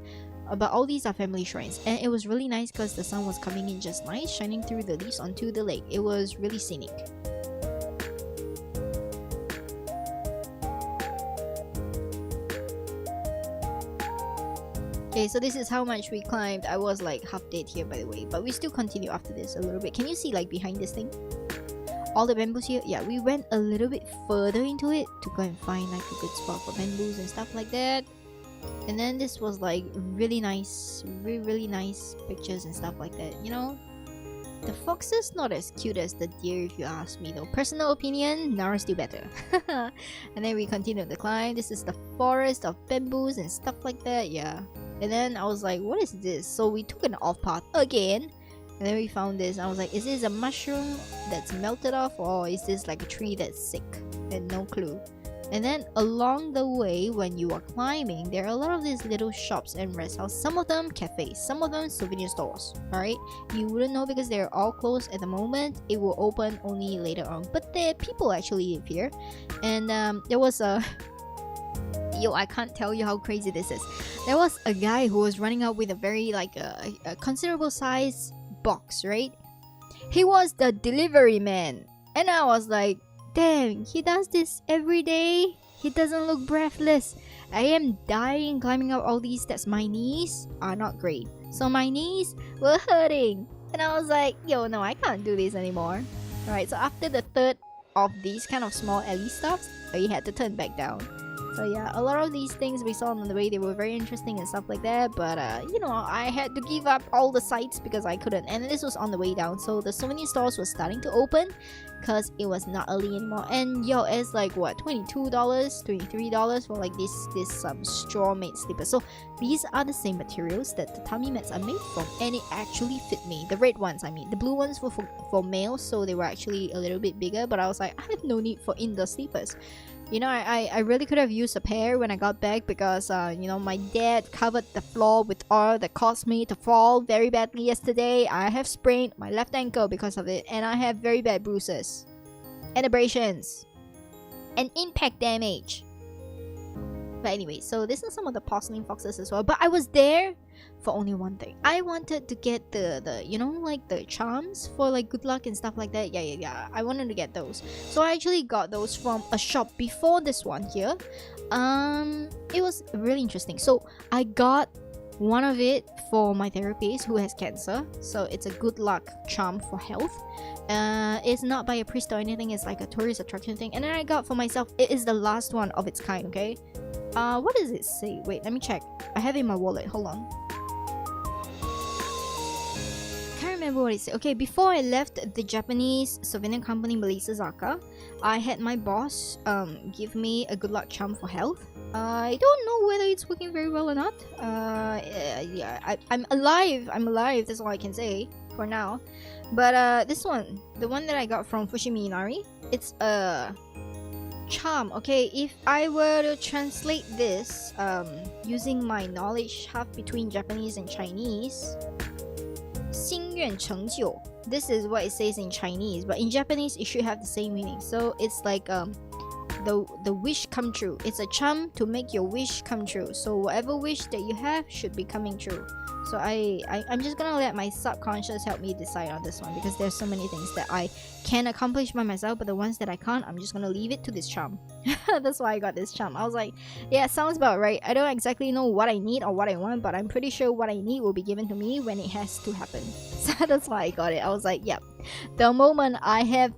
But all these are family shrines, and it was really nice because the sun was coming in just nice, shining through the leaves onto the lake. It was really scenic. Okay, so this is how much we climbed. I was like half dead here, by the way, but we still continue after this a little bit. Can you see like behind this thing? All the bamboos here? Yeah, we went a little bit further into it to go and find like a good spot for bamboos and stuff like that. And then this was like really nice, really nice pictures and stuff like that, you know? The fox is not as cute as the deer if you ask me though. Personal opinion, Nara's still better. And then we continued the climb. This is the forest of bamboos and stuff like that, yeah. And then I was like, what is this? So we took an off path again. And then we found this. I was like, is this a mushroom that's melted off, or is this like a tree that's sick? And no clue. And then along the way, when you are climbing, there are a lot of these little shops and rest houses. Some of them cafes, some of them souvenir stores. Alright, you wouldn't know because they're all closed at the moment. It will open only later on. But the people actually live here. And there was a yo, I can't tell you how crazy this is. There was a guy who was running out with a very like a considerable size box, right? He was the delivery man, and I was like, damn, he does this every day. He doesn't look breathless. I am dying climbing up all these steps. My knees are not great, so my knees were hurting, and I was like, yo, no, I can't do this anymore. Alright, so after the third of these kind of small alley stops, we had to turn back down. So yeah, a lot of these things we saw on the way, they were very interesting and stuff like that, but you know, I had to give up all the sites because I couldn't, and this was on the way down. So the souvenir stores were starting to open because it was not early anymore. And yo, it's like what, $22, $23 for like this straw made slippers. So these are the same materials that the tummy mats are made from, and it actually fit me. The red ones, I mean, the blue ones were for males, so they were actually a little bit bigger, but I was like, I have no need for indoor slippers. You know, I really could have used a pair when I got back because, you know, my dad covered the floor with oil that caused me to fall very badly yesterday. I have sprained my left ankle because of it, and I have very bad bruises and abrasions and impact damage. But anyway, so this is some of the porcelain foxes as well. But I was there for only one thing. I wanted to get the you know, like the charms for like good luck and stuff like that. Yeah. I wanted to get those. So I actually got those from a shop before this one here. It was really interesting. So I got one of it for my therapist who has cancer. So it's a good luck charm for health. It's not by a priest or anything. It's like a tourist attraction thing. And then I got for myself, it is the last one of its kind, okay? What does it say? Wait, let me check. I have it in my wallet. Hold on. Can't remember what it said. Okay, before I left the Japanese souvenir company Melissa Zaka, I had my boss give me a good luck charm for health. I don't know whether it's working very well or not. Yeah, I'm alive. I'm alive. That's all I can say for now. But this one, the one that I got from Fushimi Inari, it's a charm. Okay, if I were to translate this using my knowledge half between Japanese and Chinese, 心愿成就, this is what it says in Chinese, but in Japanese it should have the same meaning. So it's like the wish come true. It's a charm to make your wish come true. So whatever wish that you have should be coming true. So I'm just gonna let my subconscious help me decide on this one, because there's so many things that I can accomplish by myself, but the ones that I can't, I'm just gonna leave it to this charm. That's why I got this charm. I was like, yeah, sounds about right. I don't exactly know what I need or what I want, but I'm pretty sure what I need will be given to me when it has to happen. So that's why I got it. I was like, yep, the moment I have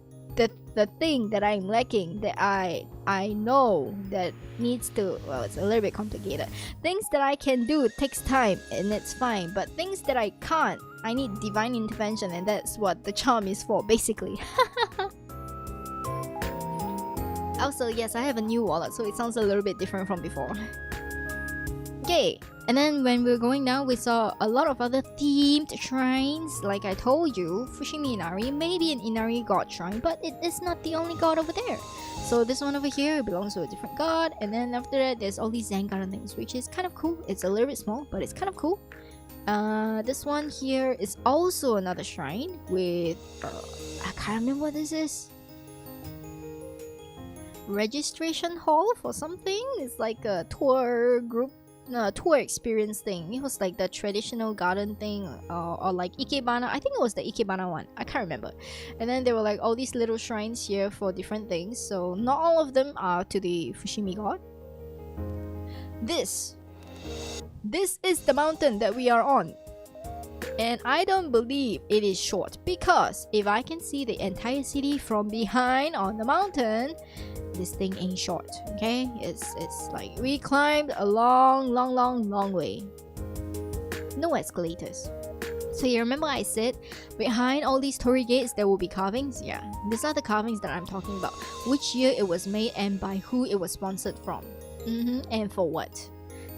the thing that I'm lacking, that I know that needs to, well, it's a little bit complicated. Things that I can do takes time and it's fine, but things that I can't, I need divine intervention, and that's what the charm is for, basically. Also, yes, I have a new wallet, so it sounds a little bit different from before. Okay, and then when we were going down, we saw a lot of other themed shrines. Like I told you, Fushimi Inari may be an Inari god shrine, but it is not the only god over there. So this one over here belongs to a different god, and then after that, there's all these Zen garden things, which is kind of cool. It's a little bit small, but it's kind of cool. This one here is also another shrine with, I can't remember what this is. Registration hall for something. It's like a tour group. No, tour experience thing. It was like the traditional garden thing, or like Ikebana. I think it was the Ikebana one. I can't remember. And then there were like all these little shrines here for different things. So not all of them are to the Fushimi god. This is the mountain that we are on. And I don't believe it is short, because if I can see the entire city from behind on the mountain, this thing ain't short, okay? It's like we climbed a long way. No escalators. So you remember I said behind all these torii gates there will be carvings? Yeah, these are the carvings that I'm talking about. Which year it was made and by who it was sponsored from. And for what.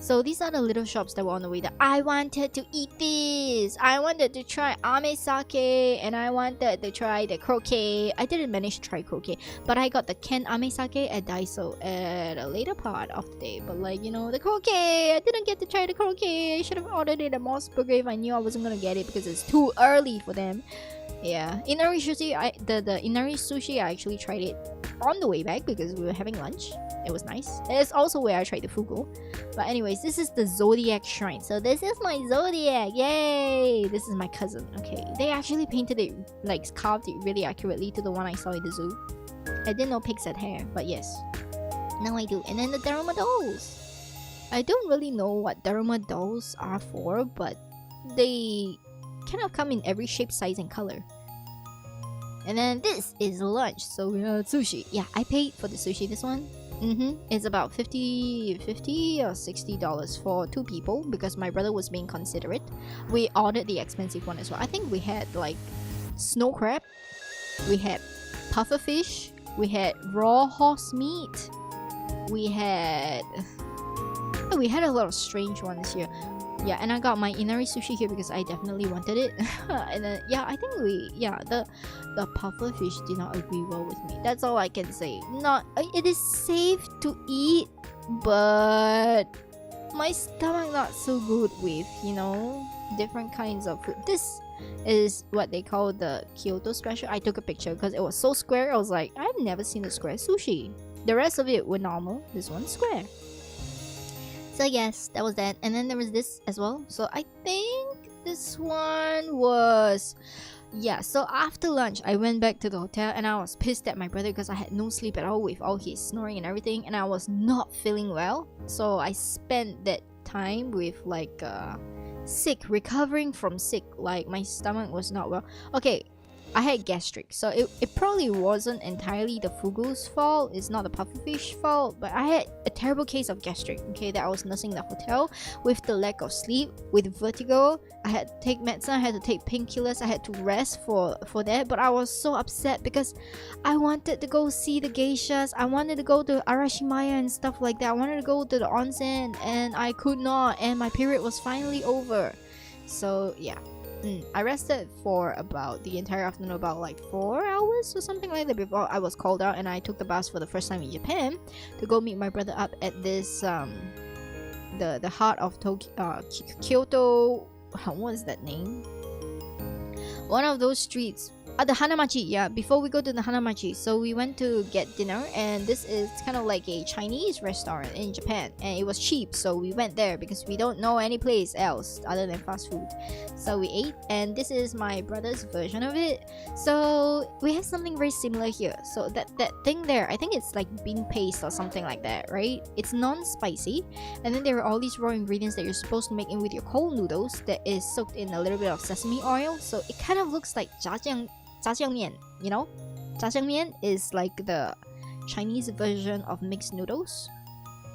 So these are the little shops that were on the way there. I wanted to eat this. I wanted to try ame sake, and I wanted to try the croquet. I didn't manage to try croquet, but I got the canned ame sake at Daiso at a later part of the day. But like, you know, the croquet, I didn't get to try the croquet. I should have ordered it at Moss Burger if I knew I wasn't gonna get it, because it's too early for them. Yeah, Inari sushi, the Inari sushi, I actually tried it on the way back because we were having lunch. It was nice. It's also where I tried the fugu. But anyways, this is the Zodiac Shrine. So this is my Zodiac. Yay! This is my cousin. Okay, they actually painted it, like carved it really accurately to the one I saw in the zoo. I didn't know pigs had hair, but yes. Now I do. And then the Daruma dolls. I don't really know what Daruma dolls are for, but they kind of come in every shape, size, and color. And then this is lunch. So we have sushi. Yeah, I paid for the sushi, this one. It's about $50 or $60 for 2 people, because my brother was being considerate. We ordered the expensive one as well. I think we had like snow crab, we had puffer fish, we had raw horse meat, we had a lot of strange ones here. Yeah, and I got my Inari sushi here because I definitely wanted it. And then yeah, I think the puffer fish did not agree well with me. That's all I can say. It is safe to eat, but my stomach not so good with, you know, different kinds of food. This is what they call the Kyoto special. I took a picture because it was so square. I was like, I've never seen a square sushi. The rest of it were normal. This one's square. So yes, that was that. And then there was this as well. So I think this one was... Yeah, so after lunch, I went back to the hotel and I was pissed at my brother because I had no sleep at all with all his snoring and everything. And I was not feeling well. So I spent that time with like sick, recovering from sick. Like my stomach was not well. Okay, I had gastric, so it probably wasn't entirely the fugu's fault. It's not the pufferfish fault, but I had a terrible case of gastric, okay, that I was nursing in the hotel with the lack of sleep, with vertigo. I had to take medicine, I had to take painkillers, I had to rest for that. But I was so upset because I wanted to go see the geishas, I wanted to go to Arashimaya and stuff like that. I wanted to go to the onsen and I could not, and my period was finally over. So yeah, I rested for about the entire afternoon, about like 4 hours or something like that, before I was called out and I took the bus for the first time in Japan to go meet my brother up at this the heart of Kyoto. What is that name? One of those streets. The Hanamachi, yeah, before we go to the Hanamachi, so we went to get dinner, and this is kind of like a Chinese restaurant in Japan, and it was cheap, so we went there because we don't know any place else other than fast food. So we ate, and this is my brother's version of it. So we have something very similar here. So that thing there, I think it's like bean paste or something like that, right? It's non-spicy, and then there are all these raw ingredients that you're supposed to make in with your cold noodles that is soaked in a little bit of sesame oil, so it kind of looks like jjajangmyeon, you know? Jjajangmyeon is like the Chinese version of mixed noodles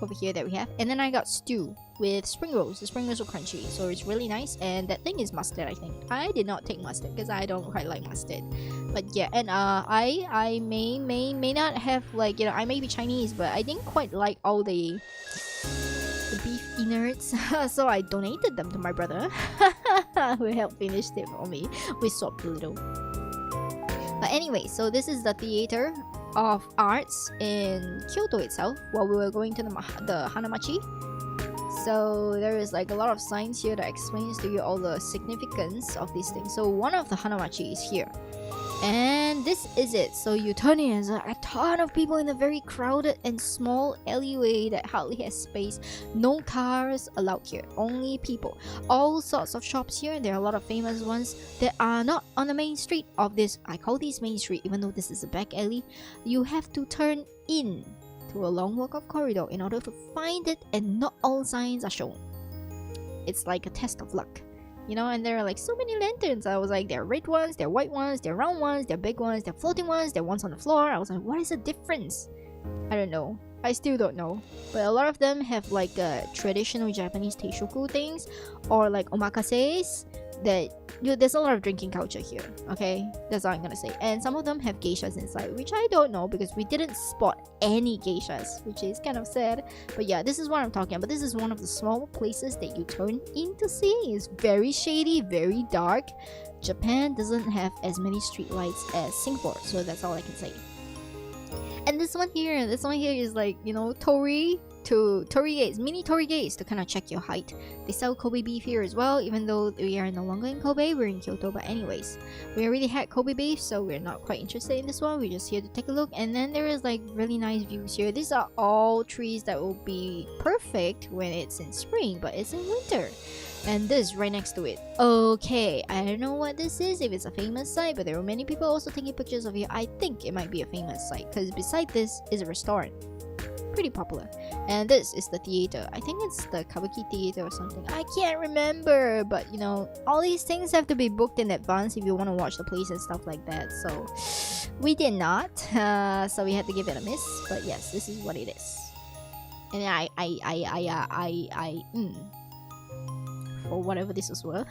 over here that we have. And then I got stew with spring rolls. The spring rolls are crunchy, so it's really nice. And that thing is mustard, I think. I did not take mustard because I don't quite like mustard. But yeah, and I may not have, like, you know, I may be Chinese, but I didn't quite like all the beef innards, so I donated them to my brother who helped finish it for me. We swapped a little. But anyway, so this is the theater of arts in Kyoto itself while we were going to the Hanamachi. So there is like a lot of signs here that explains to you all the significance of these things. So one of the Hanamachi is here, and this is it. So you turn in, there's a ton of people in a very crowded and small alleyway that hardly has space. No cars allowed here, only people. All sorts of shops here. There are a lot of famous ones that are not on the main street of this. I call this main street even though this is a back alley. You have to turn in to a long walk of corridor in order to find it, and not all signs are shown. It's like a test of luck, you know. And there are like so many lanterns. I was like, there are red ones, there are white ones, there are round ones, there are big ones, there are floating ones, there are ones on the floor. I was like, what is the difference? I don't know. I still don't know. But a lot of them have like traditional Japanese teishoku things, or like omakases. That there's a lot of drinking culture here. Okay, that's all I'm gonna say. And some of them have geishas inside, which I don't know because we didn't spot any geishas, which is kind of sad. But yeah, this is what I'm talking about. This is one of the small places that you turn in to see. It's very shady, very dark. Japan doesn't have as many streetlights as Singapore, so that's all I can say. And this one here is like, you know, tori gates, mini tori gates to kind of check your height. They sell Kobe beef here as well, even though we are no longer in Kobe, we're in Kyoto. But anyways, we already had Kobe beef, so we're not quite interested in this one. We're just here to take a look. And then there is like really nice views here. These are all trees that will be perfect when it's in spring, but it's in winter. And this right next to it. Okay, I don't know what this is, if it's a famous site, but there were many people also taking pictures of it. I think it might be a famous site, because beside this is a restaurant. Pretty popular. And this is the theater. I think it's the Kabuki theater or something. I can't remember, but you know, all these things have to be booked in advance if you want to watch the place and stuff like that. So we did not, so we had to give it a miss. But yes, this is what it is. And or whatever this was worth.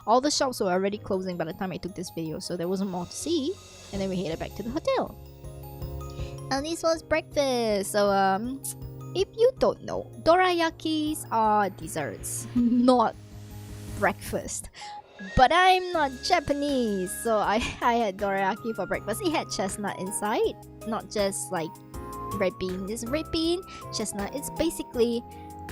All the shops were already closing by the time I took this video, so there wasn't more to see. And then we headed back to the hotel. And this was breakfast. So if you don't know, dorayakis are desserts, not breakfast. But I'm not Japanese, so I had dorayaki for breakfast. It had chestnut inside, not just like red bean. This red bean, chestnut. It's basically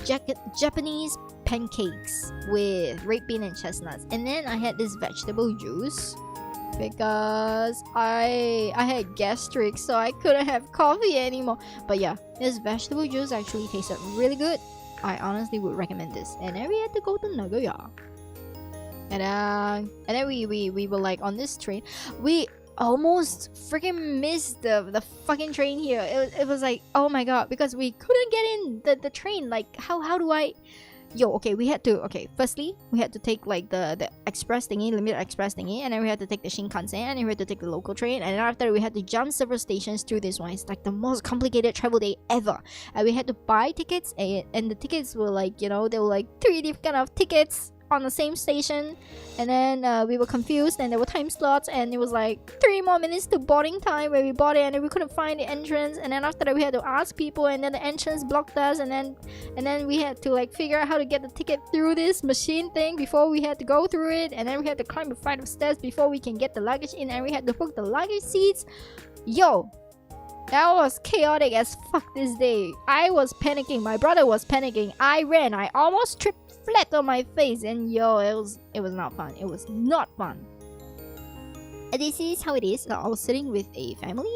Japanese pancakes with red bean and chestnuts. And then I had this vegetable juice because I had gastric, so I couldn't have coffee anymore. But yeah, this vegetable juice actually tasted really good. I honestly would recommend this. And then we had to go to Nagoya. And then we were like on this train. We almost freaking missed the fucking train here. It was like, oh my god, because we couldn't get in the train. Like how do I firstly we had to take like the express thingy, limited express thingy, and then we had to take the Shinkansen, and then we had to take the local train, and then after we had to jump several stations through this one. It's like the most complicated travel day ever. And we had to buy tickets, and the tickets were like, you know, they were like 3 different kind of tickets on the same station. And then we were confused, and there were time slots, and it was like 3 more minutes to boarding time where we bought it, and then we couldn't find the entrance. And then after that we had to ask people, and then the entrance blocked us, and then we had to like figure out how to get the ticket through this machine thing before we had to go through it. And then we had to climb a flight of stairs before we can get the luggage in, and we had to book the luggage seats. Yo, that was chaotic as fuck this day. I was panicking, my brother was panicking, I ran, I almost tripped flat on my face, and yo, it was not fun. It was not fun. this is how it is. So I was sitting with a family,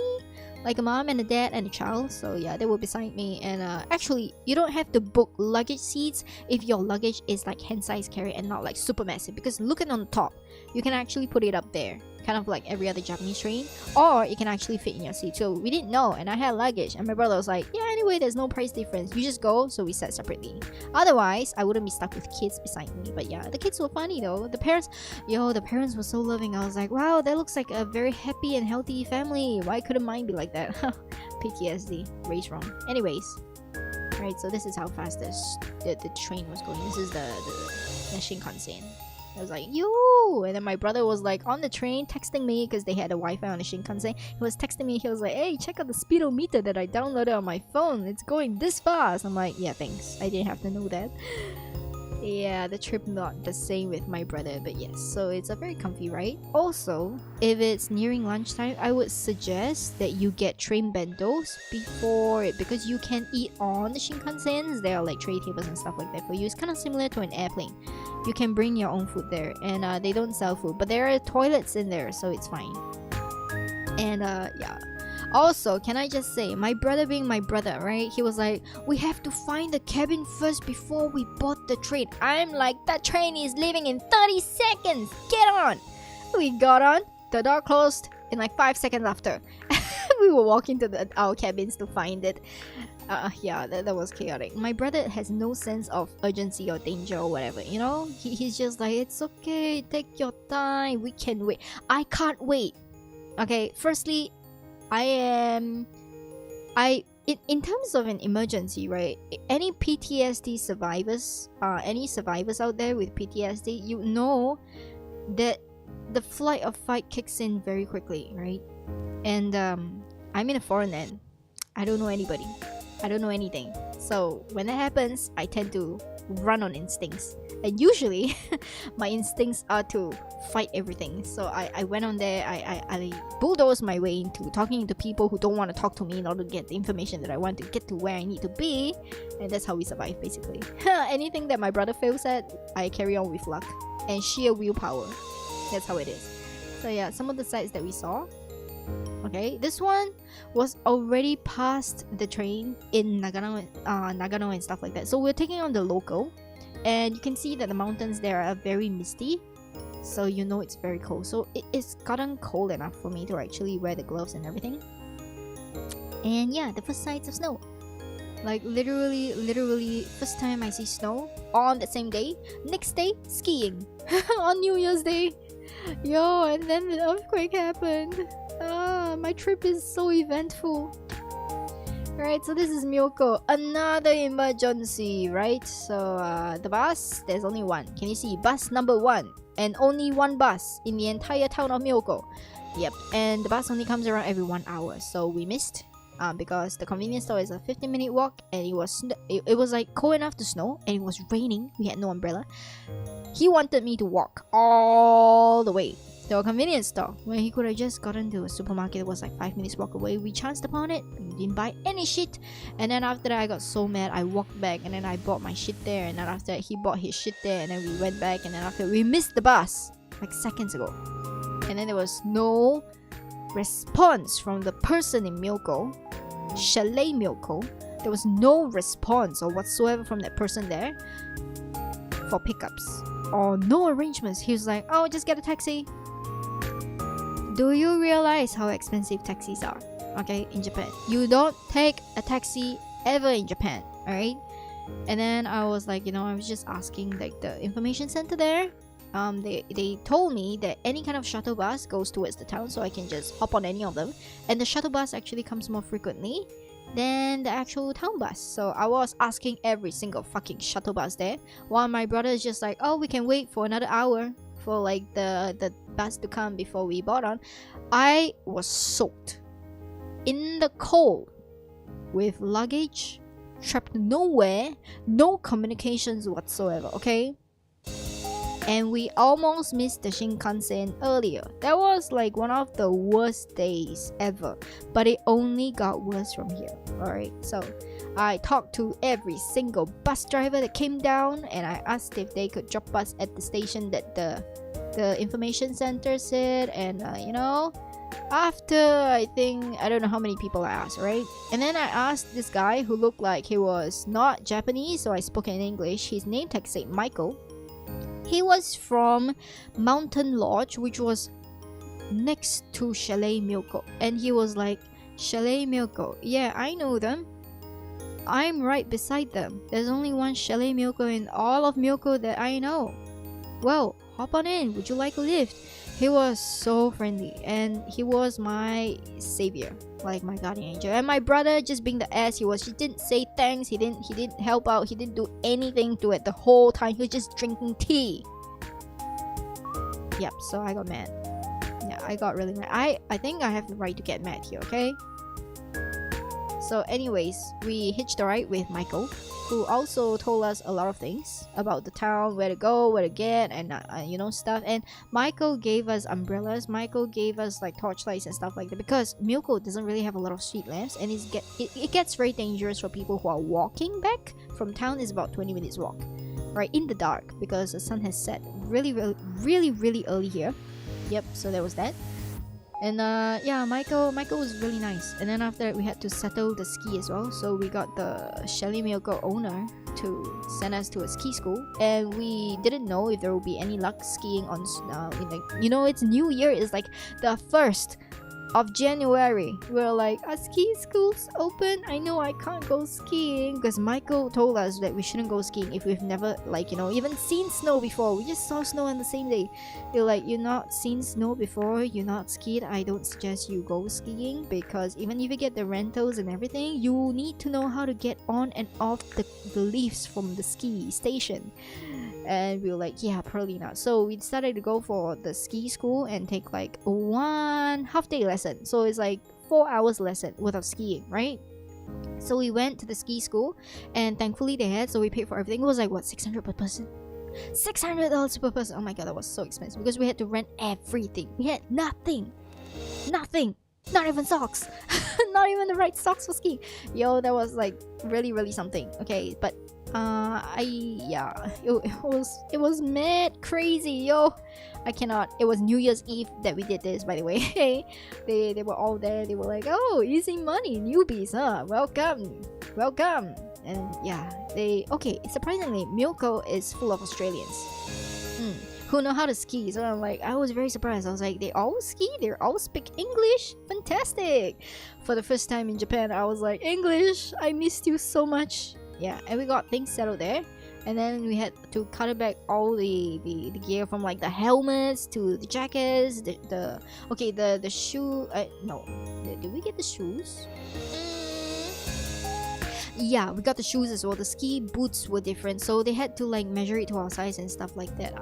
like a mom and a dad and a child. So yeah, they were beside me. And actually, you don't have to book luggage seats if your luggage is like hand size carry and not like super massive, because look at on the top, you can actually put it up there, kind of like every other Japanese train, or it can actually fit in your seat. So we didn't know, and I had luggage, and my brother was like, yeah, anyway, there's no price difference, you just go. So we sat separately. Otherwise I wouldn't be stuck with kids beside me. But yeah, the kids were funny though. The parents were so loving. I was like, wow, that looks like a very happy and healthy family. Why couldn't mine be like that? PTSD, raised wrong. Anyways, right, so this is how fast the train was going. This is the Shinkansen. I was like, yo! And then my brother was like on the train texting me, because they had a Wi-Fi on the Shinkansen. He was texting me, he was like, hey, check out the speedometer that I downloaded on my phone. It's going this fast. I'm like, yeah, thanks. I didn't have to know that. Yeah, the trip not the same with my brother, but yes, so it's a very comfy ride. Also, if it's nearing lunchtime, I would suggest that you get train bentos before it, because you can eat on the Shinkansens. There are like tray tables and stuff like that for you. It's kind of similar to an airplane. You can bring your own food there, and they don't sell food, but there are toilets in there, so it's fine. And yeah. Also, can I just say, my brother being my brother, right? He was like, we have to find the cabin first before we board the train. I'm like, that train is leaving in 30 seconds. Get on. We got on. The door closed in like 5 seconds after. We were walking to our cabins to find it. Yeah, that was chaotic. My brother has no sense of urgency or danger or whatever, you know? He's just like, it's okay, take your time, we can wait. I can't wait. Okay, firstly, in terms of an emergency, right? Any PTSD survivors, any survivors out there with PTSD, you know that the flight or fight kicks in very quickly, right? And I'm in a foreign land. I don't know anybody. I don't know anything. So when that happens, I tend to run on instincts. And usually, my instincts are to fight everything. So I went on there, I bulldozed my way into talking to people who don't want to talk to me in order to get the information that I want to get to where I need to be. And that's how we survive, basically. Anything that my brother fails at, I carry on with luck and sheer willpower. That's how it is. So yeah, some of the sites that we saw. Okay, this one was already past the train in Nagano and stuff like that. So we're taking on the local. And you can see that the mountains there are very misty, so you know it's very cold. So it's gotten cold enough for me to actually wear the gloves and everything. And yeah, the first sights of snow. Like literally first time I see snow on the same day. Next day, skiing. On New Year's Day. Yo, and then the earthquake happened. My trip is so eventful. Right, so this is Myoko. Another emergency, right? So the bus, there's only one. Can you see? Bus number 1. And only one bus in the entire town of Myoko. Yep, and the bus only comes around every 1 hour. So we missed because the convenience store is a 15-minute walk, and it was like cold enough to snow, and it was raining. We had no umbrella. He wanted me to walk all the way to a convenience store when he could have just gotten to a supermarket that was like 5 minutes walk away. We chanced upon it, didn't buy any shit, and then after that I got so mad I walked back, and then I bought my shit there, and then after that he bought his shit there, and then we went back, and then after we missed the bus like seconds ago, and then there was no response from the person in Myoko, Chalet Myoko. There was no response or whatsoever from that person there for pickups or no arrangements. He was like, oh, just get a taxi. Do you realize how expensive taxis are? Okay, in Japan, you don't take a taxi ever in Japan, alright? And then I was like, I was just asking like the information center there. They told me that any kind of shuttle bus goes towards the town, so I can just hop on any of them. And the shuttle bus actually comes more frequently than the actual town bus. So I was asking every single fucking shuttle bus there, while my brother is just like, oh, we can wait for another hour for like the bus to come before we board on. I was soaked in the cold with luggage, trapped nowhere, no communications whatsoever, okay? And we almost missed the Shinkansen earlier. That was like one of the worst days ever, but it only got worse from here. Alright, so I talked to every single bus driver that came down, and I asked if they could drop us at the station that the the information center said, and you know, after I think I don't know how many people I asked, right? And then I asked this guy who looked like he was not Japanese, so I spoke in English. His name tag said Michael. He was from Mountain Lodge, which was next to Chalet Milko, and he was like, Chalet Milko, yeah, I know them. I'm right beside them. There's only one Chalet Milko in all of Milko that I know. Well, hop on in. Would you like a lift? He was so friendly, and he was my savior, like my guardian angel. And my brother, just being the ass he was, he didn't say thanks. He didn't help out. He didn't do anything to it the whole time. He was just drinking tea. Yep. So I got mad. Yeah, I got really mad. I think I have the right to get mad here. Okay. So anyways, we hitched a ride with Michael, who also told us a lot of things about the town, where to go, where to get, and you know, stuff. And Michael gave us umbrellas. Michael gave us like torchlights and stuff like that, because Milko doesn't really have a lot of street lamps, and it gets very dangerous for people who are walking back from town. Is about 20 minutes walk, right, in the dark, because the sun has set really early here. Yep. So there was that. And yeah, Michael was really nice. And then after that, we had to settle the ski as well. So we got the Chalet Milko owner to send us to a ski school, and we didn't know if there would be any luck skiing on in like, you know, it's New Year. It's like the 1st of January. We're like, are ski schools open? I know I can't go skiing, because Michael told us that we shouldn't go skiing if we've never, like, you know, even seen snow before. We just saw snow on the same day. They're like, you're not seen snow before, you're not skied, I don't suggest you go skiing, because even if you get the rentals and everything, you need to know how to get on and off the lifts from the ski station. And we were like, yeah, probably not. So we decided to go for the ski school and take like one half-day lesson. So it's like 4 hours lesson without skiing, right? So we went to the ski school, and thankfully they had, so we paid for everything. It was like, what, $600 per person? $600 per person. Oh my god, that was so expensive, because we had to rent everything. We had nothing, not even socks. Not even the right socks for skiing. Yo, that was like really something. Okay, but it was mad crazy, yo. I cannot. It was New Year's Eve that we did this, by the way. they were all there. They were like, oh, easy money, newbies, huh? Welcome. And yeah, surprisingly, Milko is full of Australians who know how to ski. So I'm like, I was very surprised. I was like, they all ski? They all speak English? Fantastic. For the first time in Japan, I was like, English, I missed you so much. Yeah, and we got things settled there. And then we had to cut back all the gear, from like the helmets to the jackets, the shoe. No, did we get the shoes? Yeah, we got the shoes as well. The ski boots were different, so they had to like measure it to our size and stuff like that.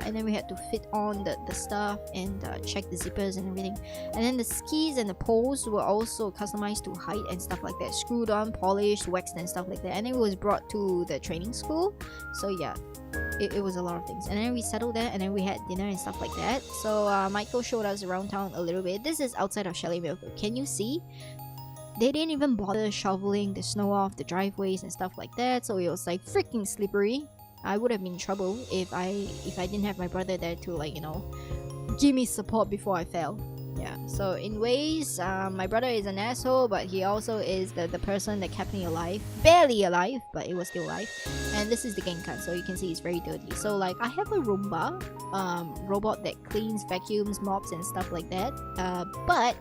And then we had to fit on the stuff and check the zippers and everything. And then the skis and the poles were also customized to height and stuff like that, screwed on, polished, waxed and stuff like that. And it was brought to the training school. So yeah, it was a lot of things. And then we settled there, and then we had dinner and stuff like that. So Michael showed us around town a little bit. This is outside of Chalet Milko. Can you see? They didn't even bother shoveling the snow off the driveways and stuff like that, so it was like freaking slippery. I would have been in trouble if I didn't have my brother there to, like, you know, give me support before I fell. Yeah, so in ways, my brother is an asshole, but he also is the person that kept me alive. Barely alive, but it was still alive. And this is the Genkan, so you can see it's very dirty. So like, I have a Roomba robot that cleans, vacuums, mops and stuff like that, but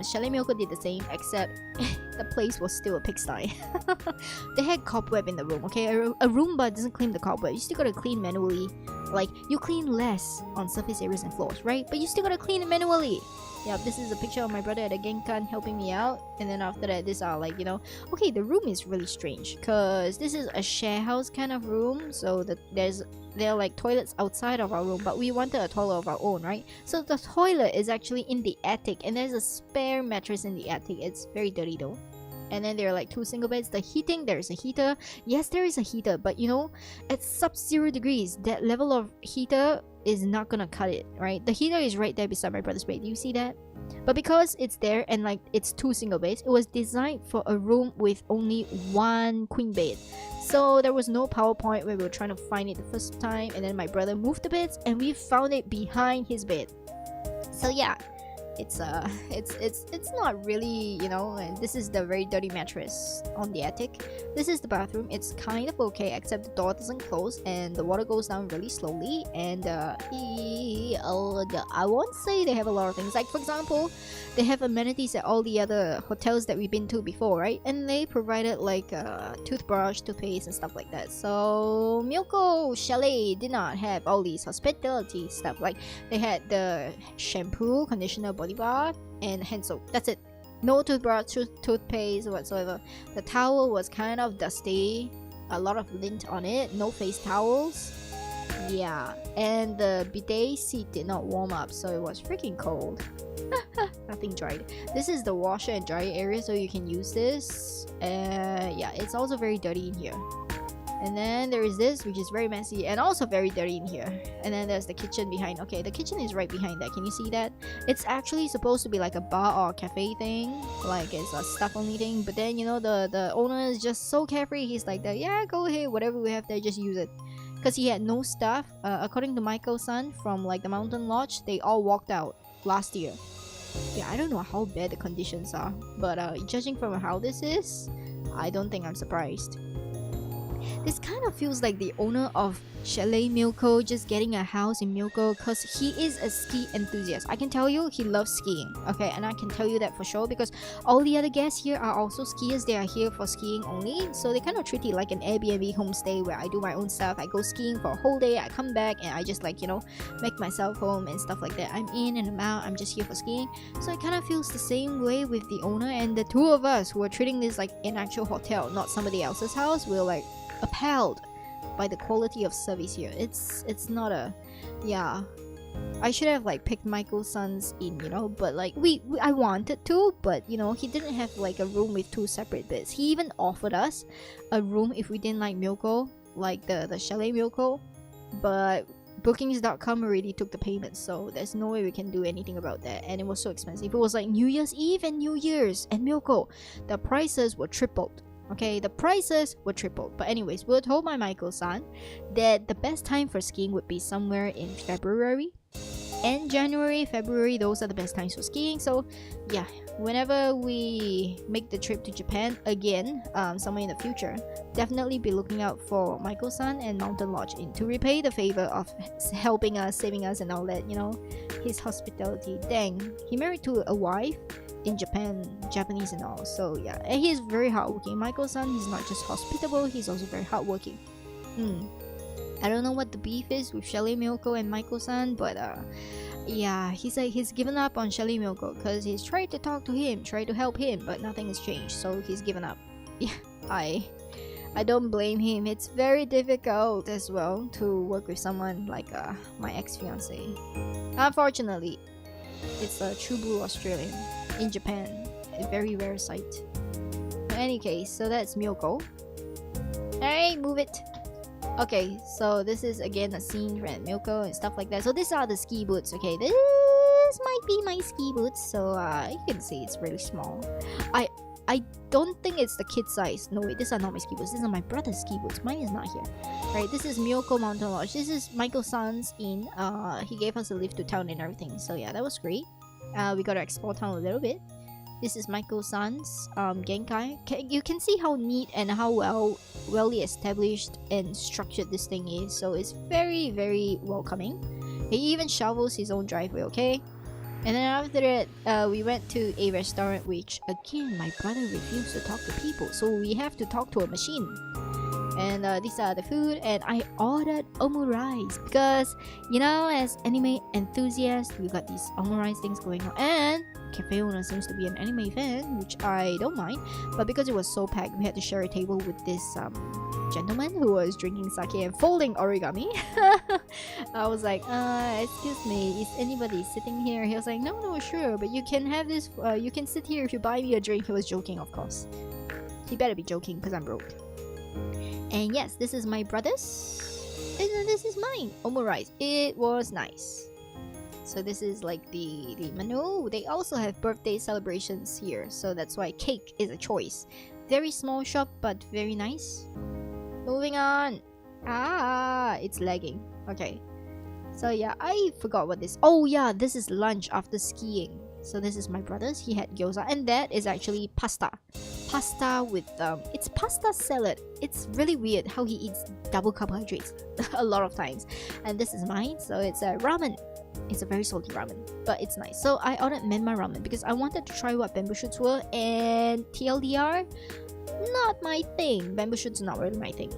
Chalet Milko did the same, except the place was still a pigsty. They had cobweb in the room, okay? A Roomba doesn't clean the cobweb. You still gotta clean manually. Like, you clean less on surface areas and floors, right? But you still gotta clean it manually. Yeah, this is a picture of my brother at the Genkan helping me out. And then after that, these are like, you know, okay, the room is really strange, because this is a share house kind of room. So there are like toilets outside of our room, but we wanted a toilet of our own, right? So the toilet is actually in the attic, and there's a spare mattress in the attic. It's very dirty though. And then there are like 2 single beds. The heating, there's a heater. Yes, there is a heater, but you know, at sub-zero degrees, that level of heater is not gonna cut it, right? The heater is right there beside my brother's bed. Do you see that? But because it's there and like it's 2 single beds, it was designed for a room with only 1 queen bed. So there was no PowerPoint where we were trying to find it the first time, and then my brother moved the beds and we found it behind his bed. So yeah, it's not really, you know. And this is the very dirty mattress on the attic. This is the bathroom. It's kind of okay, except the door doesn't close and the water goes down really slowly. And I won't say they have a lot of things. Like for example, they have amenities at all the other hotels that we've been to before, right? And they provided like toothbrush, toothpaste, and stuff like that. So Myoko Chalet did not have all these hospitality stuff. Like they had the shampoo, conditioner, body bath, and hand soap. That's it. No toothbrush, toothpaste whatsoever. The towel was kind of dusty, a lot of lint on it. No face towels. Yeah, and the bidet seat did not warm up, so it was freaking cold. Nothing dried. This is the washer and dryer area, so you can use this. Yeah, it's also very dirty in here. And then there is this, which is very messy and also very dirty in here. And then there's the kitchen behind. Okay, the kitchen is right behind that. Can you see that? It's actually supposed to be like a bar or cafe thing, like it's a stuff only thing. But then, you know, the owner is just so carefree. He's like, yeah, go ahead, whatever we have there, just use it. Because he had no staff. According to Michael-san from like the mountain lodge, they all walked out last year. Yeah, I don't know how bad the conditions are, but judging from how this is, I don't think I'm surprised. This kind of feels like the owner of Chalet Myoko just getting a house in Myoko because he is a ski enthusiast. I can tell you he loves skiing, okay? And I can tell you that for sure because all the other guests here are also skiers. They are here for skiing only, so they kind of treat it like an Airbnb homestay where I do my own stuff. I go skiing for a whole day, I come back and I just like, you know, make myself home and stuff like that. I'm in and I'm out, I'm just here for skiing. So it kind of feels the same way with the owner and the two of us who are treating this like an actual hotel, not somebody else's house. We're like appalled by the quality of service here. It's not a, yeah, I should have like picked Michael-san's in, you know, but like I wanted to, but you know, he didn't have like a room with 2 separate beds. He even offered us a room if we didn't like Myoko, like the Chalet Myoko, but bookings.com already took the payment, so there's no way we can do anything about that. And it was so expensive. It was like New Year's Eve and New Year's and Myoko, the prices were tripled. Okay, the prices were tripled. But anyways, we were told by Michael-san that the best time for skiing would be somewhere in February and January. February, those are the best times for skiing. So yeah, whenever we make the trip to Japan again, somewhere in the future, definitely be looking out for Michael-san and Mountain Lodge Inn to repay the favor of helping us, saving us, and all that, you know, his hospitality. Dang, he married to a wife in Japan, Japanese and all. So yeah, and he's very hardworking. Michael-san, he's not just hospitable, he's also very hardworking. I don't know what the beef is with Chalet Myoko and Michael-san, but yeah, he's given up on Chalet Myoko because he's tried to talk to him, tried to help him, but nothing has changed, so he's given up. Yeah, I don't blame him. It's very difficult as well to work with someone like my ex-fiance. Unfortunately, it's a true blue Australian in Japan, a very rare sight. In any case, so that's Myoko. Hey, move it. Okay, so this is again a scene from Myoko and stuff like that. So these are the ski boots. Okay, this might be my ski boots. So you can see it's really small. I don't think it's the kid size. No wait, these are not my ski boots. These are my brother's ski boots. Mine is not here. Right, this is Myoko Mountain Lodge. This is Michael-san's inn. He gave us a lift to town and everything. So yeah, that was great. We got to explore town a little bit. This is Michael-san's Genkai. You can see how neat and how well established and structured this thing is. So it's very, very welcoming. He even shovels his own driveway, okay? And then after that, we went to a restaurant, which again, my brother refused to talk to people, so we have to talk to a machine. And these are the food, and I ordered omurice because, you know, as anime enthusiasts, we got these omurice things going on. And cafe owner seems to be an anime fan, which I don't mind, but because it was so packed, we had to share a table with this gentleman who was drinking sake and folding origami. I was like, excuse me, is anybody sitting here? He was like, no, sure, but you can have this, you can sit here if you buy me a drink. He was joking, of course. He better be joking because I'm broke. And yes, this is my brother's. And then this is mine. Omurice. It was nice. So this is like the menu. They also have birthday celebrations here, so that's why cake is a choice. Very small shop, but very nice. Moving on. It's lagging. Okay. So yeah, I forgot what this. Oh yeah, this is lunch after skiing. So this is my brother's. He had gyoza, and that is actually pasta. Pasta with it's pasta salad. It's really weird how he eats double carbohydrates a lot of times. And this is mine. So it's a ramen. It's a very salty ramen, but it's nice. So I ordered Myanmar ramen because I wanted to try what bamboo shoots were, and TLDR, not my thing. Bamboo shoots not really my thing.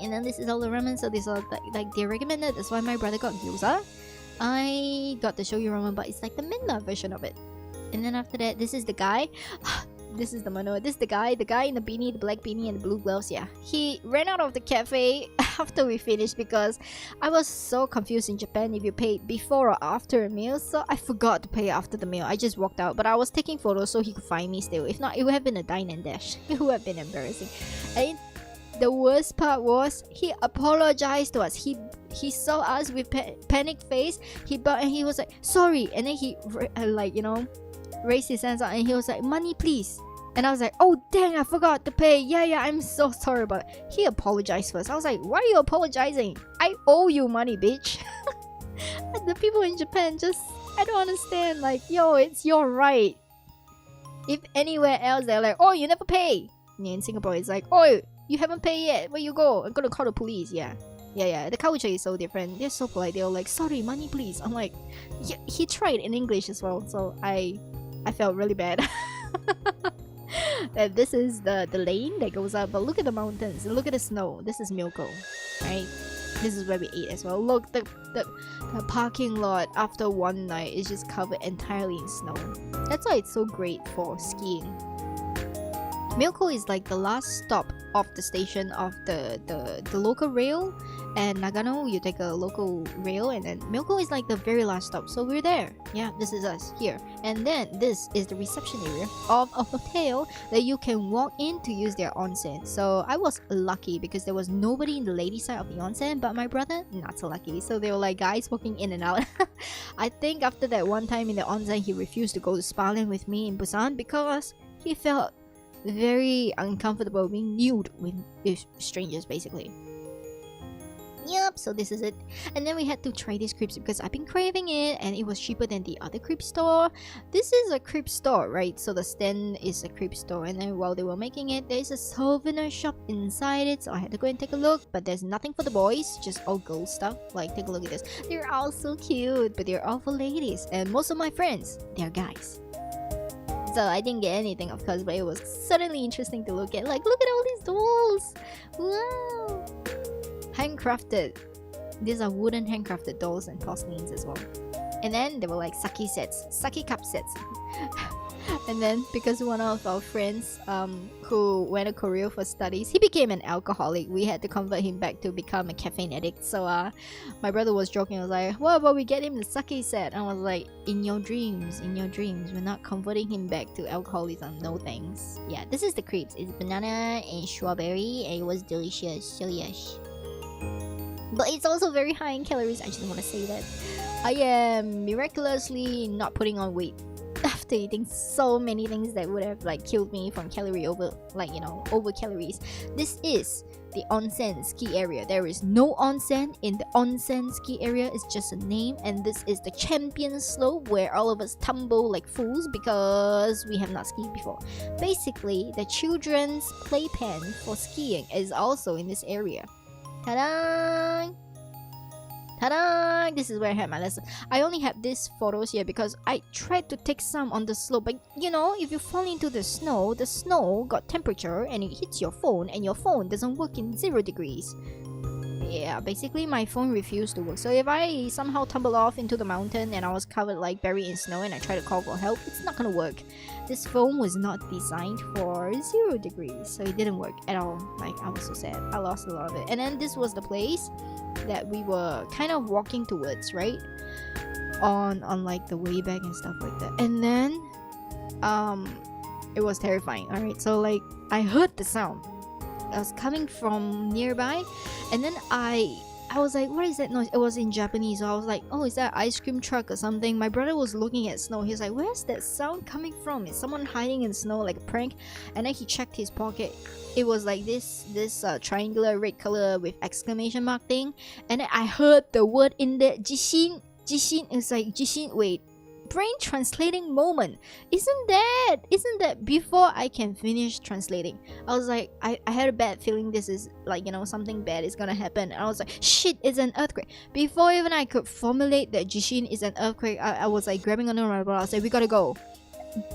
And then this is all the ramen. So these are like they recommended. That's why my brother got gyoza. I got the shoyu ramen, but it's like the Myanmar version of it. And then after that, this is the guy. This is the mano. This is the guy in the beanie, the black beanie and the blue gloves. Yeah, he ran out of the cafe after we finished because I was so confused in Japan if you paid before or after a meal. So I forgot to pay after the meal. I just walked out, but I was taking photos so he could find me still. If not, it would have been a dine and dash. It would have been embarrassing. And the worst part was he apologized to us. He saw us with panic face. He bowed and he was like, sorry. And then he raised his hands up and he was like, money please. And I was like, oh dang, I forgot to pay. Yeah, I'm so sorry about it. He apologized first. I was like, why are you apologizing? I owe you money, bitch. And the people in Japan just, I don't understand. Like, yo, it's your right. If anywhere else they're like, oh, you never pay. And in Singapore it's like, oh, you haven't paid yet. Where you go? I'm gonna call the police. Yeah. The culture is so different. They're so polite. They're like, sorry, money please. I'm like, yeah, he tried in English as well. So I felt really bad. And this is the lane that goes up. But look at the mountains. Look at the snow. This is Milko, right? This is where we ate as well. Look, the parking lot after one night is just covered entirely in snow. That's why it's so great for skiing. Milko is like the last stop of the station of the local rail, and Nagano you take a local rail, and then Milko is like the very last stop. So we're there. Yeah, this is us here. And then this is the reception area of a hotel that you can walk in to use their onsen. So I was lucky because there was nobody in the ladies side of the onsen, but my brother not so lucky. So they were like guys walking in and out. I think after that one time in the onsen he refused to go to Spa Land with me in Busan because he felt very uncomfortable being nude with strangers basically. Yep, so this is it. And then we had to try these crepes because I've been craving it and it was cheaper than the other crepe store. This is a crepe store, right? So the stand is a crepe store, and then while they were making it, there's a souvenir shop inside it, so I had to go and take a look. But there's nothing for the boys, just all girl stuff. Like, take a look at this. They're all so cute, but they're all for ladies. And most of my friends, they're guys. So I didn't get anything, of course, but it was certainly interesting to look at. Like, look at all these dolls! Wow! Handcrafted. These are wooden handcrafted dolls and porcelains as well. And then there were like sake sets, sake cup sets. And then because one of our friends who went to Korea for studies, he became an alcoholic. We had to convert him back to become a caffeine addict. So my brother was joking. I was like, what about we get him the sake set? And I was like, in your dreams. We're not converting him back to alcoholism. No thanks. Yeah, this is the crepes. It's banana and strawberry, and it was delicious. So yes. But it's also very high in calories. I just want to say that I am miraculously not putting on weight after eating so many things that would have like killed me from calorie over, like, you know, over calories. This is the onsen ski area. There is no onsen in the onsen ski area. It's just a name. And this is the champion slope where all of us tumble like fools because we have not skied before. Basically, the children's playpen for skiing is also in this area. Ta-da! Ta-da! This is where I had my lesson. I only have these photos here because I tried to take some on the slope. But you know, if you fall into the snow got temperature and it hits your phone, and your phone doesn't work in 0 degrees. Yeah, basically my phone refused to work. So if I somehow tumble off into the mountain and I was covered like buried in snow and I try to call for help, it's not gonna work. This phone was not designed for 0 degrees, so it didn't work at all. Like, I was so sad. I lost a lot of it. And then this was the place that we were kind of walking towards, right? On like the way back and stuff like that. And then It was terrifying. All right, so like I heard the sound. It was coming from nearby, and then I was like, what is that noise? It was in Japanese, so I was like, oh, is that ice cream truck or something? My brother was looking at snow. He's like, where's that sound coming from? Is someone hiding in snow like a prank? And then he checked his pocket. It was like this triangular red color with exclamation mark thing. And then I heard the word in there, Jishin. Jishin. It's like Jishin. Wait, brain translating moment. Isn't that before I can finish translating? I was like, I had a bad feeling this is like, you know, something bad is gonna happen. And I was like, shit, it's an earthquake. Before even I could formulate that Jishin is an earthquake, I was like grabbing onto my brother. I was like, we gotta go.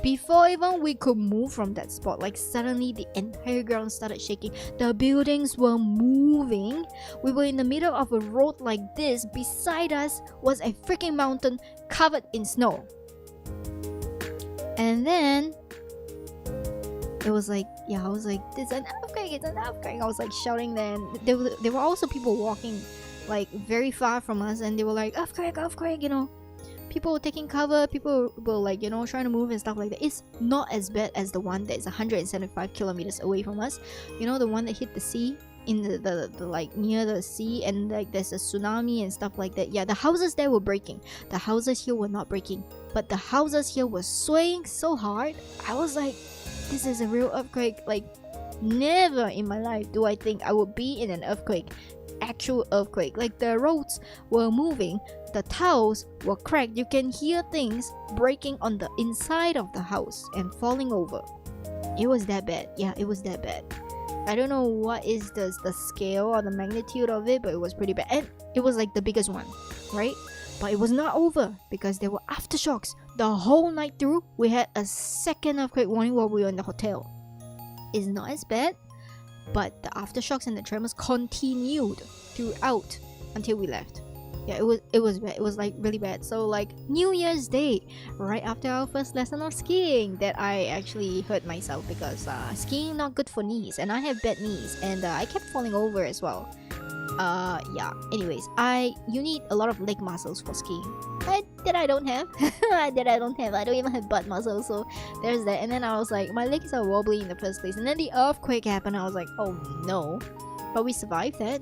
Before even we could move from that spot, like suddenly the entire ground started shaking. The buildings were moving. We were in the middle of a road like this. Beside us was a freaking mountain covered in snow. And then it was like, yeah, I was like, it's an earthquake, it's an earthquake. I was like shouting then. There were also people walking like very far from us, and they were like, earthquake, earthquake, you know. People were taking cover, people were like, you know, trying to move and stuff like that. It's not as bad as the one that's 175 kilometers away from us. You know, the one that hit the sea, in the like near the sea, and like there's a tsunami and stuff like that. Yeah, the houses there were breaking. The houses here were not breaking, but the houses here were swaying so hard. I was like, this is a real earthquake. Like, never in my life do I think I would be in an earthquake. Actual earthquake. Like, the roads were moving, the tiles were cracked. You can hear things breaking on the inside of the house and falling over. It was that bad. Yeah, it was that bad. I don't know what is the scale or the magnitude of it, but it was pretty bad. And it was like the biggest one, right? But it was not over, because there were aftershocks. The whole night through, we had a second earthquake warning while we were in the hotel. It's not as bad, but the aftershocks and the tremors continued throughout until we left. Yeah, it was bad. It was like really bad. So like New Year's Day, right after our first lesson of skiing, that I actually hurt myself, because skiing not good for knees, and I have bad knees, and I kept falling over as well. Yeah, anyways, you need a lot of leg muscles for skiing. That I don't have. I don't even have butt muscles, so there's that. And then I was like, my legs are wobbly in the first place, and then the earthquake happened. I was like, oh no. But we survived that.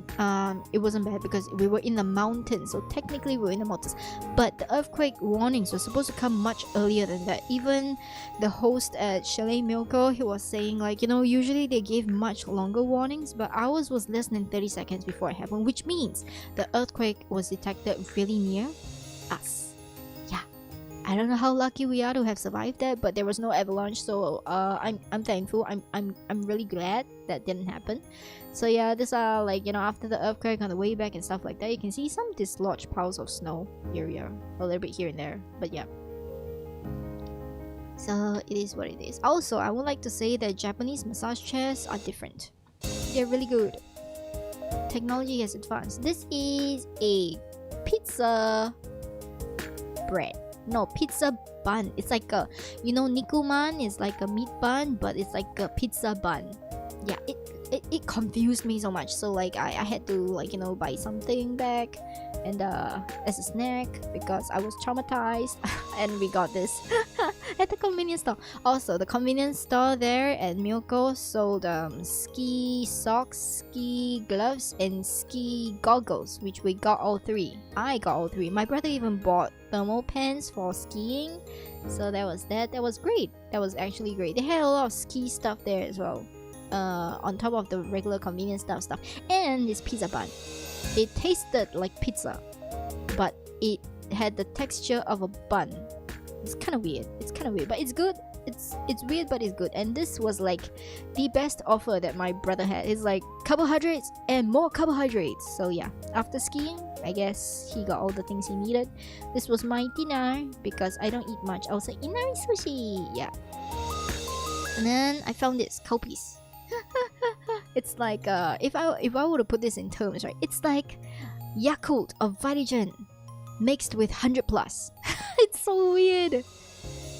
It wasn't bad because we were in the mountains, so technically we were in the mountains. But the earthquake warnings were supposed to come much earlier than that. Even the host at Chalet Milko, he was saying like, you know, usually they give much longer warnings, but ours was less than 30 seconds before it happened, which means the earthquake was detected really near us. Yeah, I don't know how lucky we are to have survived that, but there was no avalanche, so I'm thankful. I'm really glad that didn't happen. So yeah, these are like, you know, after the earthquake on the way back and stuff like that, you can see some dislodged piles of snow area, a little bit here and there, but yeah. So it is what it is. Also, I would like to say that Japanese massage chairs are different. They're really good. Technology has advanced. This is a pizza bread. No, pizza bun. It's like a, you know, nikuman is like a meat bun, but it's like a pizza bun. Yeah, it confused me so much, so like I had to, like, you know, buy something back and as a snack, because I was traumatized. And we got this at the convenience store. Also, the convenience store there at Milko sold ski socks, ski gloves, and ski goggles, which we got all three. I got all three. My brother even bought thermal pants for skiing, so that was great. That was actually great. They had a lot of ski stuff there as well, on top of the regular convenience stuff, and this pizza bun. It tasted like pizza, but it had the texture of a bun. It's kind of weird, but it's good. It's weird, but it's good. And this was like the best offer that my brother had. It's like carbohydrates and more carbohydrates. So yeah, after skiing, I guess he got all the things he needed. This was my dinner, because I don't eat much. I was like, inari sushi. Yeah. And then I found this cowpiece. It's like if I were to put this in terms, right, it's like Yakult or Vitagen mixed with 100 plus. It's so weird.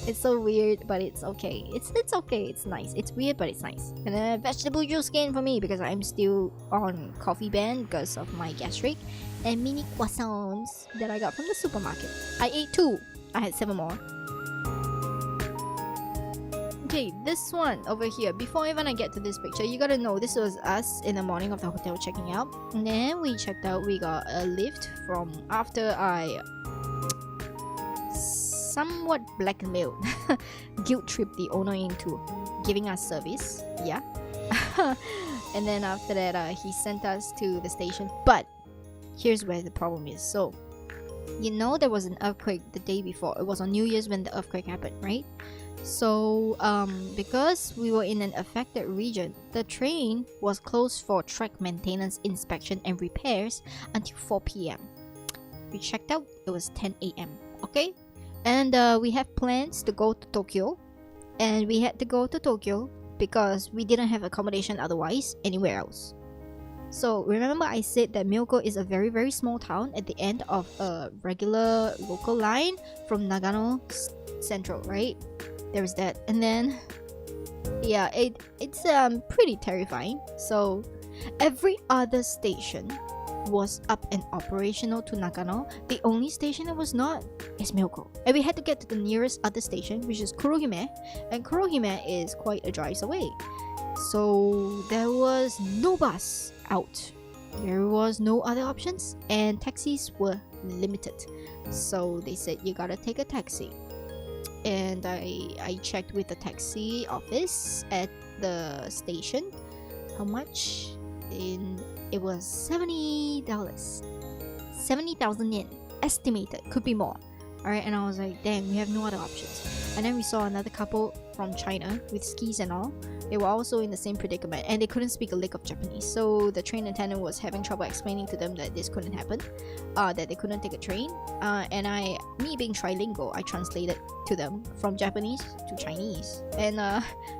It's so weird, but it's okay. It's okay. It's nice. It's weird, but it's nice. And then vegetable juice again for me, because I'm still on coffee ban because of my gastric. And mini croissants that I got from the supermarket. I ate 2. I had 7 more. Okay, this one over here, before even I get to this picture, you gotta know this was us in the morning of the hotel checking out. And then we checked out, we got a lift from after I somewhat blackmailed, guilt tripped the owner into giving us service. Yeah. And then after that, he sent us to the station. But here's where the problem is. So, you know, there was an earthquake the day before. It was on New Year's when the earthquake happened, right? So, because we were in an affected region, the train was closed for track maintenance, inspection, and repairs until 4 p.m. We checked out, it was 10 a.m. Okay? And we have plans to go to Tokyo. And we had to go to Tokyo because we didn't have accommodation otherwise anywhere else. So remember I said that Miyoko is a very very small town at the end of a regular local line from Nagano Central, right? There's that. And then yeah, it's pretty terrifying. So every other station was up and operational to Nagano. The only station that was not is Miyoko. And we had to get to the nearest other station, which is Kurohime, and Kurohime is quite a drive away. So there was no bus out. There was no other options, and taxis were limited. So they said you gotta take a taxi. And I checked with the taxi office at the station. How much? It was $70. 70,000 yen. Estimated. Could be more. Alright, and I was like, dang, we have no other options. And then we saw another couple from China with skis and all. They were also in the same predicament, and they couldn't speak a lick of Japanese. So the train attendant was having trouble explaining to them that this couldn't happen, that they couldn't take a train. And me being trilingual, I translated to them from Japanese to Chinese. And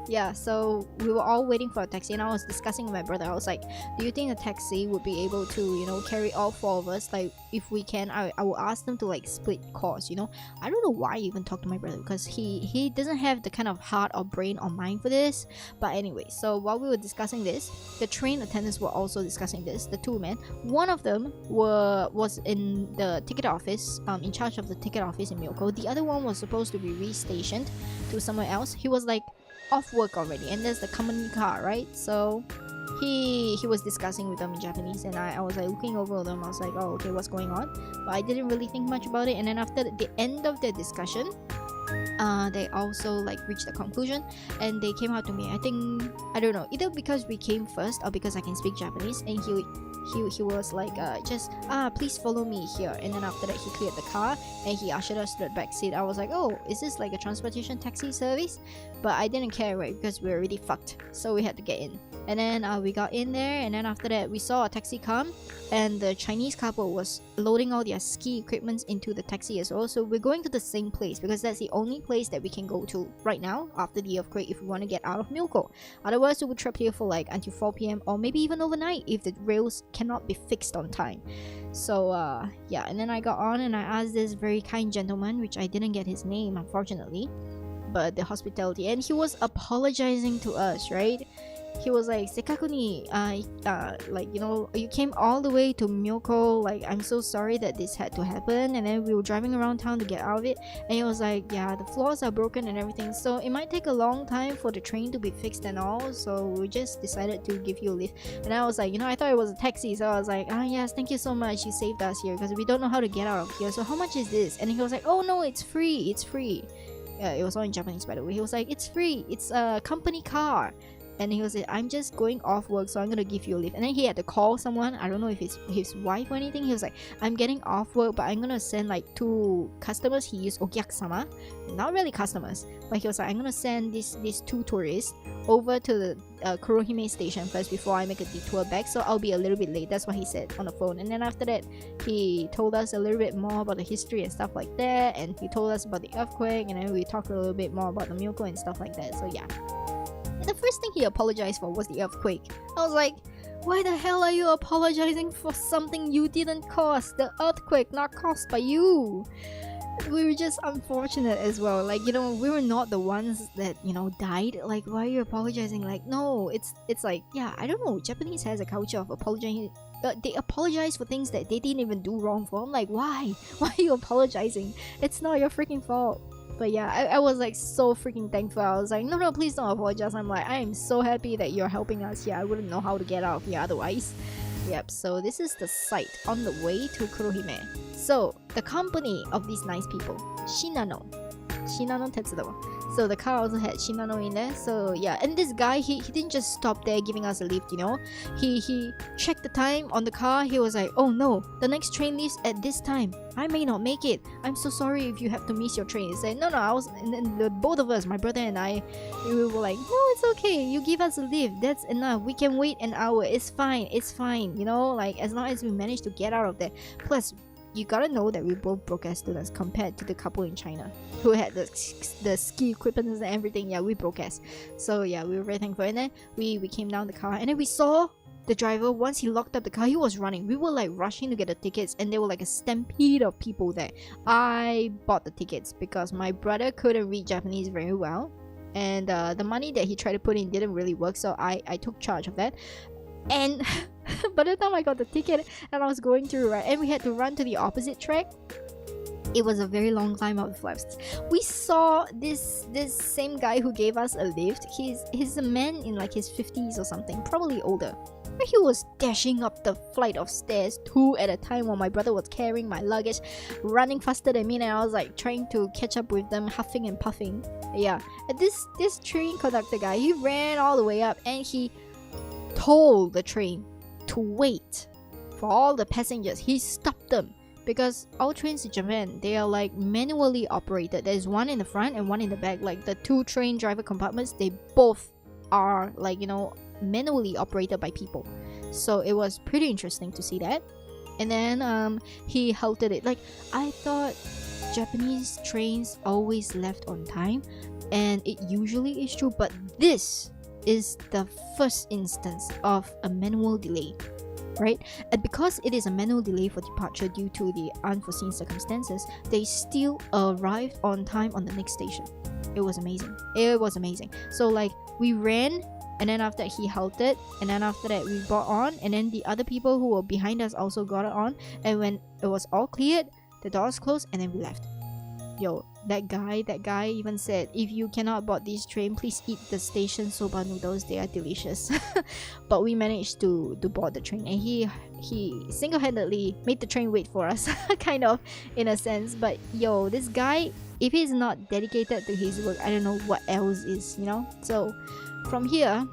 yeah, so we were all waiting for a taxi, and I was discussing with my brother. I was like, do you think a taxi would be able to, you know, carry all four of us? Like, if we can, I will ask them to like split costs, you know. I don't know why I even talked to my brother, because he doesn't have the kind of heart or brain or mind for this. But anyway, so while we were discussing this, the train attendants were also discussing this, the two men. One of them was in the ticket office, in charge of the ticket office in Miyoko. The other one was supposed to be restationed to somewhere else. He was like off work already, and there's the company car, right? So he was discussing with them in Japanese, and I was like looking over them. I was like, oh, okay, what's going on? But I didn't really think much about it. And then after the end of their discussion, they also like reached a conclusion, and they came out to me. I think, I don't know, either because we came first or because I can speak Japanese, and he was like, just please follow me here. And then after that, he cleared the car and he ushered us to the back seat. I was like, oh, is this like a transportation taxi service? But I didn't care, right, because we were already fucked, so we had to get in. And then we got in there, and then after that we saw a taxi come, and the Chinese couple was loading all their ski equipment into the taxi as well. So we're going to the same place because that's the only place that we can go to right now after the earthquake if we want to get out of Miyoko. Otherwise we would trap here for like until 4 p.m. or maybe even overnight if the rails cannot be fixed on time. So yeah, and then I got on and I asked this very kind gentleman, which I didn't get his name unfortunately, but the hospitality, and he was apologizing to us, right? He was like, Sekaku ni, like, you know, you came all the way to Miyoko, like, I'm so sorry that this had to happen. And then we were driving around town to get out of it, and he was like, yeah, the floors are broken and everything, so it might take a long time for the train to be fixed and all, so we just decided to give you a lift. And I was like, you know, I thought it was a taxi, so I was like, yes, thank you so much, you saved us here, because we don't know how to get out of here, so how much is this? And he was like, oh no, it's free, it's free. Yeah, it was all in Japanese by the way. He was like, it's free, it's a company car. And he was like, I'm just going off work, so I'm gonna give you a lift. And then he had to call someone, I don't know if it's his wife or anything. He was like, I'm getting off work, but I'm gonna send like 2 customers. He used okyaksama, not really customers, but he was like, I'm gonna send these 2 tourists over to the Kurohime station first before I make a detour back, so I'll be a little bit late. That's what he said on the phone. And then after that, he told us a little bit more about the history and stuff like that, and he told us about the earthquake, and then we talked a little bit more about the Miyoko and stuff like that. So yeah. And the first thing he apologized for was the earthquake. I was like, why the hell are you apologizing for something you didn't cause? The earthquake not caused by you. We were just unfortunate as well. Like, you know, we were not the ones that, you know, died. Like, why are you apologizing? Like, no, it's like, yeah, I don't know. Japanese has a culture of apologizing. They apologize for things that they didn't even do wrong for. I'm like, why? Why are you apologizing? It's not your freaking fault. But yeah, I was like so freaking thankful. I was like, no, please don't apologize. I'm like, I am so happy that you're helping us here. I wouldn't know how to get out of here otherwise. Yep, so this is the site on the way to Kurohime. So the company of these nice people, Shinano Tetsudo. So the car also had Shinano in there. So yeah, and this guy, he didn't just stop there giving us a lift, you know. He checked the time on the car. He was like, oh no, the next train leaves at this time. I may not make it. I'm so sorry if you have to miss your train. He said, no, I was, and then both of us, my brother and I, we were like, no, it's okay. You give us a lift. That's enough. We can wait an hour. It's fine. You know, like as long as we manage to get out of there. Plus, you gotta know that we both broke as students compared to the couple in China who had the ski equipment and everything. Yeah, we broke as. So yeah, we were very thankful. And then we came down the car, and then we saw the driver. Once he locked up the car, he was running. We were like rushing to get the tickets, and there were like a stampede of people there. I bought the tickets because my brother couldn't read Japanese very well, and the money that he tried to put in didn't really work, so I took charge of that. And by the time I got the ticket and I was going through, right, and we had to run to the opposite track, it was a very long climb up the flaps. We saw this same guy who gave us a lift. He's a man in like his 50s or something, probably older. But he was dashing up the flight of stairs 2 at a time while my brother was carrying my luggage, running faster than me, and I was like trying to catch up with them, huffing and puffing. Yeah, and this train conductor guy, he ran all the way up and he told the train to wait for all the passengers. He stopped them because our trains in Japan, they are like manually operated. There's one in the front and one in the back. Like the 2 train driver compartments, they both are like, you know, manually operated by people. So it was pretty interesting to see that. And then he halted it. Like, I thought Japanese trains always left on time, and it usually is true, but this is the first instance of a manual delay, right? And because it is a manual delay for departure due to the unforeseen circumstances, they still arrived on time on the next station. It was amazing. So like, we ran, and then after that he halted, and then after that we got on, and then the other people who were behind us also got on, and when it was all cleared, the doors closed, and then we left. Yo, that guy even said, if you cannot board this train, please eat the station soba noodles, they are delicious. But we managed to board the train, and he single-handedly made the train wait for us, kind of, in a sense. But yo, this guy, if he's not dedicated to his work, I don't know what else is, you know. So from here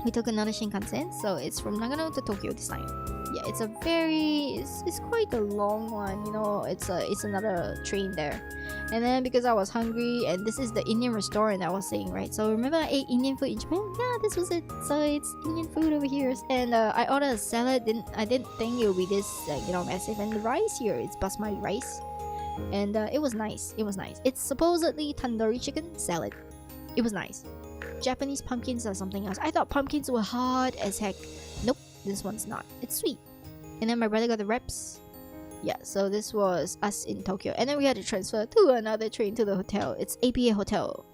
we took another Shinkansen, so it's from Nagano to Tokyo this time. Yeah, it's quite a long one, you know. It's another train there. And then because I was hungry, and this is the Indian restaurant I was saying, right? So remember I ate Indian food in Japan? Yeah, this was it. So it's Indian food over here, and I ordered a salad. I didn't think it would be this you know, massive. And the rice here, it's basmati rice, and it was nice. It's supposedly tandoori chicken salad. It was nice. Japanese pumpkins are something else. I thought pumpkins were hard as heck. Nope, this one's not. It's sweet. And then my brother got the wraps. Yeah, so this was us in Tokyo. And then we had to transfer to another train to the hotel. It's APA Hotel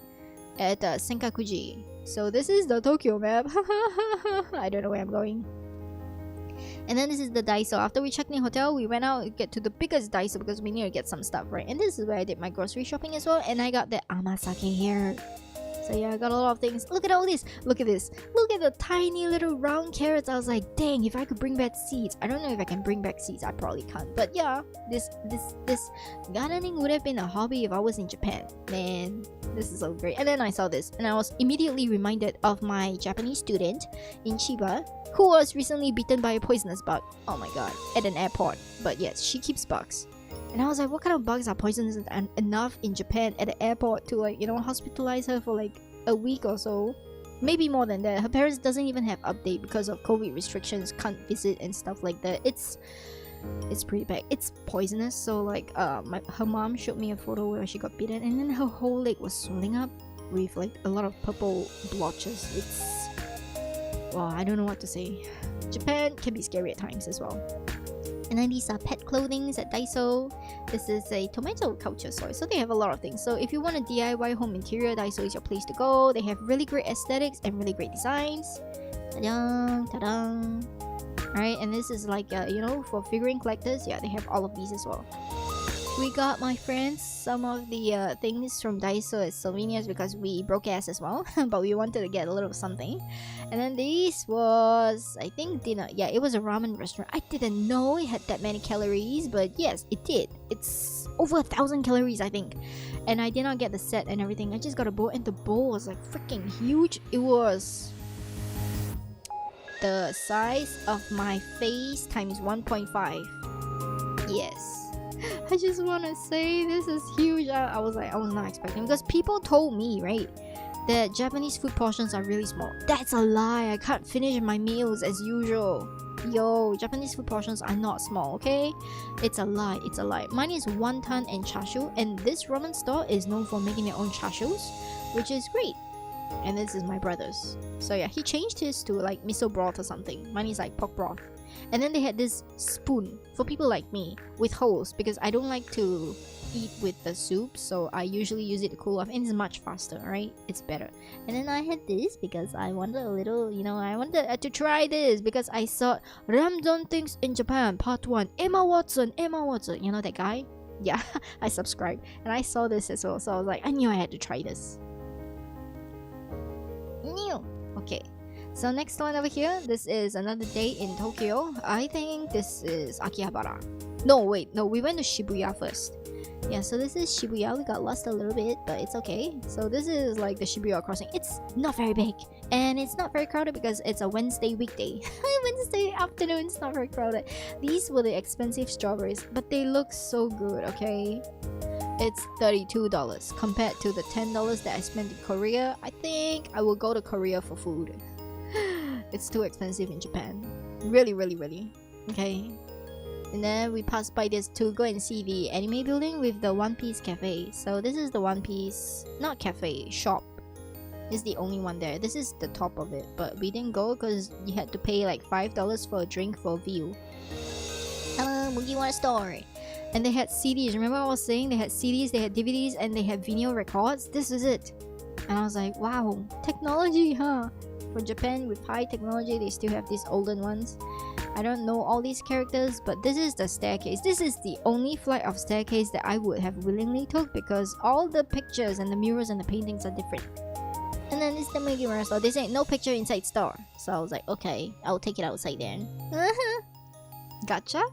at Senkakuji. So this is the Tokyo map. I don't know where I'm going. And then this is the Daiso. After we checked in the hotel, we went out to get to the biggest Daiso because we need to get some stuff, right? And this is where I did my grocery shopping as well. And I got the amasake here. So yeah, I got a lot of things. Look at all this. Look at this. Look at the tiny little round carrots. I was like, dang, if I could bring back seeds. I don't know if I can bring back seeds. I probably can't. But yeah, this gardening would have been a hobby if I was in Japan. Man, this is so great. And then I saw this, and I was immediately reminded of my Japanese student in Chiba who was recently bitten by a poisonous bug. Oh my god, at an airport. But yes, she keeps bugs. And I was like, what kind of bugs are poisonous enough in Japan at the airport to, like, you know, hospitalize her for like a week or so? Maybe more than that. Her parents doesn't even have update because of COVID restrictions, can't visit and stuff like that. It's pretty bad. It's poisonous. So like her mom showed me a photo where she got bitten, and then her whole leg was swelling up with like a lot of purple blotches. It's, well, I don't know what to say. Japan can be scary at times as well. And then these are pet clothings at Daiso. This is a tomato culture store, so they have a lot of things. So if you want a DIY home interior, Daiso is your place to go. They have really great aesthetics and really great designs. Ta-da, ta-da. Alright, and this is like, you know, for figurine collectors. Yeah, they have all of these as well. We got my friends some of the things from Daiso as souvenirs because we broke ass as well, but we wanted to get a little something. And then this was, I think, dinner. Yeah, it was a ramen restaurant. I didn't know it had that many calories, but yes, it did. It's over 1,000 calories, I think. And I did not get the set and everything. I just got a bowl, and the bowl was like freaking huge. It was the size of my face times 1.5. Yes. I just want to say this is huge. I was not expecting, because people told me, right, that Japanese food portions are really small. That's a lie. I can't finish my meals as usual. Yo, Japanese food portions are not small, okay? It's a lie. It's a lie. Mine is wonton and chashu, and this ramen store is known for making their own chashus, which is great. And this is my brother's. So yeah, he changed his to like miso broth or something. Mine is like pork broth. And then they had this spoon for people like me with holes, because I don't like to eat with the soup, so I usually use it to cool off, and it's much faster, right? It's better. And then I had this because I wanted a little, I wanted to try this because I saw Ramdon Things in Japan Part 1, Emma Watson, you know that guy? Yeah, I subscribed and I saw this as well, so I was like, I knew I had to try this. New. Okay. So next one over here, this is another day in Tokyo. I think this is Akihabara. No, wait, no, we went to Shibuya first. Yeah, so this is Shibuya. We got lost a little bit, but it's okay. So this is like the Shibuya crossing. It's not very big, and it's not very crowded because it's a Wednesday weekday. Wednesday afternoon, it's not very crowded. These were the expensive strawberries, but they look so good, okay? It's $32 compared to the $10 that I spent in Korea. I think I will go to Korea for food. It's too expensive in Japan. Really, really, really. Okay. And then we passed by this to go and see the anime building with the One Piece cafe. So this is the One Piece, not cafe, shop. It's the only one there. This is the top of it, but we didn't go because you had to pay like $5 for a drink for a view. Hello, Mugiwara store. And they had CDs. Remember I was saying they had CDs, they had DVDs, and they had vinyl records? This is it. And I was like, wow, technology, huh? For Japan, with high technology, they still have these olden ones. I don't know all these characters, but this is the staircase. This is the only flight of staircase that I would have willingly took, because all the pictures and the murals and the paintings are different. And then this is the Mugiwara store. They say no picture inside store. So I was like, okay, I'll take it outside then. Gotcha.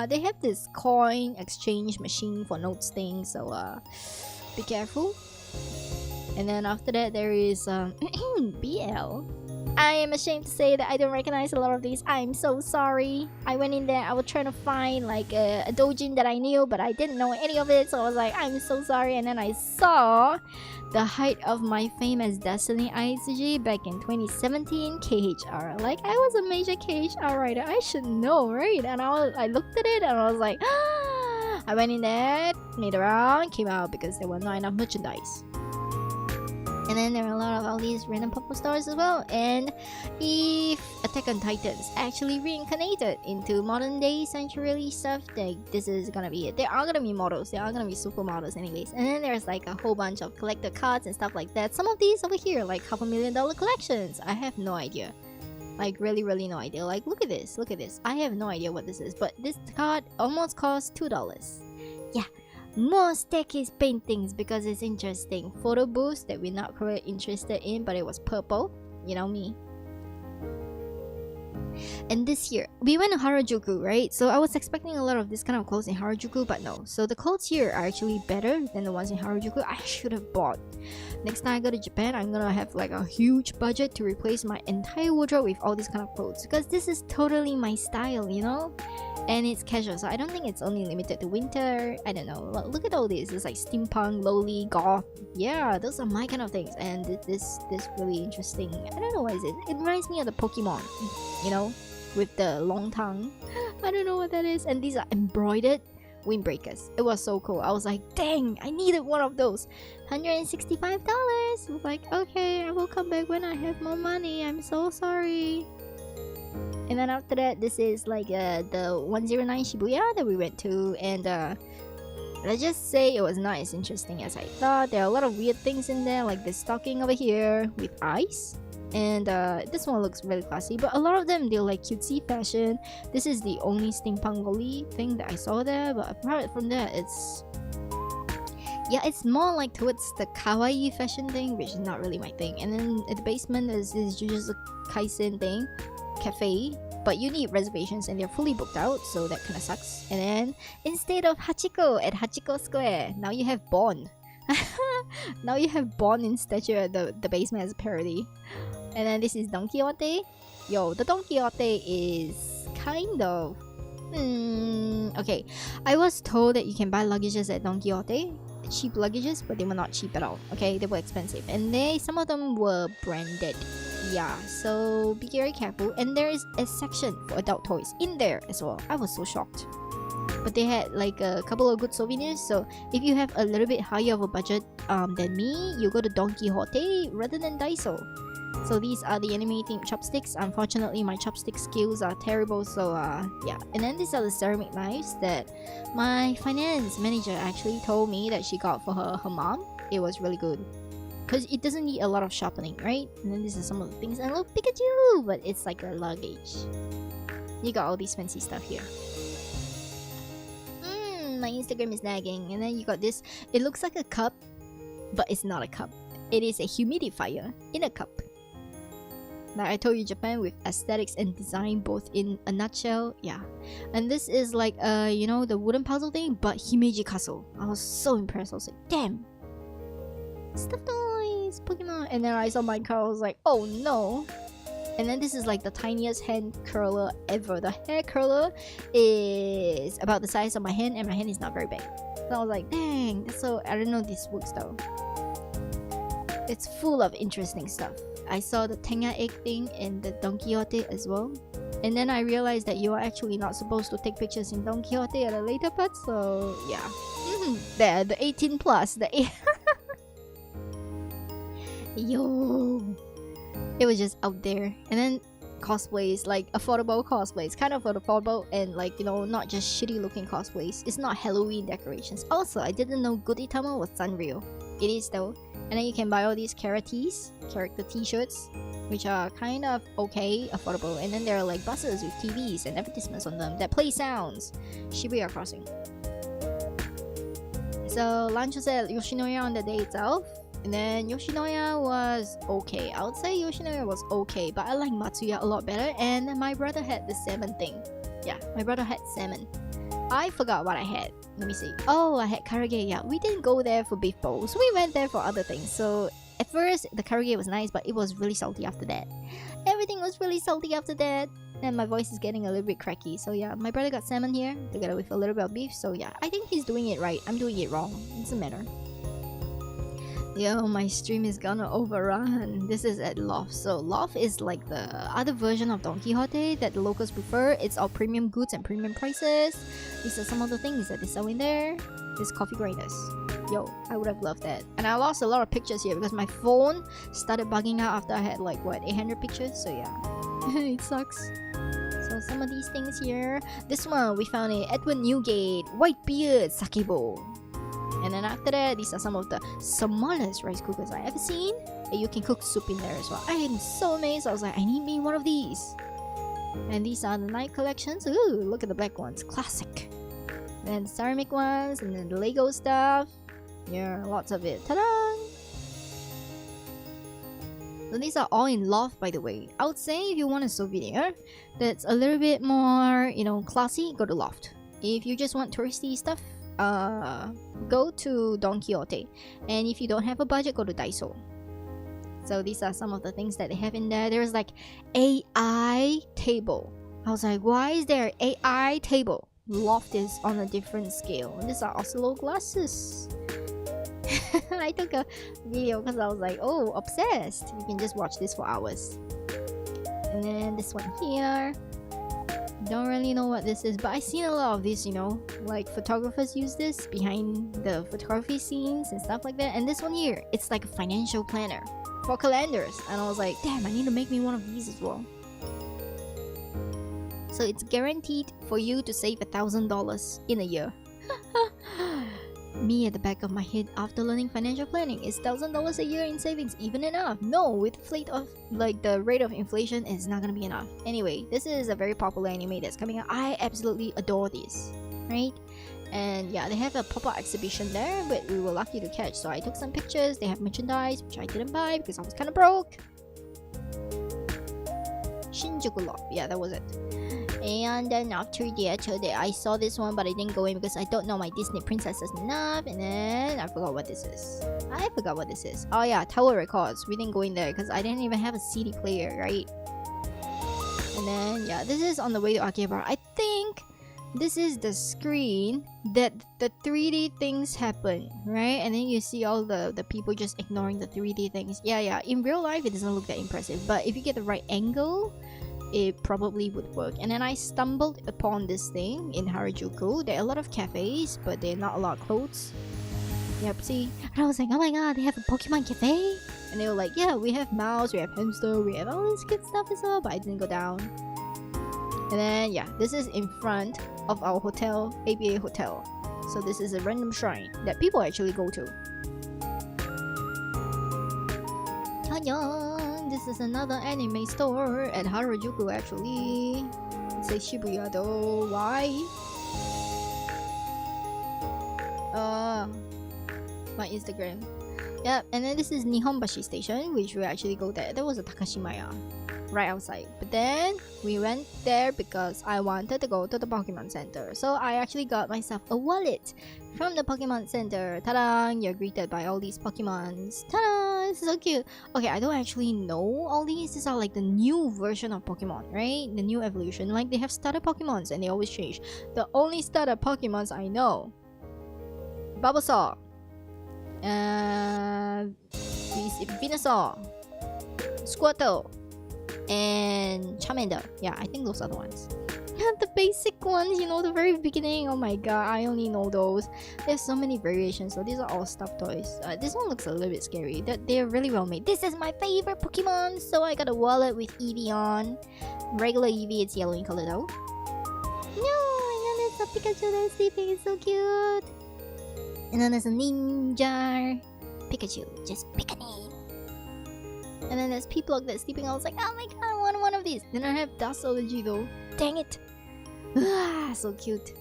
They have this coin exchange machine for notes thing, so be careful. And then after that there is BL. I am ashamed to say that I don't recognize a lot of these. I'm so sorry. I went in there, I was trying to find like a doujin that I knew, but I didn't know any of it, so I was like, I'm so sorry. And then I saw the height of my fame as Destiny Aitsuji back in 2017 KHR. Like, I was a major KHR writer, I should know, right? And I looked at it and I was like, ah! I went in there, made around, came out because there were not enough merchandise. And then there are a lot of all these random pop-up stores as well. And if Attack on Titans actually reincarnated into modern day century stuff, this is gonna be it. There are gonna be models, there are gonna be supermodels anyways. And then there's like a whole bunch of collector cards and stuff like that. Some of these over here, like $500,000 collections. I have no idea. Like really, really no idea. Like look at this, look at this. I have no idea what this is, but this card almost costs $2. Yeah. More staircase paintings because it's interesting. Photo booths that we're not quite interested in, but it was purple. You know me. And this year, we went to Harajuku, right? So I was expecting a lot of this kind of clothes in Harajuku, but no. So the clothes here are actually better than the ones in Harajuku. I should have bought. Next time I go to Japan, I'm gonna have like a huge budget to replace my entire wardrobe with all these kind of clothes, because this is totally my style, you know? And it's casual, so I don't think it's only limited to winter. I don't know. Look at all this. It's like steampunk, lowly, goth. Yeah, those are my kind of things. And this really interesting. I don't know what is it. It reminds me of the Pokemon, you know, with the long tongue. I don't know what that is. And these are embroidered windbreakers. It was so cool. I was like, dang, I needed one of those. $165. I was like, okay, I will come back when I have more money. I'm so sorry. And then after that, this is like the 109 Shibuya that we went to, and let's just say it was not as interesting as I thought. There are a lot of weird things in there, like this stocking over here with eyes. And this one looks really classy, but a lot of them, they're like cutesy fashion. This is the only steampunk lolly thing that I saw there, but apart from that, it's more like towards the kawaii fashion thing, which is not really my thing. And then at the basement there's this Jujutsu Kaisen thing, cafe, but you need reservations and they're fully booked out, so that kind of sucks. And then instead of Hachiko at Hachiko Square, now you have Bond. Now you have Bond in statue at the basement as a parody. And then this is Don Quixote. Yo, the Don Quixote is kind of... okay, I was told that you can buy luggages at Don Quixote. Cheap luggages, but they were not cheap at all. Okay, they were expensive. And some of them were branded. Yeah, so be very careful. And there is a section for adult toys in there as well. I was so shocked. But they had like a couple of good souvenirs, so if you have a little bit higher of a budget than me, you go to Don Quixote rather than Daiso. So these are the anime themed chopsticks. Unfortunately, my chopstick skills are terrible, so yeah. And then these are the ceramic knives that my finance manager actually told me that she got for her mom. It was really good because it doesn't need a lot of sharpening, right? And then these are some of the things. And look, Pikachu, but it's like a luggage. You got all these fancy stuff here. My Instagram is nagging. And then you got this. It looks like a cup, but it's not a cup. It is a humidifier in a cup. Like I told you, Japan with aesthetics and design both in a nutshell. Yeah. And this is like you know, the wooden puzzle thing, but Himeji Castle. I was so impressed. I was like, damn, stuffed toys, Pokemon. And then I saw Minecraft. I was like, oh no. And then this is like the tiniest hand curler ever. The hair curler is about the size of my hand, and my hand is not very big. So I was like, dang. So I don't know if this works though. It's full of interesting stuff. I saw the Tenga egg thing in the Don Quixote as well. And then I realized that you are actually not supposed to take pictures in Don Quixote at a later part, so yeah. There, the 18 plus. The Yo. It was just out there. And then cosplays, like affordable cosplays, kind of affordable, and like, you know, not just shitty looking cosplays. It's not Halloween decorations. Also, I didn't know Gudetama was Sanrio. It is though. And then you can buy all these character t-shirts, which are kind of okay, affordable. And then there are like buses with TVs and advertisements on them that play sounds. Shibuya Crossing. So lunch was at Yoshinoya on the day itself. And then Yoshinoya was okay. I would say Yoshinoya was okay, but I like Matsuya a lot better. And my brother had the salmon thing. Yeah, my brother had salmon. I forgot what I had. Let me see. Oh, I had karage. Yeah, we didn't go there for beef bowls. We went there for other things. So at first, the karage was nice, but it was really salty after that. Everything was really salty after that. And my voice is getting a little bit cracky. So yeah, my brother got salmon here, together with a little bit of beef. So yeah, I think he's doing it right. I'm doing it wrong. It doesn't matter. Yo, my stream is gonna overrun. This is at Loft. So Loft is like the other version of Don Quixote that the locals prefer. It's all premium goods and premium prices. These are some of the things that they sell in there. This coffee grinders. Yo, I would have loved that. And I lost a lot of pictures here because my phone started bugging out after I had like, what, 800 pictures? So yeah, it sucks. So some of these things here. This one, we found a Edward Newgate Whitebeard Sake bowl. And then after that, these are some of the smallest rice cookers I ever seen. And you can cook soup in there as well. I am so amazed. I was like, I need me one of these. And these are the night collections. Ooh, look at the black ones. Classic. And then the ceramic ones. And then the Lego stuff. Yeah, lots of it. Ta-da! So these are all in Loft, by the way. I would say if you want a souvenir that's a little bit more, you know, classy, go to Loft. If you just want touristy stuff, go to Don Quixote. And if you don't have a budget, go to Daiso. So these are some of the things that they have in there. There's like AI table. I was like, why is there AI table? Loft is on a different scale. And these are Oslo glasses. I took a video because I was like, oh, obsessed. You can just watch this for hours. And then this one here. Don't really know what this is, but I've seen a lot of this, you know, like photographers use this behind the photography scenes and stuff like that. And this one here, it's like a financial planner for calendars. And I was like, damn, I need to make me one of these as well. So it's guaranteed for you to save $1,000 in a year. Me at the back of my head after learning financial planning. Is $1,000 a year in savings even enough? No, with the rate of inflation, it's not gonna be enough. Anyway, this is a very popular anime that's coming out. I absolutely adore this, right? And yeah, they have a pop-up exhibition there, but we were lucky to catch. So I took some pictures. They have merchandise, which I didn't buy because I was kind of broke. Shinjuku Love, yeah, that was it. And then after that, I saw this one, but I didn't go in because I don't know my Disney princesses enough. And then I forgot what this is. Oh yeah, Tower Records. We didn't go in there because I didn't even have a CD player, right? And then yeah, this is on the way to Akihabara. I think this is the screen that the 3D things happen, right? And then you see all the people just ignoring the 3D things. Yeah, in real life it doesn't look that impressive, but if you get the right angle, it probably would work. And then I stumbled upon this thing in Harajuku. There are a lot of cafes, but there are not a lot of clothes. Yep, see? And I was like, oh my god, they have a Pokemon cafe? And they were like, yeah, we have mouse, we have hamster, we have all this good stuff as well, but I didn't go down. And then yeah, this is in front of our hotel, ABA Hotel. So this is a random shrine that people actually go to. This is another anime store at Harajuku actually. It says Shibuya though. Why? My Instagram. Yep, and then this is Nihonbashi Station, which we actually go there. There was a Takashimaya right outside. But then we went there because I wanted to go to the Pokemon Center. So I actually got myself a wallet from the Pokemon Center. Ta-da! You're greeted by all these Pokemons. Ta-da! This is so cute. Okay, I don't actually know all these. These are like the new version of Pokemon, right? The new evolution. Like they have starter Pokemons and they always change. The only starter Pokemons I know: Bulbasaur, Venusaur, Squirtle, and Charmander. Yeah, I think those are the ones. The basic ones, you know, the very beginning. Oh my god, I only know those. There's so many variations, so these are all stuffed toys. This one looks a little bit scary. They're really well made. This is my favorite Pokemon, so I got a wallet with Eevee on. Regular Eevee, it's yellow in color though. No, and then there's a Pikachu that's sleeping. It's so cute. And then there's a Ninja Pikachu. Just pick a name. And then there's P-Block that's sleeping. I was like, oh my god, I want one of these. Then I have Dasology though. Dang it. Ah, so cute.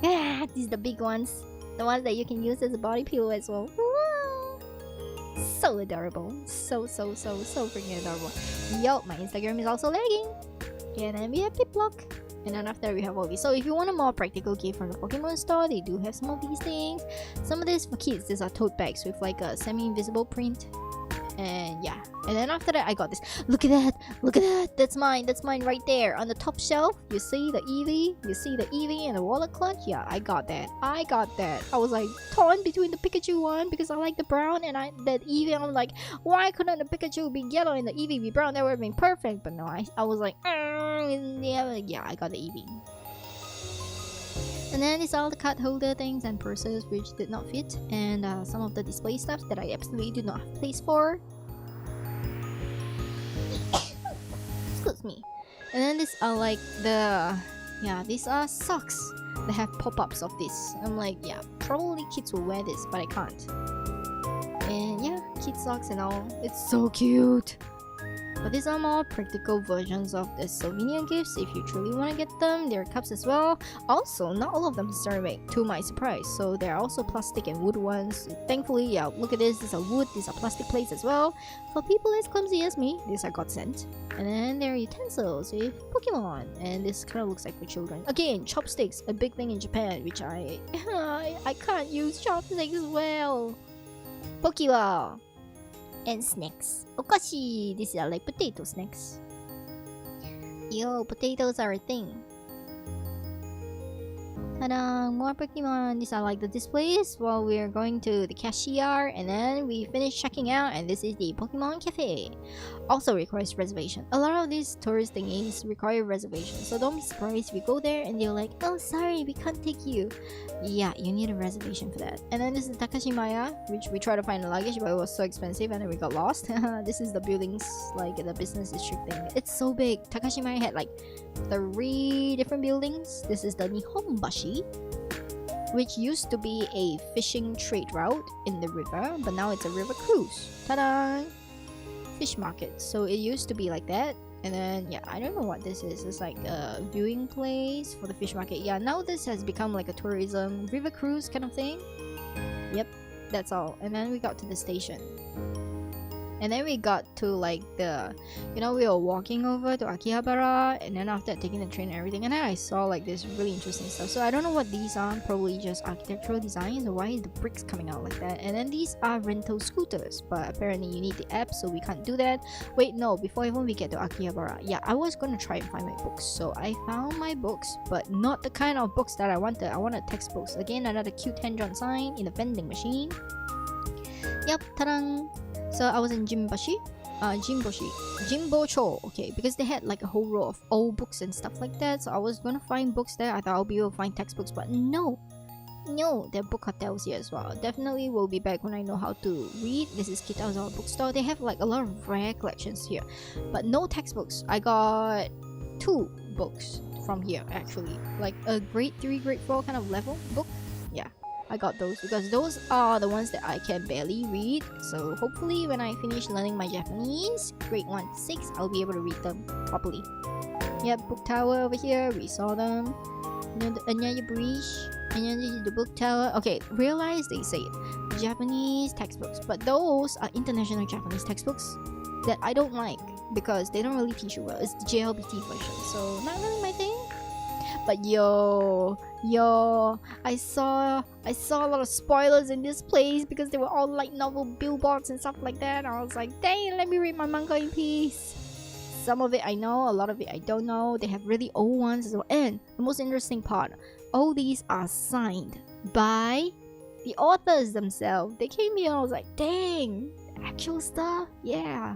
Ah, these are the big ones. The ones that you can use as a body pillow as well. Wow. So adorable. So freaking adorable. Yo, my Instagram is also lagging. And then we have P-Block. And then after we have all these. So if you want a more practical gift from the Pokemon store, they do have some of these things. Some of this for kids. These are tote bags with like a semi-invisible print. And yeah, and then after that I got this. Look at that, that's mine right there on the top shelf. You see the Eevee and the wallet clutch. Yeah, I got that. I was like torn between the Pikachu one because I like the brown, and that Eevee, I'm like, why couldn't the Pikachu be yellow and the Eevee be brown? That would have been perfect. But no, I was like, yeah, I got the Eevee. And then it's all the card holder things and purses which did not fit, and some of the display stuff that I absolutely do not have place for. Excuse me. And then these are like these are socks that have pop-ups of this. I'm like, yeah, probably kids will wear this, but I can't. And yeah, kid socks and all. It's so cute. But these are more practical versions of the souvenir gifts if you truly want to get them. There are cups as well. Also, not all of them are ceramic, to my surprise. So there are also plastic and wood ones. Thankfully, yeah, look at this. These are wood, these are plastic plates as well. For people as clumsy as me, these are godsend. And then there are utensils with Pokemon. And this kind of looks like for children. Again, chopsticks, a big thing in Japan, which I can't use chopsticks well. Pokeball. And snacks. Okashi! These are like potato snacks. Yo, potatoes are a thing. Ta-da! More Pokemon. These are like the displays while we're going to the cashier, and then we finish checking out, and this is the Pokemon Cafe. Also requires reservation. A lot of these tourist thingies require reservation, so don't be surprised if you go there and they're like, oh sorry, we can't take you. Yeah, you need a reservation for that. And then this is Takashimaya, which we tried to find the luggage, but it was so expensive and then we got lost. This is the buildings, like the business district thing. It's so big. Takashimaya had like 3 different buildings. This is the Nihonbashi, which used to be a fishing trade route in the river, but now it's a river cruise. Ta-da! Fish market. So it used to be like that. And then, yeah, I don't know what this is. It's like a viewing place for the fish market. Yeah, now this has become like a tourism river cruise kind of thing. Yep, that's all. And then we got to the station. And then we got to like the, we were walking over to Akihabara, and then after that taking the train and everything, and then I saw like this really interesting stuff. So I don't know what these are, probably just architectural designs, or why is the bricks coming out like that. And then these are rental scooters, but apparently you need the app, so we can't do that. Wait, no, before even we get to Akihabara, yeah, I was gonna try and find my books. So I found my books, but not the kind of books that I wanted. I wanted textbooks. Again, another cute hand-drawn sign in the vending machine. Yep, ta-da! So I was in Jimbocho, okay, because they had like a whole row of old books and stuff like that. So I was gonna find books there. I thought I'll be able to find textbooks, but no, there are book hotels here as well. Definitely will be back when I know how to read. This is Kitazawa bookstore. They have like a lot of rare collections here, but no textbooks. I got 2 books from here actually, like a grade 3, grade 4 kind of level book. Yeah, I got those because those are the ones that I can barely read. So hopefully when I finish learning my Japanese, grade 1 to 6, I'll be able to read them properly. Yep, book tower over here, we saw them. The Anyaya Bridge, and then this is the book tower. Okay, realize they say Japanese textbooks, but those are international Japanese textbooks that I don't like because they don't really teach you well. It's the JLBT version, so not really my thing. But yo, I saw a lot of spoilers in this place because they were all like novel billboards and stuff like that. I was like, dang, let me read my manga in peace. Some of it I know, a lot of it I don't know. They have really old ones as well. And the most interesting part, all these are signed by the authors themselves. They came here and I was like, dang, actual stuff? Yeah.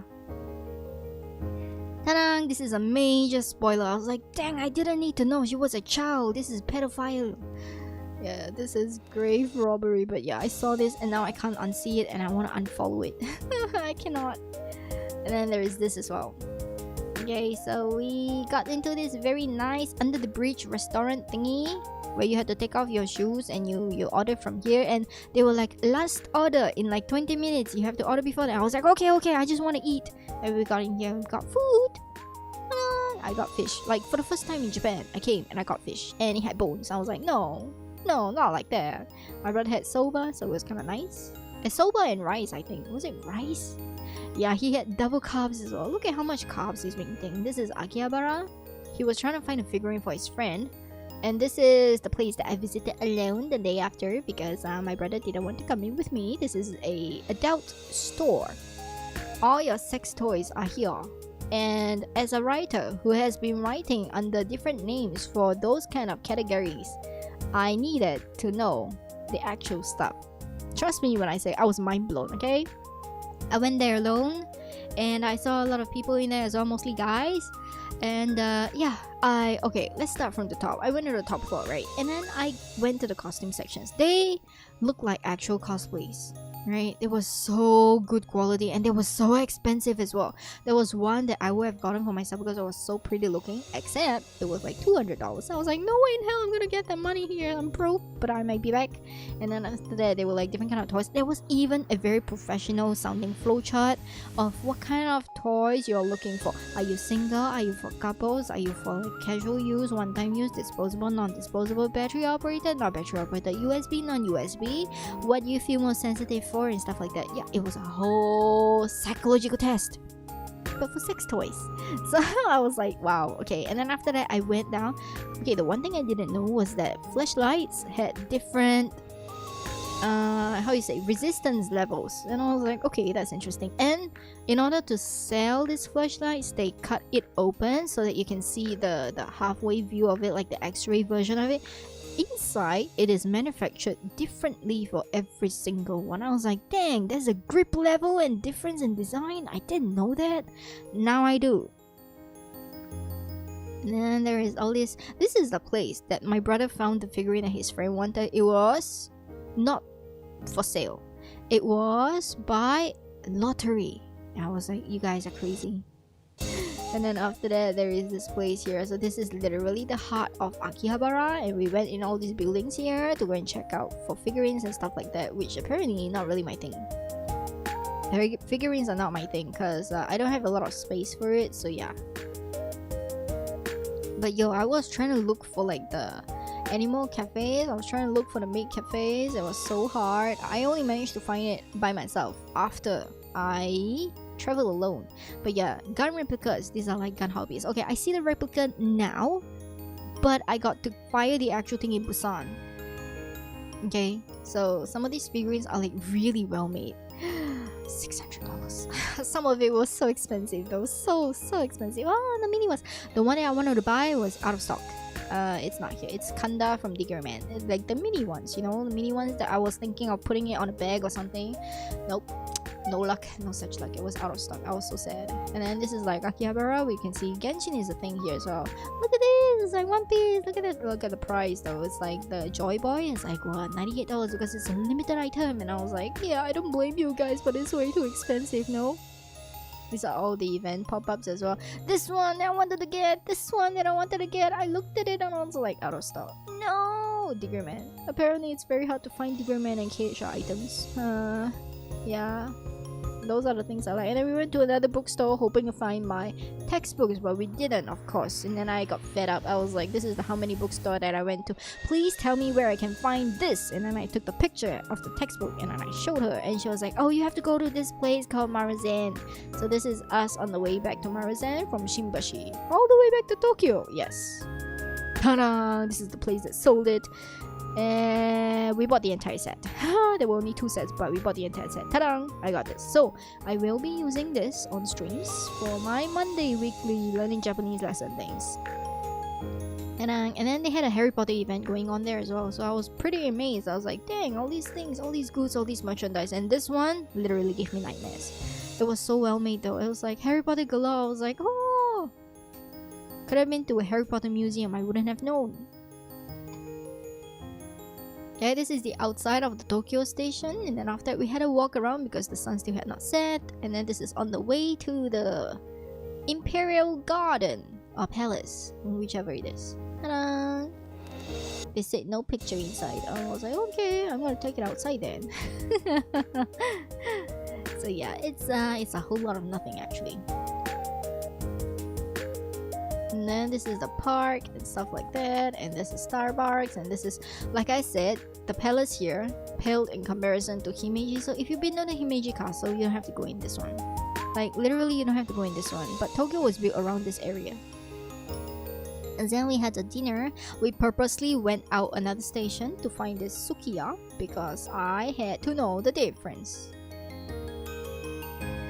Ta-da! This is a major spoiler. I was like, dang, I didn't need to know she was a child. This is pedophile. Yeah, this is grave robbery. But yeah, I saw this and now I can't unsee it and I want to unfollow it. I cannot. And then there is this as well. Okay, so we got into this very nice under the bridge restaurant thingy where you had to take off your shoes and you order from here, and they were like, last order in like 20 minutes, you have to order before that. I was like, okay, I just want to eat. And we got in here, we got food. I got fish. Like for the first time in Japan, I came and I got fish and it had bones. I was like, no, not like that. My brother had soba, so it was kind of nice. And soba and rice, I think. Was it rice? Yeah, he had double carbs as well. Look at how much carbs he's been eating. This is Akihabara. He was trying to find a figurine for his friend. And this is the place that I visited alone the day after because my brother didn't want to come in with me. This is a adult store. All your sex toys are here. And as a writer who has been writing under different names for those kind of categories, I needed to know the actual stuff. Trust me when I say I was mind blown, okay? I went there alone and I saw a lot of people in there as well, mostly guys. And yeah, okay, let's start from the top. I went to the top floor, right? And then I went to the costume sections. They look like actual cosplays, right? It was so good quality and they were so expensive as well. There was one that I would have gotten for myself because it was so pretty looking, except it was like $200. I was like, no way in hell I'm gonna get that money here. I'm broke, but I might be back. And then after that, they were like different kind of toys. There was even a very professional sounding flowchart of what kind of toys you're looking for. Are you single? Are you for couples? Are you for like casual use, one-time use, disposable, non-disposable, battery operated, not battery operated, USB, non-USB? What do you feel most sensitive for and stuff like that? Yeah, it was a whole psychological test, but for sex toys. So I was like, wow, okay. And then after that, I went down. Okay, the one thing I didn't know was that flashlights had different resistance levels, and I was like, okay, that's interesting. And in order to sell these flashlights, they cut it open so that you can see the halfway view of it, like the x-ray version of it. Inside, it is manufactured differently for every single one. I was like, dang, there's a grip level and difference in design. I didn't know that. Now I do. And then there is all this. This is the place that my brother found the figurine that his friend wanted. It was not for sale. It was by lottery. And I was like, you guys are crazy. And then after that, there is this place here. So this is literally the heart of Akihabara, and we went in all these buildings here to go and check out for figurines and stuff like that, which apparently not really my thing. Figurines are not my thing because I don't have a lot of space for it. So yeah. But yo, I was trying to look for like the animal cafes. I was trying to look for the maid cafes. It was so hard. I only managed to find it by myself after I travel alone. But yeah, gun replicas, these are like gun hobbies. Okay, I see the replica now, but I got to fire the actual thing in Busan. Okay, so some of these figurines are like really well made. $600. Some of it was so expensive though, so expensive. Oh, the mini ones. The one that I wanted to buy was out of stock. It's not here. It's Kanda from Diggerman. It's like the mini ones, you know, the mini ones that I was thinking of putting it on a bag or something. Nope. No luck, no such luck. It was out of stock. I was so sad. And then this is like Akihabara. We can see Genshin is a thing here. So look at this. It's like One Piece. Look at it. Look at the price though. It's like the Joy Boy is like what, $98 because it's a limited item. And I was like, yeah, I don't blame you guys, but it's way too expensive. No. These are all the event pop-ups as well. This one that I wanted to get. This one that I wanted to get. I looked at it and I was like, out of stock. No, Diggerman. Apparently, it's very hard to find Diggerman and KHR items. Yeah. Those are the things I like. And then we went to another bookstore hoping to find my textbooks, but we didn't, of course. And then I got fed up. I was like, this is the how many bookstore that I went to. Please tell me where I can find this. And then I took the picture of the textbook and then I showed her. And she was like, oh, you have to go to this place called Maruzen. So this is us on the way back to Maruzen from Shimbashi. All the way back to Tokyo. Yes. Ta-da! This is the place that sold it. And we bought the entire set. There were only 2 sets, but we bought the entire set. Ta-da! I got this. So I will be using this on streams for my Monday weekly learning Japanese lesson things. And then they had a Harry Potter event going on there as well. So I was pretty amazed. I was like, dang, all these things, all these goods, all these merchandise. And this one literally gave me nightmares. It was so well made though. It was like Harry Potter galore. I was like, oh! Could have been to a Harry Potter museum. I wouldn't have known. Yeah, this is the outside of the Tokyo station, and then after that we had a walk around because the sun still had not set, and then this is on the way to the Imperial Garden or Palace, whichever it is. Ta-da! They said no picture inside. I was like, okay, I'm gonna take it outside then. So yeah, it's a whole lot of nothing actually. And then this is the park and stuff like that, and this is Starbucks, and this is, like I said, the palace here paled in comparison to Himeji. So if you've been to the Himeji castle, you don't have to go in this one. Like literally you don't have to go in this one, but Tokyo was built around this area. And then we had a dinner. We purposely went out another station to find this Sukiya because I had to know the difference.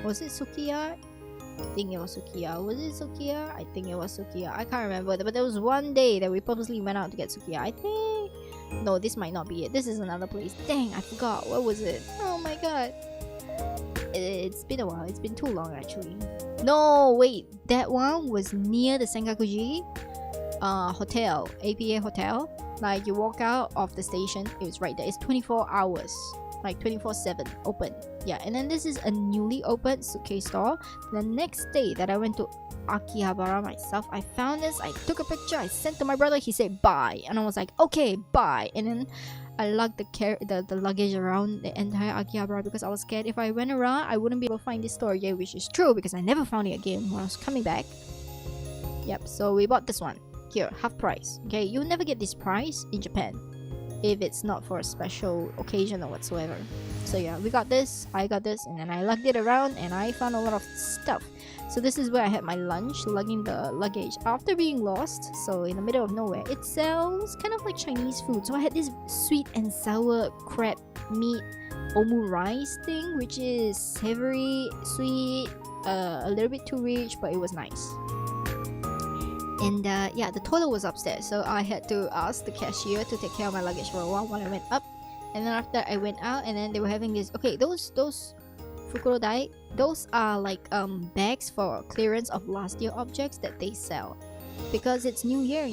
Was it Sukiya? I think it was Sukiya. Was it Sukiya? I think it was Sukiya. I can't remember. But there was one day that we purposely went out to get Sukiya. I think... No, this might not be it. This is another place. Dang, I forgot. What was it? Oh my god. It's been a while. It's been too long actually. No, wait. That one was near the Sengakuji hotel. APA hotel. Like you walk out of the station. It was right there. It's 24 hours. Like 24/7 open. Yeah, and then this is a newly opened suitcase store. The next day that I went to Akihabara myself, I found this. I took a picture. I sent to my brother. He said bye, and I was like, okay, bye. And then I lugged the luggage around the entire Akihabara because I was scared if I went around, I wouldn't be able to find this store again, which is true because I never found it again when I was coming back. Yep. So we bought this one here, half price. Okay, you'll never get this price in Japan if it's not for a special occasion or whatsoever. So yeah, we got this, I got this, and then I lugged it around and I found a lot of stuff. So this is where I had my lunch, lugging the luggage after being lost. So in the middle of nowhere, it sells kind of like Chinese food. So I had this sweet and sour crab meat omurice thing, which is savory, sweet, a little bit too rich, but it was nice. And yeah, the toilet was upstairs, so I had to ask the cashier to take care of my luggage for a while I went up. And then after I went out, and then they were having this. Okay, those fukurodai, those are like bags for clearance of last year objects that they sell. because it's New Year,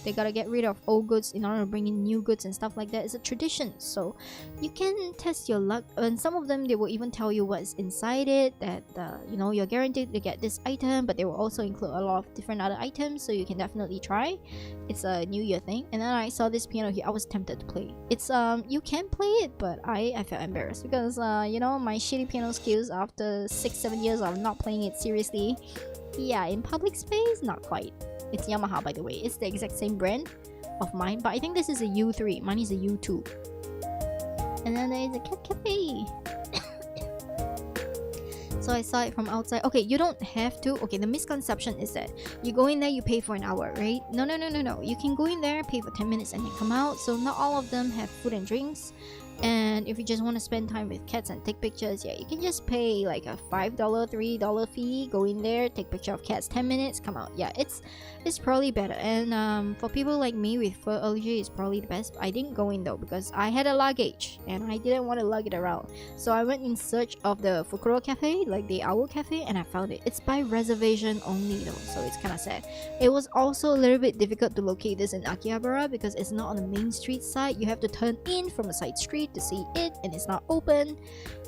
they gotta get rid of old goods in order to bring in new goods and stuff like that. It's a tradition, so you can test your luck. And some of them, they will even tell you what's inside it, that you're guaranteed to get this item, but they will also include a lot of different other items, so you can definitely try. It's a New Year thing. And then I saw this piano here. I was tempted to play. It's you can play it, but I felt embarrassed because my shitty piano skills after 6-7 years of not playing it seriously. Yeah, in public space, not quite. It's Yamaha, by the way. It's the exact same brand of mine, but I think this is a U3. Mine is a U2. And then there is a cat cafe. So I saw it from outside. Okay, you don't have to. Okay, the misconception is that you go in there, you pay for an hour, right? No. You can go in there, pay for 10 minutes, and then come out. So not all of them have food and drinks. And if you just want to spend time with cats and take pictures, yeah, you can just pay like a $5, $3 fee, go in there, take picture of cats, 10 minutes, come out. Yeah, it's probably better. And for people like me with fur allergy, it's probably the best. I didn't go in though because I had a luggage and I didn't want to lug it around. So I went in search of the Fukuro Cafe, like the Owl Cafe, and I found it. It's by reservation only though, so it's kind of sad. It was also a little bit difficult to locate this in Akihabara because it's not on the main street side. You have to turn in from a side street to see it, and it's not open.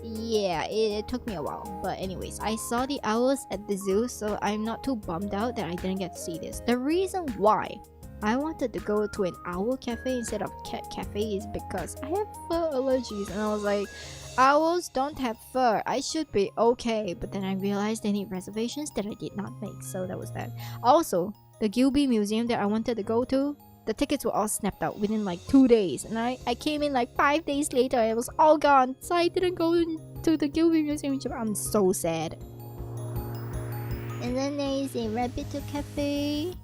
Yeah, it took me a while, but anyways, I saw the owls at the zoo, so I'm not too bummed out that I didn't get to see this. The reason why I wanted to go to an owl cafe instead of cat cafe is because I have fur allergies, and I was like, owls don't have fur, I should be okay. But then I realized they need reservations that I did not make, so that was that. Also, the Gilby Museum that I wanted to go to, the tickets were all snapped out within like 2 days, and I came in like 5 days later, it was all gone, so I didn't go to the Gilby Museum. I'm so sad. And then there is a Rabbit Cafe.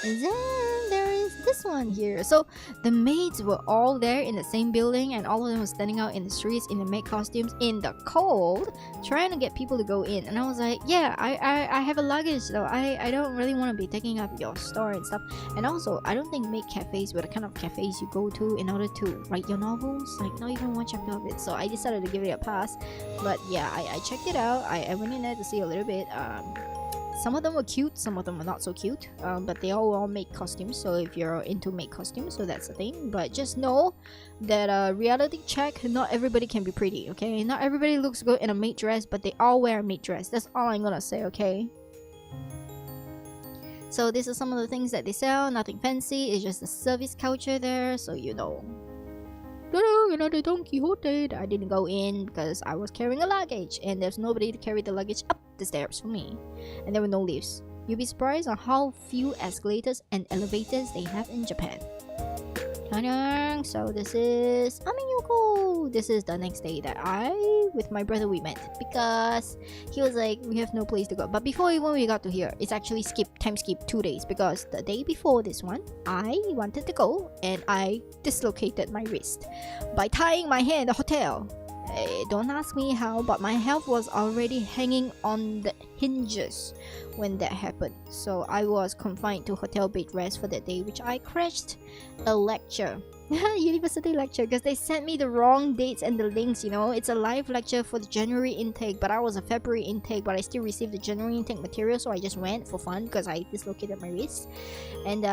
And then there is this one here. So the maids were all there in the same building, and all of them were standing out in the streets in the maid costumes in the cold, trying to get people to go in. And I was like, yeah, I have a luggage though. I don't really want to be taking up your store and stuff. And also, I don't think maid cafes were the kind of cafes you go to in order to write your novels. Like, not even one chapter of it. So I decided to give it a pass. But yeah, I checked it out. I went in there to see a little bit. Some of them were cute, some of them were not so cute, but they all make costumes, so if you're into make costumes, so that's the thing. But just know that reality check, not everybody can be pretty, okay? Not everybody looks good in a maid dress, but they all wear a maid dress. That's all I'm gonna say, okay? So these are some of the things that they sell, nothing fancy, it's just the service culture there, so you know. The Don Quixote. I didn't go in because I was carrying a luggage, and there's nobody to carry the luggage up the stairs for me, and there were no lifts. You'll be surprised on how few escalators and elevators they have in Japan. So this is Amiyoko. This is the next day that with my brother we met, because he was like, we have no place to go. But before even we got to here, it's actually time skip 2 days, because the day before this one, I wanted to go and I dislocated my wrist by tying my hair in the hotel. Don't ask me how, but my health was already hanging on the hinges when that happened. So I was confined to hotel bed rest for that day, which I crashed a lecture. University lecture, because they sent me the wrong dates and the links, It's a live lecture for the January intake, but I was a February intake, but I still received the January intake material, so I just went for fun because I dislocated my wrist. And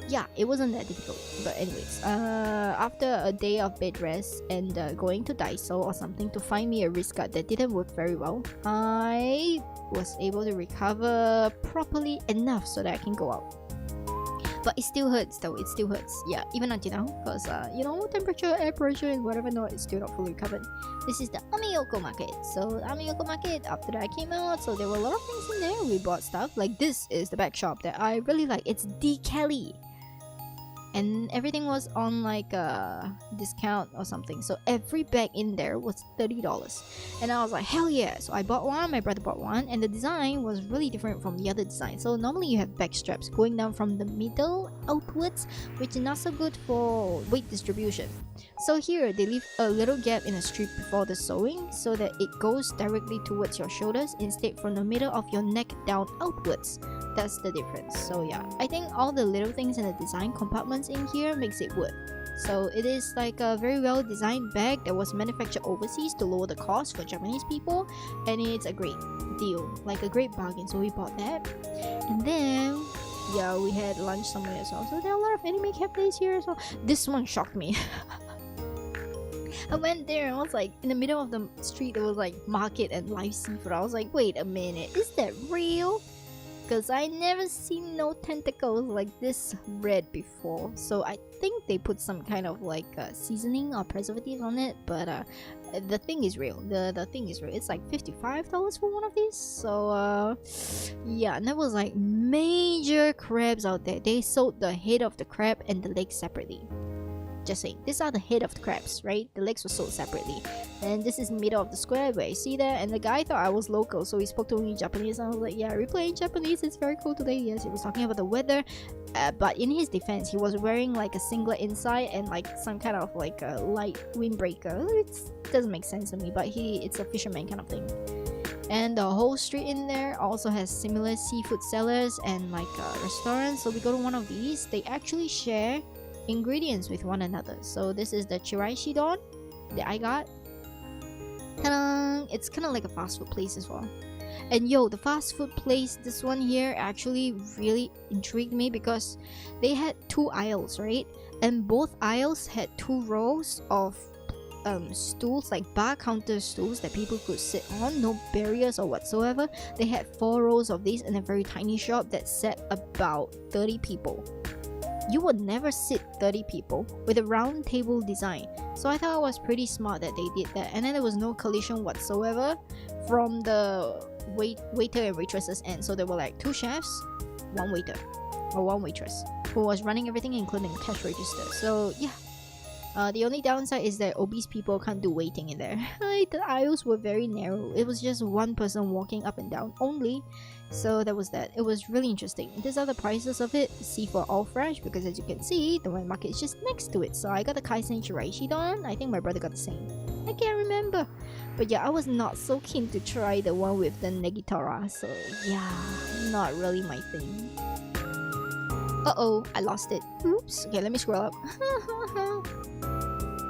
yeah, it wasn't that difficult. But anyways, after a day of bed rest and going to Daiso or something to find me a wrist guard that didn't work very well, I was able to recover properly enough so that I can go out. But it still hurts though, it still hurts. Yeah, even until now, because temperature, air pressure and whatever, no, it's still not fully recovered. This is the Amiyoko market. So Amiyoko market, after that I came out, so there were a lot of things in there. We bought stuff, like this is the bag shop that I really like. It's D. Kelly. And everything was on like a discount or something, so every bag in there was $30, and I was like, hell yeah. So I bought one, my brother bought one, and the design was really different from the other design. So normally you have bag straps going down from the middle outwards, which is not so good for weight distribution. So here they leave a little gap in the strip before the sewing so that it goes directly towards your shoulders instead from the middle of your neck down outwards. That's the difference. So yeah, I think all the little things in the design compartments in here makes it work. So it is like a very well designed bag that was manufactured overseas to lower the cost for Japanese people, and it's a great deal, like a great bargain. So we bought that, and then yeah, we had lunch somewhere as well. So there are a lot of anime cafes here as well. This one shocked me. I went there and I was like, in the middle of the street, there was like market and live seafood. I was like, wait a minute, is that real? Because I never seen no tentacles like this red before. So I think they put some kind of like seasoning or preservative on it. But the thing is real. The thing is real. It's like $55 for one of these. So yeah, and there was like major crabs out there. They sold the head of the crab and the legs separately. Just saying, these are the head of the crabs, right? The legs were sold separately, and this is middle of the square where you see that. And the guy thought I was local, so he spoke to me in Japanese, and I was like, yeah, we're playing Japanese, it's very cool today. Yes, he was talking about the weather, but in his defense, he was wearing like a singlet inside and like some kind of like a light windbreaker. It doesn't make sense to me, but it's a fisherman kind of thing. And the whole street in there also has similar seafood sellers and like restaurants. So we go to one of these. They actually share ingredients with one another. So this is the chiraishi don that I got. Ta-da! It's kind of like a fast food place as well. And yo, the fast food place, this one here actually really intrigued me because they had 2 aisles, right? And both aisles had 2 rows of stools, like bar counter stools that people could sit on, no barriers or whatsoever. They had 4 rows of these in a very tiny shop that sat about 30 people. You would never sit 30 people with a round table design. So I thought it was pretty smart that they did that. And then there was no collision whatsoever from the waiter and waitresses end. So there were like 2 chefs, 1 waiter or 1 waitress who was running everything, including the cash register. So yeah, the only downside is that obese people can't do waiting in there. The aisles were very narrow. It was just 1 person walking up and down only. So that was that. It was really interesting. These are the prices of it. Seafood all fresh, because as you can see, the wet market is just next to it. So I got the kaisen chiraishi don. I think my brother got the same. I can't remember. But yeah, I was not so keen to try the one with the negitora. So yeah, not really my thing. Uh-oh, I lost it. Oops. Okay, let me scroll up.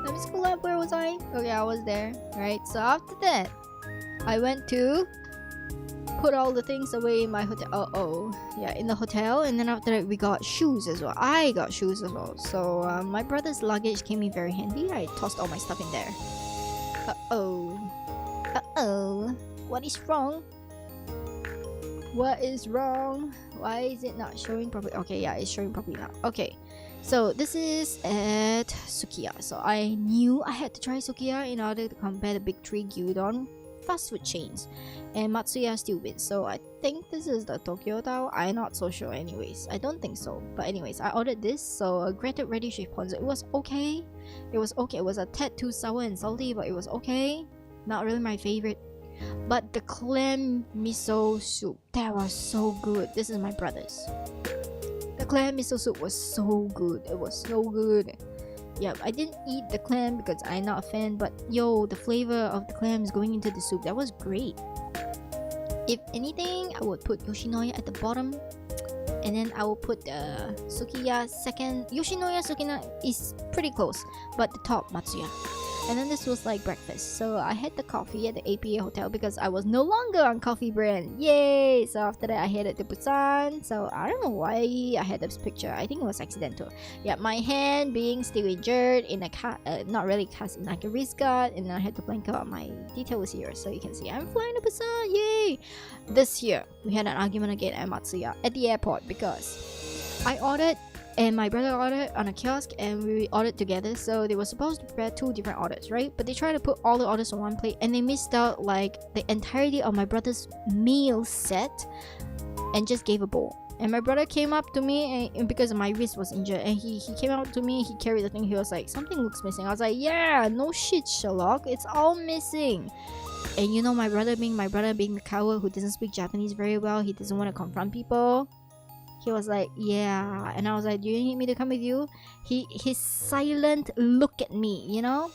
Let me scroll up. Where was I? Okay, I was there. Right, so after that, I went to put all the things away in my hotel. Yeah, in the hotel. And then after that, we got shoes as well. I got shoes as well. So my brother's luggage came in very handy. I tossed all my stuff in there. What is wrong? What is wrong? Why is it not showing properly? Okay, yeah, it's showing properly now. Okay, so this is at Sukiya. So I knew I had to try Sukiya in order to compare the big 3 gyudon fast food chains, and Matsuya still wins. So I think this is the Tokyo Tao. I'm not so sure anyways. I don't think so, but anyways, I ordered this. So a grated radish with ponzu. It was okay. It was okay. It was a tad too sour and salty, but it was okay. Not really my favorite. But the clam miso soup, that was so good. This is my brother's. The clam miso soup was so good. It was so good. Yeah, I didn't eat the clam because I'm not a fan, but yo, the flavor of the clam is going into the soup. That was great. If anything, I would put Yoshinoya at the bottom, and then I will put the Sukiya second. Yoshinoya Sukiya is pretty close, but the top Matsuya. And then this was like breakfast. So I had the coffee at the APA hotel because I was no longer on coffee brand. Yay! So after that I headed to Busan. So I don't know why I had this picture. I think it was accidental. Yeah, my hand being still injured in a not really cast, in like a wrist guard, and then I had to blank out my details here. So you can see I'm flying to Busan. Yay! This year we had an argument again at Matsuya at the airport because I ordered and my brother ordered on a kiosk, and we ordered together. So they were supposed to prepare 2 different orders, right? But they tried to put all the orders on one plate, and they missed out like the entirety of my brother's meal set and just gave a bowl. And my brother came up to me, and because my wrist was injured, and he came up to me, he carried the thing, he was like, something looks missing. I was like, yeah, no shit, Sherlock, it's all missing. And you know, my brother being the coward who doesn't speak Japanese very well, he doesn't want to confront people. He was like, yeah. And I was like, do you need me to come with you? His silent look at me, you know?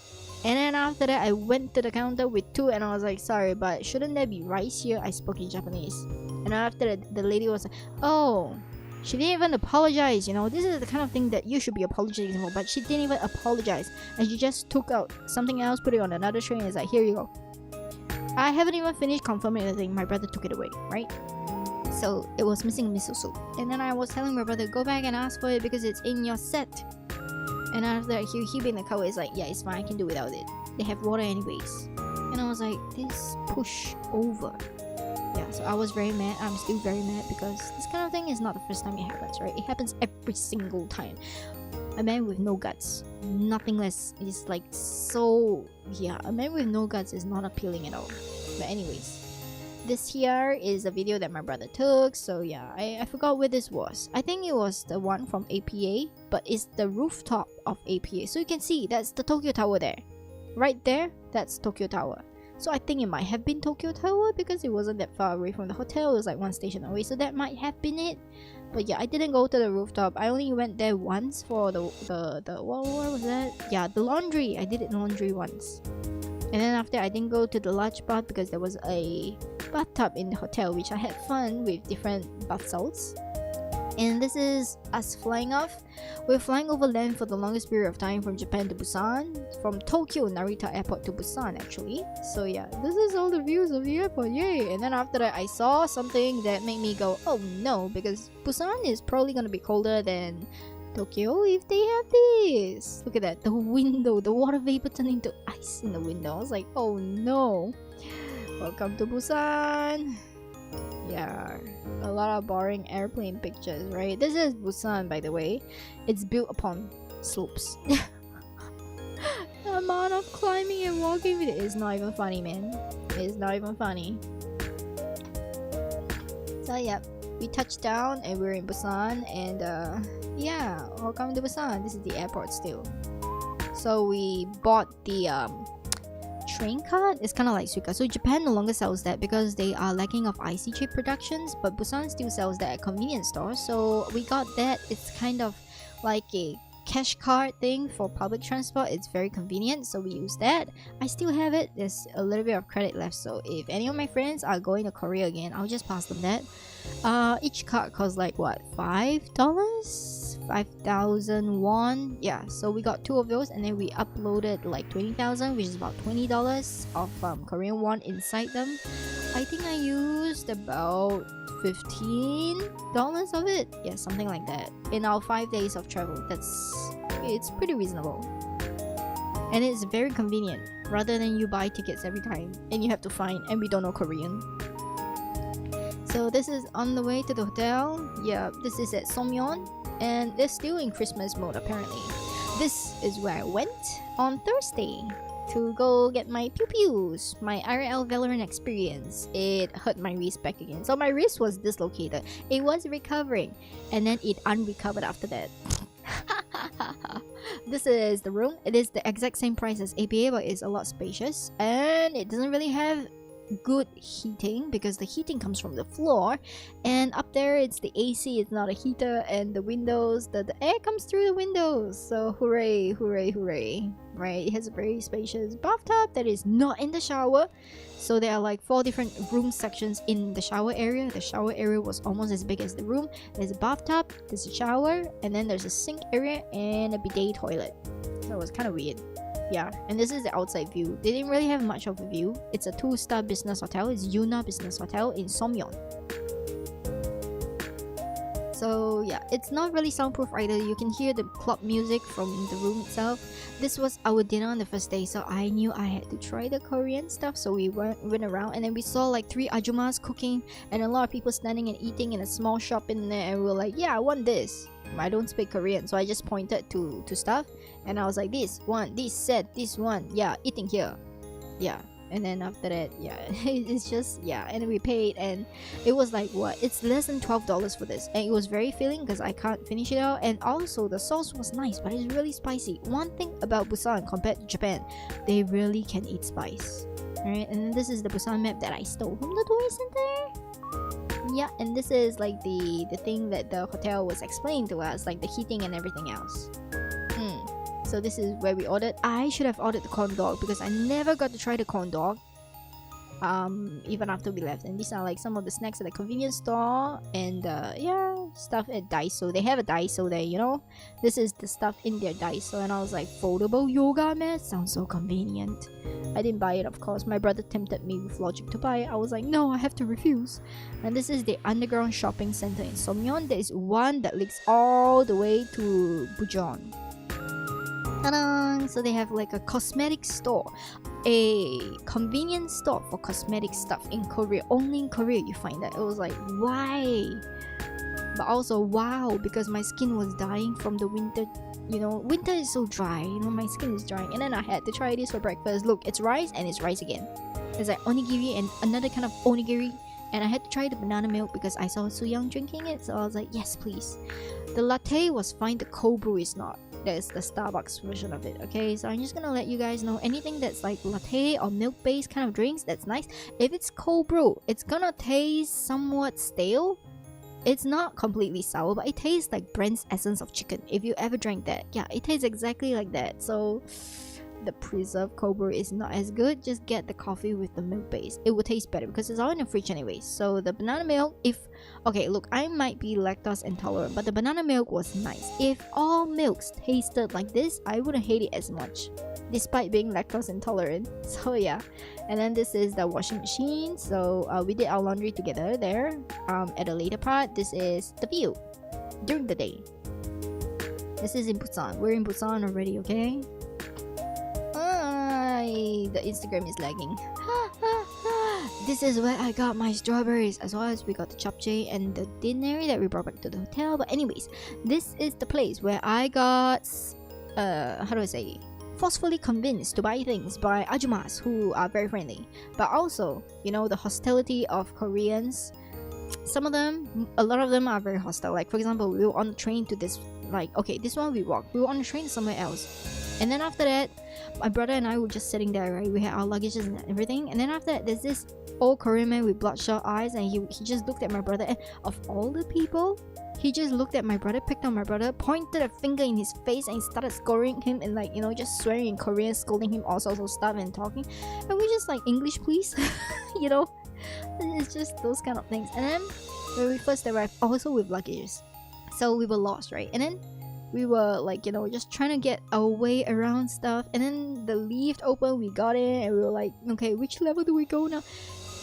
And then after that, I went to the counter with 2, and I was like, sorry, but shouldn't there be rice here? I spoke in Japanese. And after that, the lady was like, oh, she didn't even apologize, you know? This is the kind of thing that you should be apologizing for, but she didn't even apologize. And she just took out something else, put it on another tray, and it's like, here you go. I haven't even finished confirming anything. My brother took it away, right? So it was missing miso soup. And then I was telling my brother, go back and ask for it because it's in your set. And after that, he being the cow is like, yeah, it's fine, I can do without it. They have water anyways. And I was like, this push over. Yeah, so I was very mad. I'm still very mad because this kind of thing is not the first time it happens, right? It happens every single time. A man with no guts, nothing less, is like so... Yeah, a man with no guts is not appealing at all. But anyways, this here is a video that my brother took. So yeah, I forgot where this was. I think it was the one from APA, but it's the rooftop of APA. So you can see that's the Tokyo Tower there. Right there, that's Tokyo Tower. So I think it might have been Tokyo Tower because it wasn't that far away from the hotel. It was like one station away, so that might have been it. But yeah, I didn't go to the rooftop. I only went there once for the what was that? Yeah, the laundry. I did it laundry once. And then after, I didn't go to the large bath because there was a bathtub in the hotel, which I had fun with different bath salts. And this is us flying off. We're flying over land for the longest period of time from Japan to Busan, from Tokyo Narita Airport to Busan actually. So yeah, this is all the views of the airport, yay! And then after that, I saw something that made me go, oh no, because Busan is probably gonna be colder than Tokyo if they have this. Look at that, the window, the water vapor turned into ice in the window. I was like, oh no. Welcome to Busan. Yeah, a lot of boring airplane pictures, right? This is Busan, by the way. It's built upon slopes. The amount of climbing and walking with it is not even funny, man. It's not even funny. So yeah, we touched down and we're in Busan, and yeah, welcome to Busan. This is the airport still. So we bought the train card. It's kind of like Suica. So Japan no longer sells that because they are lacking of IC productions, but Busan still sells that at convenience stores. So we got that. It's kind of like a cash card thing for public transport. It's very convenient, so we use that. I still have it. There's a little bit of credit left, so if any of my friends are going to Korea again, I'll just pass them that. Each card costs like what, $5? 5,000 won. Yeah, so we got 2 of those, and then we uploaded like 20,000, which is about $20 of Korean won inside them. I think I used about $15 of it. Yeah, something like that. In our 5 days of travel, it's pretty reasonable. And it's very convenient, rather than you buy tickets every time and you have to find, and we don't know Korean. So this is on the way to the hotel. Yeah, this is at Somyeon, and they're still in Christmas mode apparently. This is where I went on Thursday to go get my pew-pews, my IRL Valorant experience. It hurt my wrist back again. So my wrist was dislocated. It was recovering, and then it unrecovered after that. This is the room. It is the exact same price as APA, but it's a lot spacious, and it doesn't really have good heating because the heating comes from the floor, and up there it's the AC, it's not a heater, and the windows, the air comes through the windows. So hooray, hooray, hooray, right? It has a very spacious bathtub that is not in the shower. So there are like 4 different room sections in the shower area. The shower area was almost as big as the room. There's a bathtub, there's a shower, and then there's a sink area and a bidet toilet. So it was kind of weird. Yeah, and this is the outside view. They didn't really have much of a view. It's a 2-star business hotel. It's Yuna Business Hotel in Somyeon. So yeah, it's not really soundproof either. You can hear the club music from the room itself. This was our dinner on the first day, so I knew I had to try the Korean stuff. So we went around, and then we saw like 3 ajumas cooking and a lot of people standing and eating in a small shop in there, and we were like, yeah, I want this. I don't speak Korean, so I just pointed to stuff, and I was like, this one, this set, this one, yeah, eating here, yeah. And then after that, yeah, it's just, yeah, and we paid, and it was like, what, it's less than $12 for this, and it was very filling because I can't finish it out, and also the sauce was nice, but it's really spicy. One thing about Busan compared to Japan, they really can eat spice. Alright, and then this is the Busan map that I stole from the tourist center. Yeah, and this is like the thing that the hotel was explaining to us, like the heating and everything else. So this is where we ordered. I should have ordered the corn dog because I never got to try the corn dog even after we left. And these are like some of the snacks at the convenience store, and yeah, stuff at Daiso. They have a Daiso there, you know? This is the stuff in their Daiso. And I was like, foldable yoga mat? Sounds so convenient. I didn't buy it, of course. My brother tempted me with logic to buy it. I was like, no, I have to refuse. And this is the underground shopping center in Somyeon. There is one that leads all the way to Busan. Ta-da! So they have like a cosmetic store, a convenience store for cosmetic stuff in Korea. Only in Korea you find that. It was like, why? But also, wow, because my skin was dying from the winter. You know, winter is so dry. You know, my skin is drying. And then I had to try this for breakfast. Look, it's rice and it's rice again. It's like onigiri and another kind of onigiri. And I had to try the banana milk because I saw Soo-young drinking it. So I was like, yes, please. The latte was fine. The cold brew is not. There's the Starbucks version of it. Okay, so I'm just gonna let you guys know anything that's like latte or milk based kind of drinks, that's nice. If it's cold brew, it's gonna taste somewhat stale. It's not completely sour, but it tastes like Brand's essence of chicken. If you ever drank that, yeah, it tastes exactly like that. So the preserved cold brew is not as good. Just get the coffee with the milk base. It will taste better because it's all in the fridge anyway. So the banana milk, okay, look, I might be lactose intolerant, but the banana milk was nice. If all milks tasted like this, I wouldn't hate it as much, despite being lactose intolerant. So yeah. And then this is the washing machine. So we did our laundry together there. At a later part, this is the view during the day. This is in Busan. We're in Busan already, okay? The Instagram is lagging. This is where I got my strawberries, as well as we got the japchae and the dinner that we brought back to the hotel. But anyways, this is the place where I got how do I say, forcefully convinced to buy things by ajumas who are very friendly. But also, you know, the hostility of Koreans. Some of them, a lot of them are very hostile. Like for example, we were on the train to this, like, okay, this one we walked. We were on the train somewhere else. And then after that, my brother and I were just sitting there, right? We had our luggages and everything. And then after that, there's this old Korean man with bloodshot eyes, and he just looked at my brother. And of all the people, he just looked at my brother, picked on my brother, pointed a finger in his face, and started scolding him and, like, you know, just swearing in Korean, scolding him all sorts of stuff and talking. And we just like, English please. You know, it's just those kind of things. And then when we first arrived, also with luggages, so we were lost, right? And then we were like, you know, just trying to get our way around stuff. And then the lift opened, we got in, and we were like, okay, which level do we go now?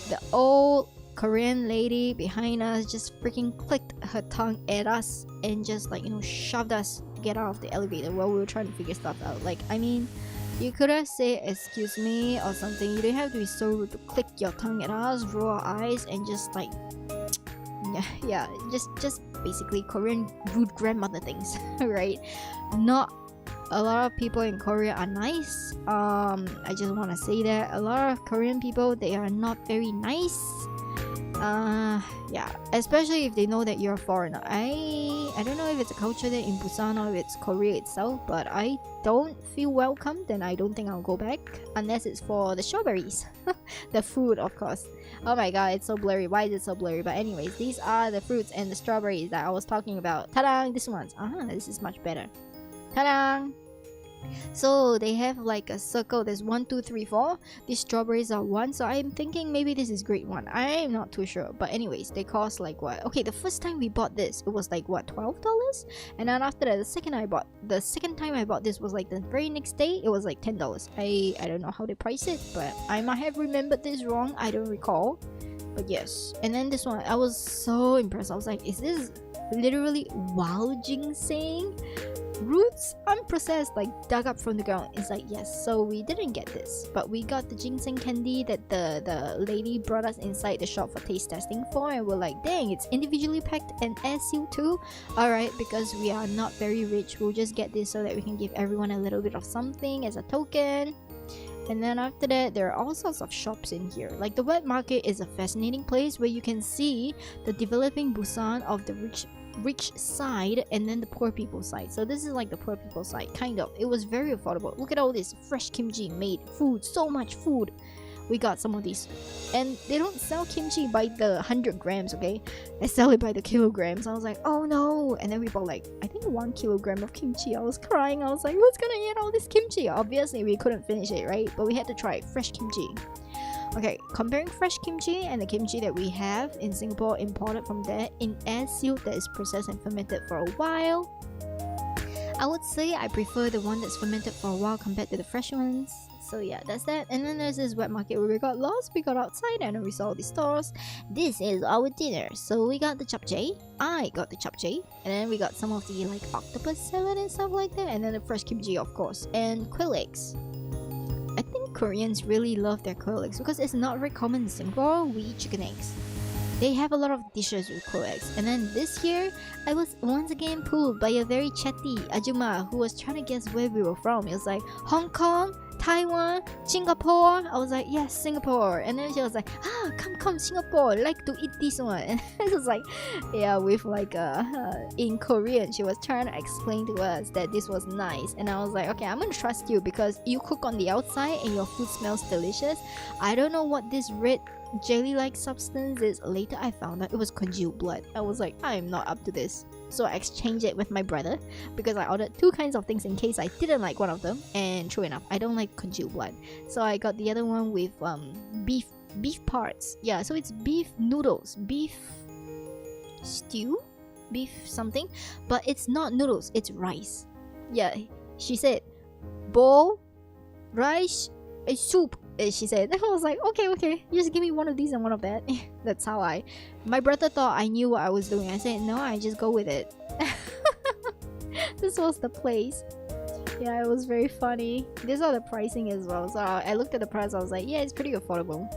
The old Korean lady behind us just freaking clicked her tongue at us and just, like, you know, shoved us to get out of the elevator while we were trying to figure stuff out. Like, I mean, you could have said excuse me or something. You don't have to be so rude to click your tongue at us, roll our eyes, and just like yeah, just basically Korean rude grandmother things. Right? Not a lot of people in Korea are nice. I just want to say that a lot of Korean people, they are not very nice. Yeah, especially if they know that you're a foreigner. I don't know if it's a culture there in Busan or if it's Korea itself, but I don't feel welcome. Then I don't think I'll go back unless it's for the strawberries. The food, of course. Oh my god, it's so blurry. Why is it so blurry? But anyways, these are the fruits and the strawberries that I was talking about. Ta-da! This one's this is much better. Ta-da! So they have like a circle. There's 1, 2, 3, 4. These strawberries are 1, so I'm thinking maybe this is grade 1. I'm not too sure, but anyways, they cost like what? Okay, the first time we bought this, it was like what, $12? And then after that, the second time I bought this was like the very next day, it was like $10. I don't know how they price it, but I might have remembered this wrong. I don't recall, but yes. And then this one, I was so impressed. I was like, is this literally wild ginseng? Roots unprocessed, like dug up from the ground. It's like, yes. So we didn't get this, but we got the ginseng candy that the lady brought us inside the shop for taste testing for, and we're like, dang, it's individually packed and air sealed too. Alright, because we are not very rich, we'll just get this so that we can give everyone a little bit of something as a token. And then after that, there are all sorts of shops in here. Like the wet market is a fascinating place where you can see the developing Busan of the rich side and then the poor people side. So this is like the poor people side, kind of. It was very affordable. Look at all this fresh kimchi made food, so much food. We got some of these, and they don't sell kimchi by the 100 grams, okay? They sell it by the kilograms. I was like, oh no. And then we bought like, I think 1 kilogram of kimchi. I was crying. I was like, who's gonna eat all this kimchi? Obviously we couldn't finish it, right? But we had to try it. Fresh kimchi. Okay, comparing fresh kimchi and the kimchi that we have in Singapore imported from there in air seal that is processed and fermented for a while, I would say I prefer the one that's fermented for a while compared to the fresh ones. So yeah, that's that. And then there's this wet market where we got lost. We got outside and then we saw the stores. This is our dinner. So we got the japchae. I got the japchae. And then we got some of the like octopus salad and stuff like that. And then the fresh kimchi, of course. And quail eggs. I think Koreans really love their quail eggs because it's not very common in Singapore. We eat chicken eggs. They have a lot of dishes with quail eggs. And then this year, I was once again pulled by a very chatty Ajuma who was trying to guess where we were from. It was like Hong Kong, Taiwan, Singapore. I was like, yes, Singapore. And then she was like, come, Singapore. Like to eat this one. And I was like, yeah, with like in Korean, she was trying to explain to us that this was nice. And I was like, okay, I'm gonna trust you because you cook on the outside and your food smells delicious. I don't know what this red jelly-like substance is. Later I found out it was congealed blood. I was like, I'm not up to this. So I exchanged it with my brother because I ordered 2 kinds of things in case I didn't like one of them. And true enough, I don't like congealed blood. So I got the other one with beef parts. Yeah, so it's beef noodles, beef stew, beef something, but it's not noodles, it's rice. Yeah, she said bowl, rice, a soup. She said. I was like, okay, just give me one of these and one of that. That's how my brother thought I knew what I was doing. I said, no, I just go with it. This was the place. Yeah, it was very funny. These are the pricing as well. So I looked at the price, I was like, yeah, it's pretty affordable.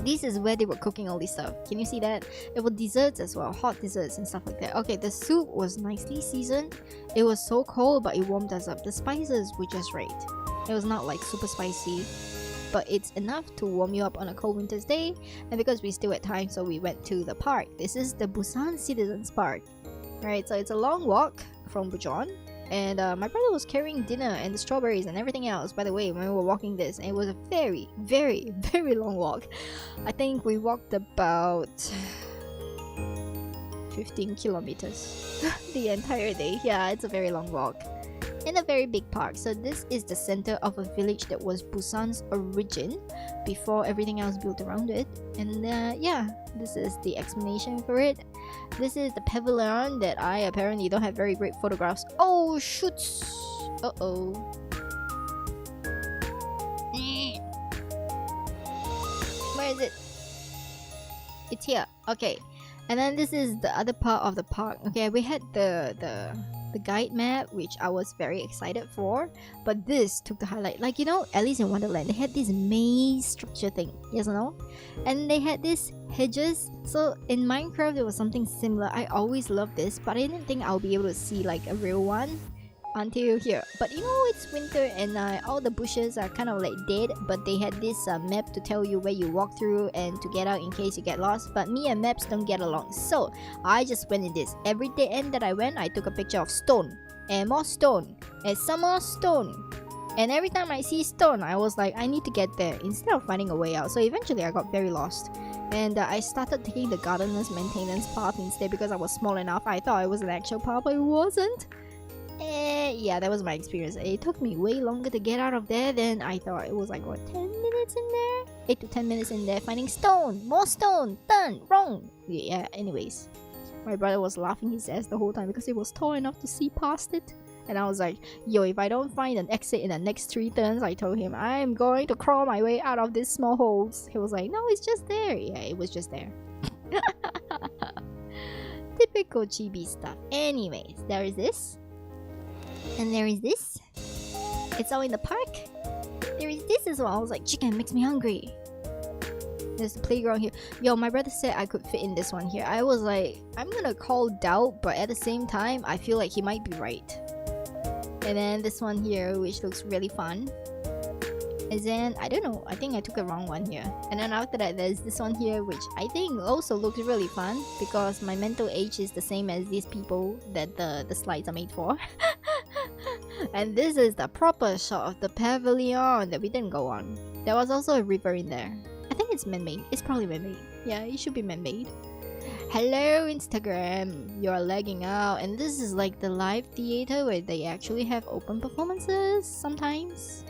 This is where they were cooking all this stuff. Can you see that? There were desserts as well, hot desserts and stuff like that. Okay, the soup was nicely seasoned. It was so cold, but it warmed us up. The spices were just right. It was not like super spicy, but it's enough to warm you up on a cold winter's day. And because we still had time, so we went to the park. This is the Busan Citizens Park. Right, so it's a long walk from Busan. And my brother was carrying dinner and the strawberries and everything else, by the way, when we were walking this. And it was a very, very, very long walk. I think we walked about 15 kilometers the entire day. Yeah, it's a very long walk. In a very big park. So this is the center of a village that was Busan's origin before everything else built around it. And yeah, this is the explanation for it. This is the pavilion that I apparently don't have very great photographs. Oh shoots! Uh-oh. Where is it? It's here. Okay. And then this is the other part of the park. Okay, we had the guide map, which I was very excited for, but this took the highlight. Like, you know, Alice in Wonderland, they had this maze structure thing, yes or no? And they had these hedges. So in Minecraft there was something similar. I always loved this, but I didn't think I'll be able to see like a real one until here. But you know, it's winter and all the bushes are kind of like dead, but they had this map to tell you where you walk through and to get out in case you get lost. But me and maps don't get along, so I just went in this. Every day end that I went, I took a picture of stone and more stone and some more stone, and every time I see stone I was like, I need to get there instead of finding a way out. So eventually I got very lost, and I started taking the gardener's maintenance path instead because I was small enough. I thought it was an actual path, but it wasn't. Yeah, that was my experience. It took me way longer to get out of there than I thought. It was like, what, 10 minutes in there? 8 to 10 minutes in there finding stone, more stone, done, wrong. Yeah, anyways, my brother was laughing his ass the whole time because it was tall enough to see past it. And I was like, yo, if I don't find an exit in the next 3 turns, I told him, I'm going to crawl my way out of these small holes. He was like, no, it's just there. Yeah, it was just there. Typical chibi stuff. Anyways, there is this. And there is this. It's all in the park. There is this as well. I was like, chicken makes me hungry. There's the playground here. Yo, my brother said I could fit in this one here. I was like, I'm gonna call doubt, but at the same time, I feel like he might be right. And then this one here, which looks really fun. And then, I don't know, I think I took the wrong one here. And then after that, there's this one here, which I think also looks really fun because my mental age is the same as these people that the slides are made for. And this is the proper shot of the pavilion that we didn't go on. There was also a river in there. I think it's man-made. It's probably man-made. Yeah, it should be man-made. Hello Instagram, you're lagging out. And this is like the live theater where they actually have open performances sometimes.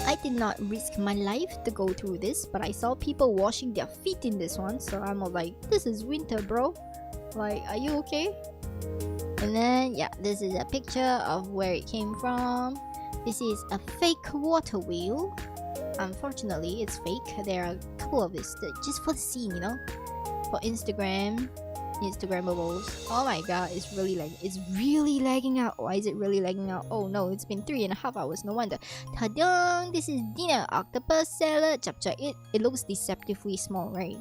I did not risk my life to go through this, but I saw people washing their feet in this one, so I'm all like, this is winter, bro. Like, are you okay? And then, yeah, this is a picture of where it came from. This is a fake water wheel. Unfortunately, it's fake. There are a couple of this just for the scene, you know, for Instagrammables. Oh my god, it's really lagging out. Why is it really lagging out? Oh no, it's been 3.5 hours. No wonder. Ta-da! This is dinner. Octopus salad. Japchae. It looks deceptively small, right?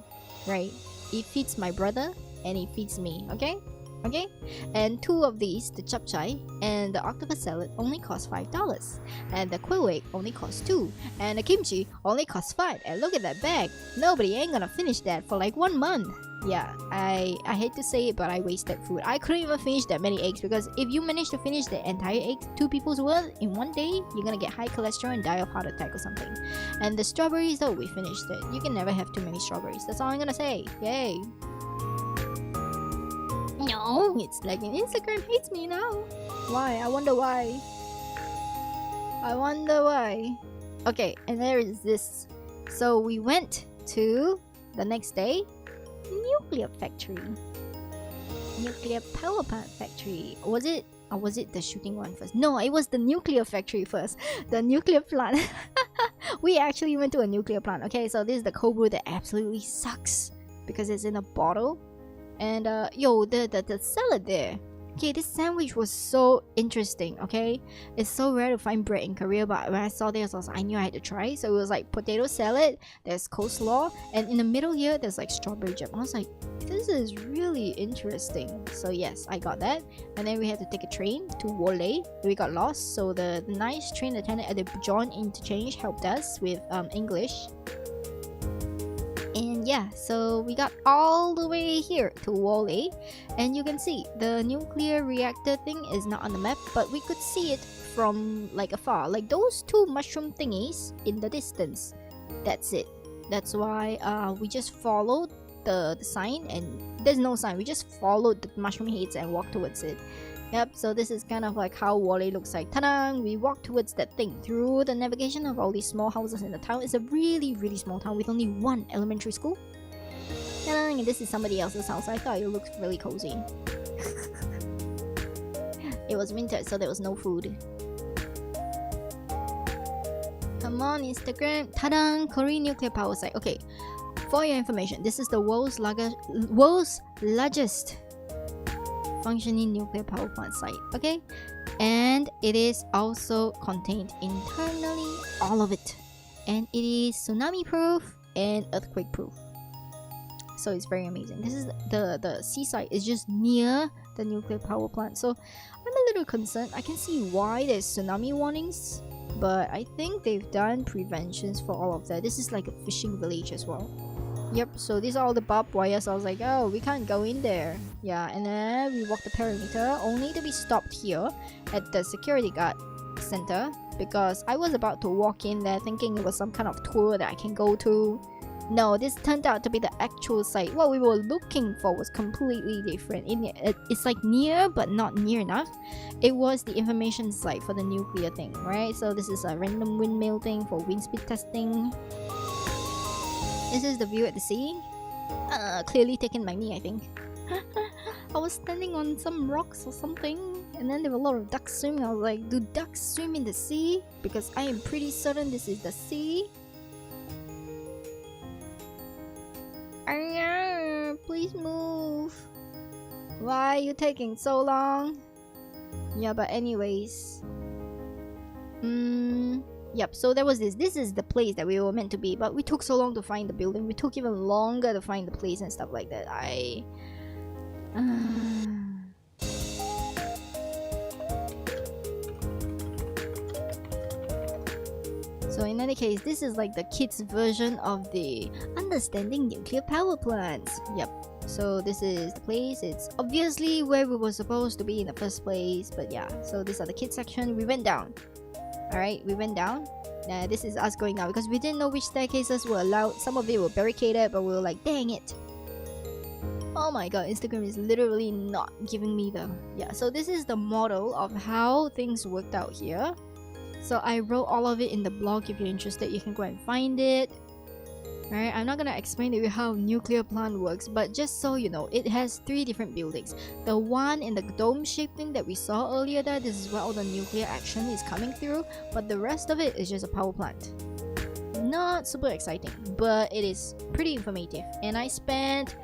Right. It feeds my brother and it feeds me. Okay. Okay, and 2 of these, the chapchai and the octopus salad, only cost $5, and the quail egg only costs 2, and the kimchi only costs 5. And look at that bag. Nobody ain't gonna finish that for like 1 month. Yeah, I hate to say it, but I wasted food. I couldn't even finish that many eggs, because if you manage to finish the entire egg, 2 people's worth in 1 day, you're gonna get high cholesterol and die of heart attack or something. And the strawberries, though, we finished it. You can never have too many strawberries. That's all I'm gonna say. Yay. No, it's lagging. Instagram hates me now. Why? I wonder why. Okay, and there is this. So we went to the next day, nuclear factory. Nuclear power plant factory. Was it? Or was it the shooting one first? No, it was the nuclear factory first. The nuclear plant. We actually went to a nuclear plant. Okay, so this is the cold brew that absolutely sucks because it's in a bottle. And yo, the salad there. Okay, this sandwich was so interesting. Okay, it's so rare to find bread in Korea, but when I saw this, I knew I had to try. So it was like potato salad, there's coleslaw, and in the middle here there's like strawberry jam. I was like, this is really interesting. So yes, I got that. And then we had to take a train to Wole. We got lost, so the nice train attendant at the Busan interchange helped us with English. And yeah, so we got all the way here to Wole, and you can see the nuclear reactor thing is not on the map, but we could see it from like afar, like those 2 mushroom thingies in the distance. That's it. That's why we just followed the sign, and there's no sign. We just followed the mushroom heads and walked towards it. Yep, so this is kind of like how Wole looks like. Ta-da! We walk towards that thing through the navigation of all these small houses in the town. It's a really, really small town with only 1 elementary school. Ta-da! And this is somebody else's house. I thought it looked really cozy. It was winter, so there was no food. Come on, Instagram. Ta-da! Korean nuclear power site. Okay, for your information, this is the world's largest functioning nuclear power plant site, okay? And it is also contained internally, all of it. And it is tsunami proof and earthquake proof. So it's very amazing. This is the seaside is just near the nuclear power plant. So I'm a little concerned. I can see why there's tsunami warnings, but I think they've done preventions for all of that. This is like a fishing village as well. Yep, so these are all the barbed wires. I was like, oh, we can't go in there. Yeah, and then we walked the perimeter, only to be stopped here at the security guard center, because I was about to walk in there thinking it was some kind of tour that I can go to. No, this turned out to be the actual site. What we were looking for was completely different. It's like near, but not near enough. It was the information site for the nuclear thing, right? So this is a random windmill thing for wind speed testing. This is the view at the sea. Clearly taken by me, I think. I was standing on some rocks or something, and then there were a lot of ducks swimming. I was like, do ducks swim in the sea? Because I am pretty certain this is the sea. Please move. Why are you taking so long? Yeah, but anyways. Yep, so there was this. This is the place that we were meant to be, but we took so long to find the building. We took even longer to find the place and stuff like that. So in any case, this is like the kids' version of the understanding nuclear power plants. Yep. So this is the place. It's obviously where we were supposed to be in the first place, but yeah. So these are the kids section. We went down. Alright, we went down. This is us going down because we didn't know which staircases were allowed. Some of it were barricaded, but we were like, dang it. Oh my god, Instagram is literally not giving me the... Yeah, so this is the model of how things worked out here. So I wrote all of it in the blog. If you're interested, you can go and find it. Right, I'm not gonna explain to you how nuclear plant works, but just so you know, it has 3 different buildings. The one in the dome-shaped thing that we saw earlier, there, this is where all the nuclear action is coming through, but the rest of it is just a power plant. Not super exciting, but it is pretty informative. And I spent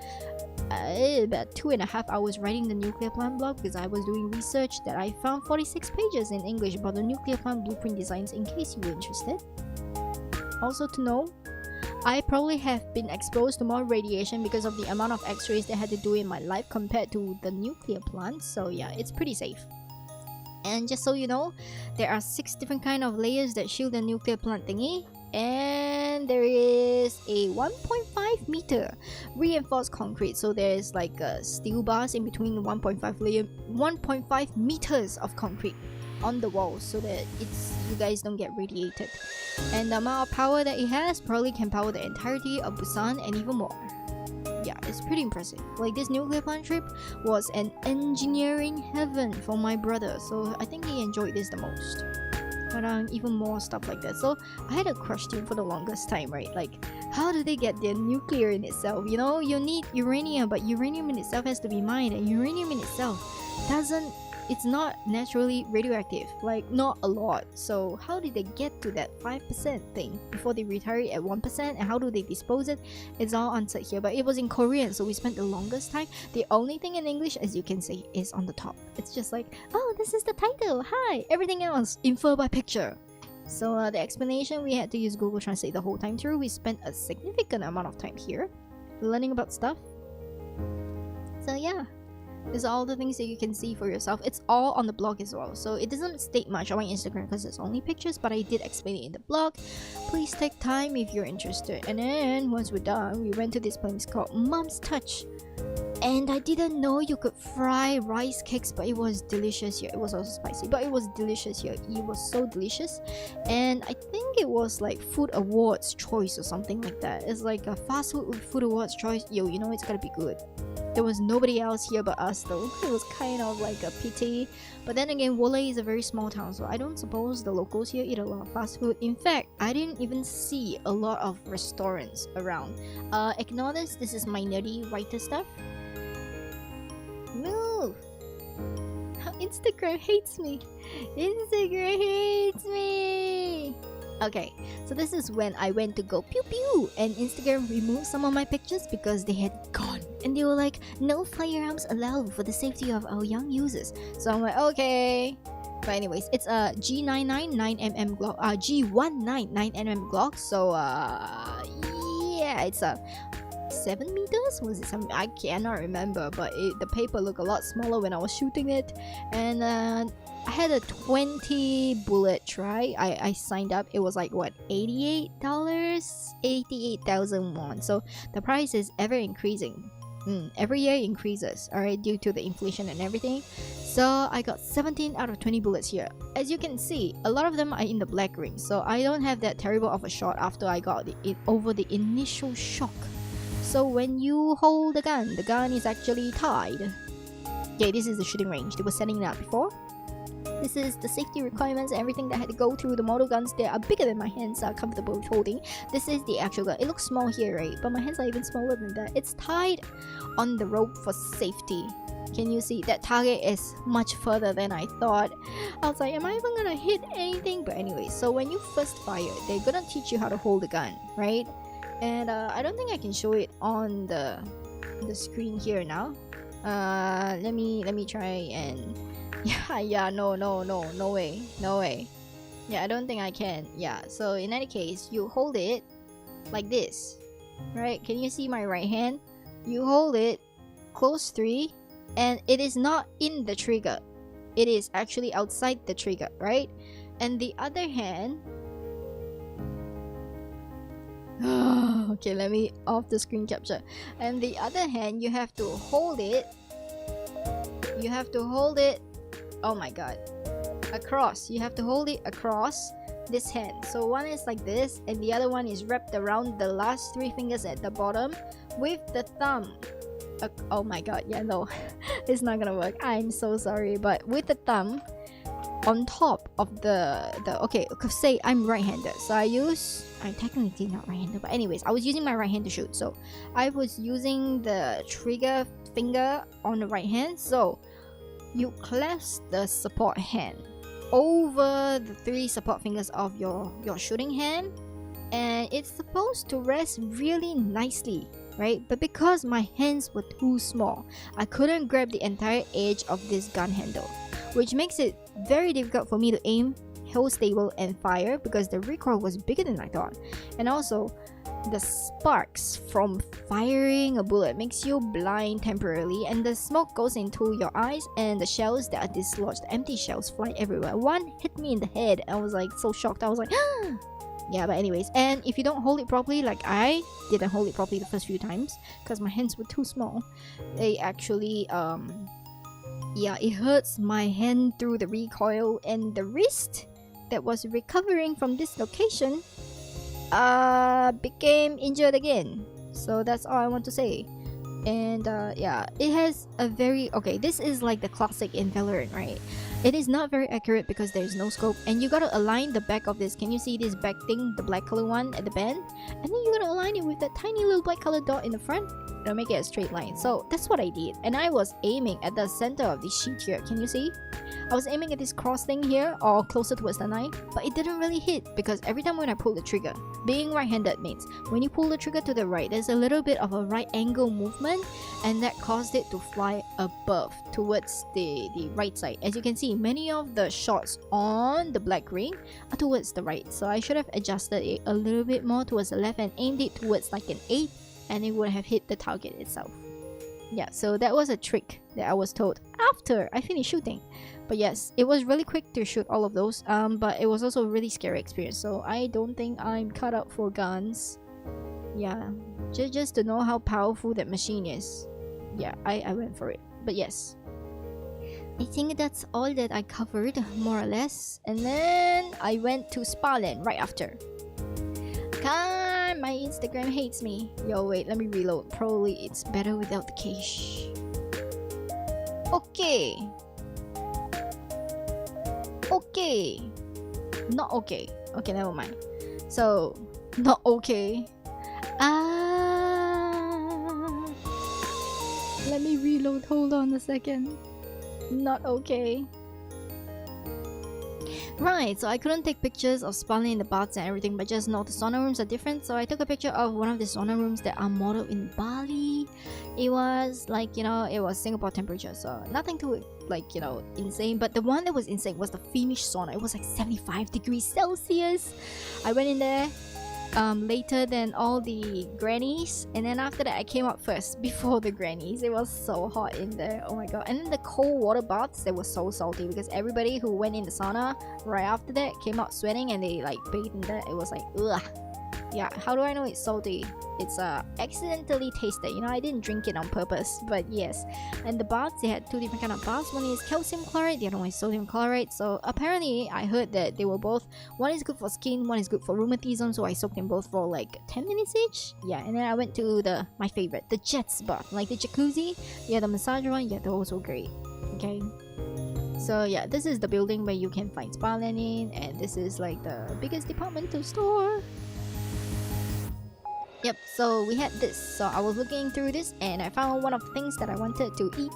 about 2.5 hours writing the nuclear plant blog because I was doing research that I found 46 pages in English about the nuclear plant blueprint designs in case you were interested. Also to know, I probably have been exposed to more radiation because of the amount of x-rays they had to do in my life compared to the nuclear plant, so yeah, it's pretty safe. And just so you know, there are 6 different kind of layers that shield the nuclear plant thingy, and there is a 1.5 meter reinforced concrete, so there's like steel bars in between the 1.5 meters of concrete on the walls so that you guys don't get radiated. And the amount of power that it has probably can power the entirety of Busan and even more. Yeah, it's pretty impressive. Like, this nuclear plant trip was an engineering heaven for my brother, so I think he enjoyed this the most. But even more stuff like that. So I had a question for the longest time, right? Like, how do they get their nuclear in itself? You know, you need uranium, but uranium in itself has to be mined, and uranium in itself it's not naturally radioactive, like not a lot. So how did they get to that 5% thing before they retire it at 1%, and how do they dispose it? It's all answered here, but it was in Korean, so we spent the longest time. The only thing in English, as you can see, is on the top. It's just like, oh, this is the title, hi, everything else infer by picture. So the explanation, we had to use Google Translate the whole time through. We spent a significant amount of time here learning about stuff. So yeah, these are all the things that you can see for yourself. It's all on the blog as well, so it doesn't state much on my Instagram because it's only pictures, but I did explain it in the blog. Please take time if you're interested. And then once we're done, we went to this place called Mom's Touch, and I didn't know you could fry rice cakes, but it was delicious here. It was also spicy, but it was delicious here. It was so delicious. And I think it was like Food Awards choice or something like that. It's like a fast food awards choice. Yo, you know it's gotta be good. There was nobody else here but us though. It was kind of like a pity. But then again, Wolay is a very small town, so I don't suppose the locals here eat a lot of fast food. In fact, I didn't even see a lot of restaurants around. Ignore this is my nerdy writer stuff. Move! How Instagram hates me! Instagram hates me! Okay, so this is when I went to go pew pew, and Instagram removed some of my picturs because they had gone. And they were like, no firearms allowed for the safety of our young users. So I'm like, okay. But anyways, it's a G999mm Glock, G199mm Glock. So yeah, it's a 7 meters? Was it something? I cannot remember, but the paper looked a lot smaller when I was shooting it. And I had a 20 bullet try. I signed up. It was like what, $88? 88,000 won. So the price is ever increasing. Every year increases, alright, due to the inflation and everything. So I got 17 out of 20 bullets here. As you can see, a lot of them are in the black ring, so I don't have that terrible of a shot after I got over the initial shock. So when you hold the gun is actually tied. Okay, this is the shooting range. They were setting it up before. This is the safety requirements and everything that I had to go through. The model guns, they are bigger than my hands are comfortable with holding. This is the actual gun. It looks small here, right? But my hands are even smaller than that. It's tied on the rope for safety. Can you see? That target is much further than I thought. I was like, am I even gonna hit anything? But anyway, so when you first fire, they're gonna teach you how to hold the gun, right? And I don't think I can show it on the screen here now. Let me try and... Yeah, no way. Yeah, I don't think I can. Yeah, so in any case, you hold it like this, right? Can you see my right hand? You hold it, close 3, and it is not in the trigger. It is actually outside the trigger, right? And the other hand... okay, let me off the screen capture. And the other hand, you have to hold it. Oh my god, across. You have to hold it across this hand. So one is like this, and the other one is wrapped around the last 3 fingers at the bottom with the thumb. Oh my god, yeah, no. It's not gonna work. I'm so sorry, but with the thumb on top of the okay, say I'm right-handed, so I'm technically not right-handed, but anyways, I was using my right hand to shoot, so I was using the trigger finger on the right hand. So you clasp the support hand over the 3 support fingers of your shooting hand, and it's supposed to rest really nicely, right? But because my hands were too small, I couldn't grab the entire edge of this gun handle, which makes it very difficult for me to aim, hold stable, and fire because the recoil was bigger than I thought. And also, the sparks from firing a bullet makes you blind temporarily, and the smoke goes into your eyes, and the shells that are dislodged, empty shells, fly everywhere. One hit me in the head. I was like so shocked. I was like, yeah, but anyways, and if you don't hold it properly, like I didn't hold it properly the first few times because my hands were too small, they actually yeah, it hurts my hand through the recoil, and the wrist that was recovering from dislocation became injured again. So that's all I want to say. And yeah, it has a very okay, this is like the classic in Valorant, right? It is not very accurate because there's no scope, and you gotta align the back of this. Can you see this back thing, the black color one at the bend? And then you gotta align it with that tiny little black color dot in the front. It'll make it a straight line. So that's what I did, and I was aiming at the center of this sheet here. Can you see? I was aiming at this cross thing here, or closer towards the knife, but it didn't really hit because every time when I pull the trigger, being right-handed means when you pull the trigger to the right, there's a little bit of a right angle movement, and that caused it to fly above towards the right side. As you can see, many of the shots on the black ring are towards the right, so I should have adjusted it a little bit more towards the left and aimed it towards like an 8, and it would have hit the target itself. Yeah, so that was a trick that I was told after I finished shooting. But yes, it was really quick to shoot all of those, but it was also a really scary experience, so I don't think I'm cut out for guns. Yeah, just to know how powerful that machine is. Yeah, I went for it. But yes, I think that's all that I covered, more or less. And then I went to Sparland right after. God, my Instagram hates me. Yo, wait, let me reload. Probably it's better without the cache. Okay. Okay. Not okay. Okay, never mind. So, not okay. Let me reload. Hold on a second. Not okay. Right, so I couldn't take pictures of spawning in the baths and everything, but just know the sauna rooms are different. So I took a picture of one of the sauna rooms that are modeled in Bali. It was like, you know, it was Singapore temperature, so nothing too like, you know, insane. But the one that was insane was the Finnish sauna. It was like 75 degrees Celsius. I went in there later than all the grannies, and then after that I came out first before the grannies. It was so hot in there, oh my god. And then the cold water baths, they were so salty because everybody who went in the sauna right after that came out sweating, and they like bathed in that. It was like ugh. Yeah, how do I know it's salty? It's accidentally tasted, you know, I didn't drink it on purpose, but yes. And the baths, they had 2 different kind of baths. One is calcium chloride, the other one is sodium chloride. So apparently I heard that they were both, one is good for skin, one is good for rheumatism, so I soaked them both for like 10 minutes each. Yeah, and then I went to my favorite, the jets bath, like the jacuzzi. Yeah, the massage one, yeah, those were great. Okay, so yeah, this is the building where you can find Sparland in, and this is like the biggest departmental store. Yep, so we had this. So I was looking through this and I found one of the things that I wanted to eat,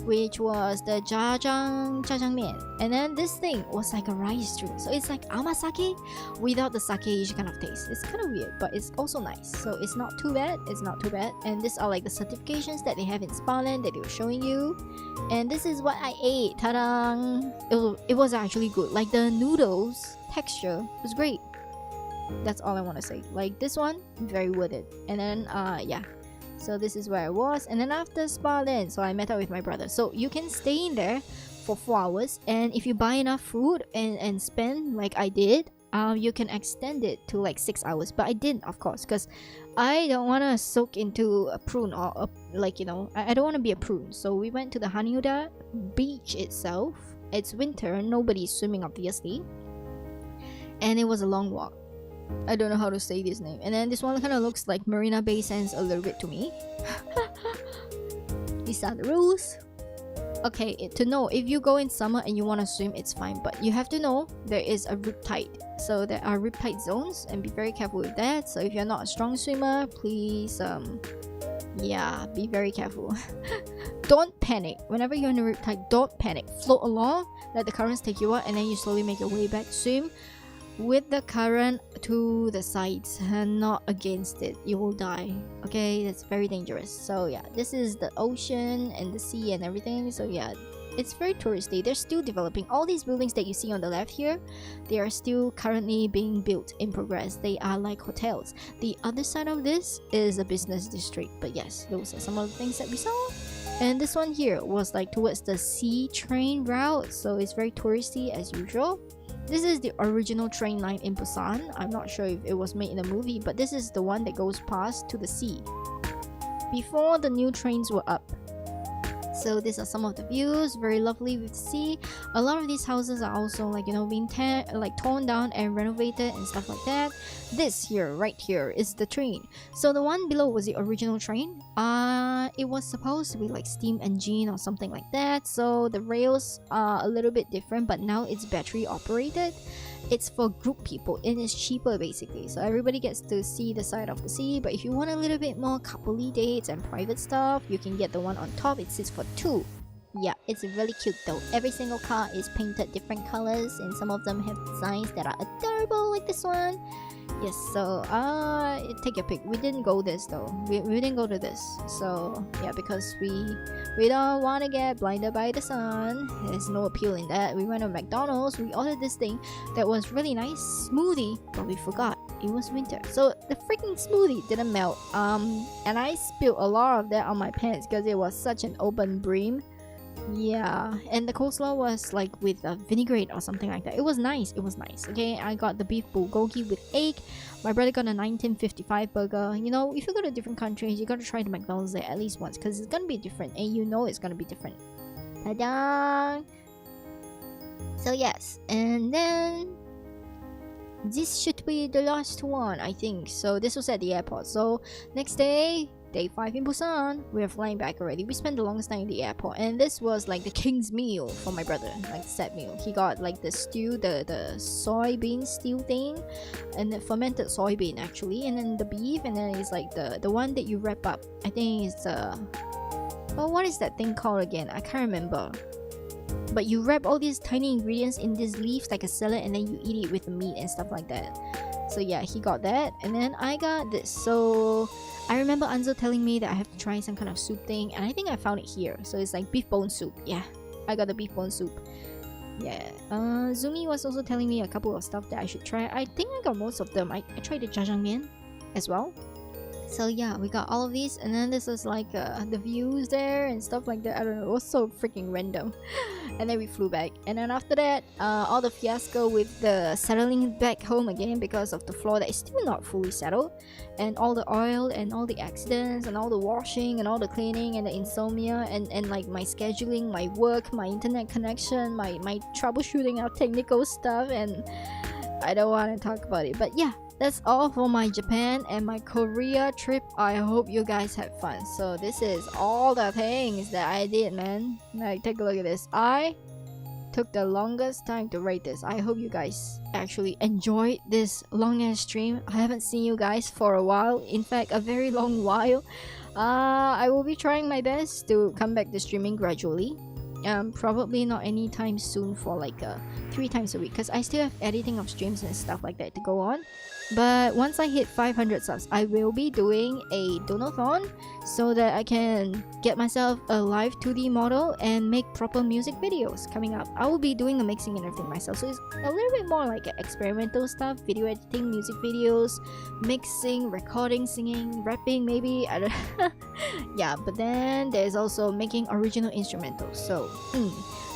which was the jajangmyeon. And then this thing was like a rice stew. So it's like amasake without the sake kind of taste. It's kind of weird, but it's also nice. So it's not too bad. It's not too bad. And these are like the certifications that they have in Sparland that they were showing you. And this is what I ate. Ta-dang! It was actually good. Like the noodles texture was great. That's all I want to say. Like this one, very worth it. And then yeah, so this is where I was. And then after Sparland, so I met up with my brother. So you can stay in there for 4 hours, and if you buy enough food and spend like I did, you can extend it to like 6 hours. But I didn't, of course, because I don't want to soak into a prune, or like, you know, I don't want to be a prune. So we went to the Hanyuda beach itself. It's winter, nobody's swimming obviously, and it was a long walk. I don't know how to say this name. And then this one kind of looks like Marina Bay Sands a little bit to me. These are the rules. Okay, to know if you go in summer and you want to swim, it's fine, but you have to know there is a riptide. So there are riptide zones, and be very careful with that. So if you're not a strong swimmer, please yeah, be very careful. Don't panic whenever you're in a riptide. Don't panic, float along, let the currents take you out, and then you slowly make your way back. Swim with the current to the sides and not against it. You will die. Okay, that's very dangerous. So yeah, this is the ocean and the sea and everything. So yeah, it's very touristy. They're still developing. All these buildings that you see on the left here, they are still currently being built in progress. They are like hotels. The other side of this is a business district. But yes, those are some of the things that we saw. And this one here was like towards the sea train route, so it's very touristy as usual. This is the original train line in Busan. I'm not sure if it was made in a movie, but this is the one that goes past to the sea before the new trains were up. So these are some of the views, very lovely with the sea. A lot of these houses are also like, you know, being torn down and renovated and stuff like that. This here, right here, is the train. So the one below was the original train. It was supposed to be like steam engine or something like that. So the rails are a little bit different, but now it's battery operated. It's for group people and it's cheaper basically, so everybody gets to see the side of the sea. But if you want a little bit more coupley dates and private stuff, you can get the one on top. It sits for 2. Yeah, it's really cute though. Every single car is painted different colors, and some of them have designs that are adorable like this one. Yes, so take your pick. We didn't go this though. We didn't go to this. So yeah, because we don't want to get blinded by the sun. There's no appeal in that. We went to McDonald's. We ordered this thing that was really nice, smoothie, but we forgot it was winter. So the freaking smoothie didn't melt. And I spilled a lot of that on my pants because it was such an open brim. Yeah, and the coleslaw was like with a vinaigrette or something like that. It was nice. It was nice. Okay, I got the beef bulgogi with egg. My brother got a 1955 burger. You know, if you go to different countries, you gotta try the McDonald's there at least once because it's gonna be different, and you know it's gonna be different. Ta-da! So yes, and then this should be the last one, I think. So this was at the airport. So next day, Day 5 in Busan, we are flying back already. We spent the longest time in the airport, and this was like the king's meal for my brother, like the set meal. He got like the stew, the soybean stew thing, and the fermented soybean actually, and then the beef, and then it's like the one that you wrap up. I think it's oh, what is that thing called again? I can't remember. But you wrap all these tiny ingredients in these leaves like a salad, and then you eat it with the meat and stuff like that. So yeah, he got that, and then I got this. So I remember Anzo telling me that I have to try some kind of soup thing, and I think I found it here. So it's like beef bone soup. Yeah, I got the beef bone soup. Yeah. Zumi was also telling me a couple of stuff that I should try. I think I got most of them. I tried the jajangmyeon as well. So yeah, we got all of these, and then this is like the views there and stuff like that. I don't know, it was so freaking random. And then we flew back, and then after that, all the fiasco with the settling back home again because of the floor that is still not fully settled, and all the oil and all the accidents and all the washing and all the cleaning and the insomnia and like my scheduling, my work, my internet connection, my troubleshooting of technical stuff, and I don't want to talk about it. But yeah, that's all for my Japan and my Korea trip. I hope you guys had fun. So this is all the things that I did, man. Like, take a look at this. I took the longest time to write this. I hope you guys actually enjoyed this long ass stream. I haven't seen you guys for a while. In fact, a very long while. I will be trying my best to come back to streaming gradually. Probably not anytime soon for like 3 times a week, because I still have editing of streams and stuff like that to go on. But once I hit 500 subs, I will be doing a donathon so that I can get myself a live 2D model and make proper music videos coming up. I will be doing the mixing and everything myself, so it's a little bit more like experimental stuff, video editing, music videos, mixing, recording, singing, rapping maybe, I don't yeah, but then there's also making original instrumentals, so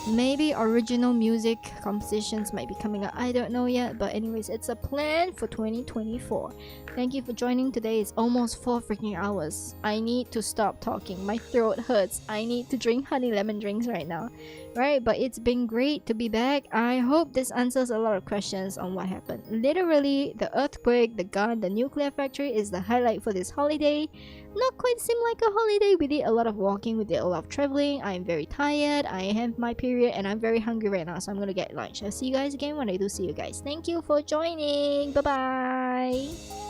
maybe original music compositions might be coming up. I don't know yet, but anyways, it's a plan for 2024. Thank you for joining today. It's almost 4 freaking hours. I need to stop talking. My throat hurts. I need to drink honey lemon drinks right now. Right, but it's been great to be back. I hope this answers a lot of questions on what happened. Literally, the earthquake, the gun, the nuclear factory is the highlight for this holiday. not quite seem like a holiday. We did a lot of walking, we did a lot of traveling. I'm very tired, I have my period, and I'm very hungry right now, so I'm gonna get lunch. I'll see you guys again when I do see you guys. Thank you for joining. Bye bye.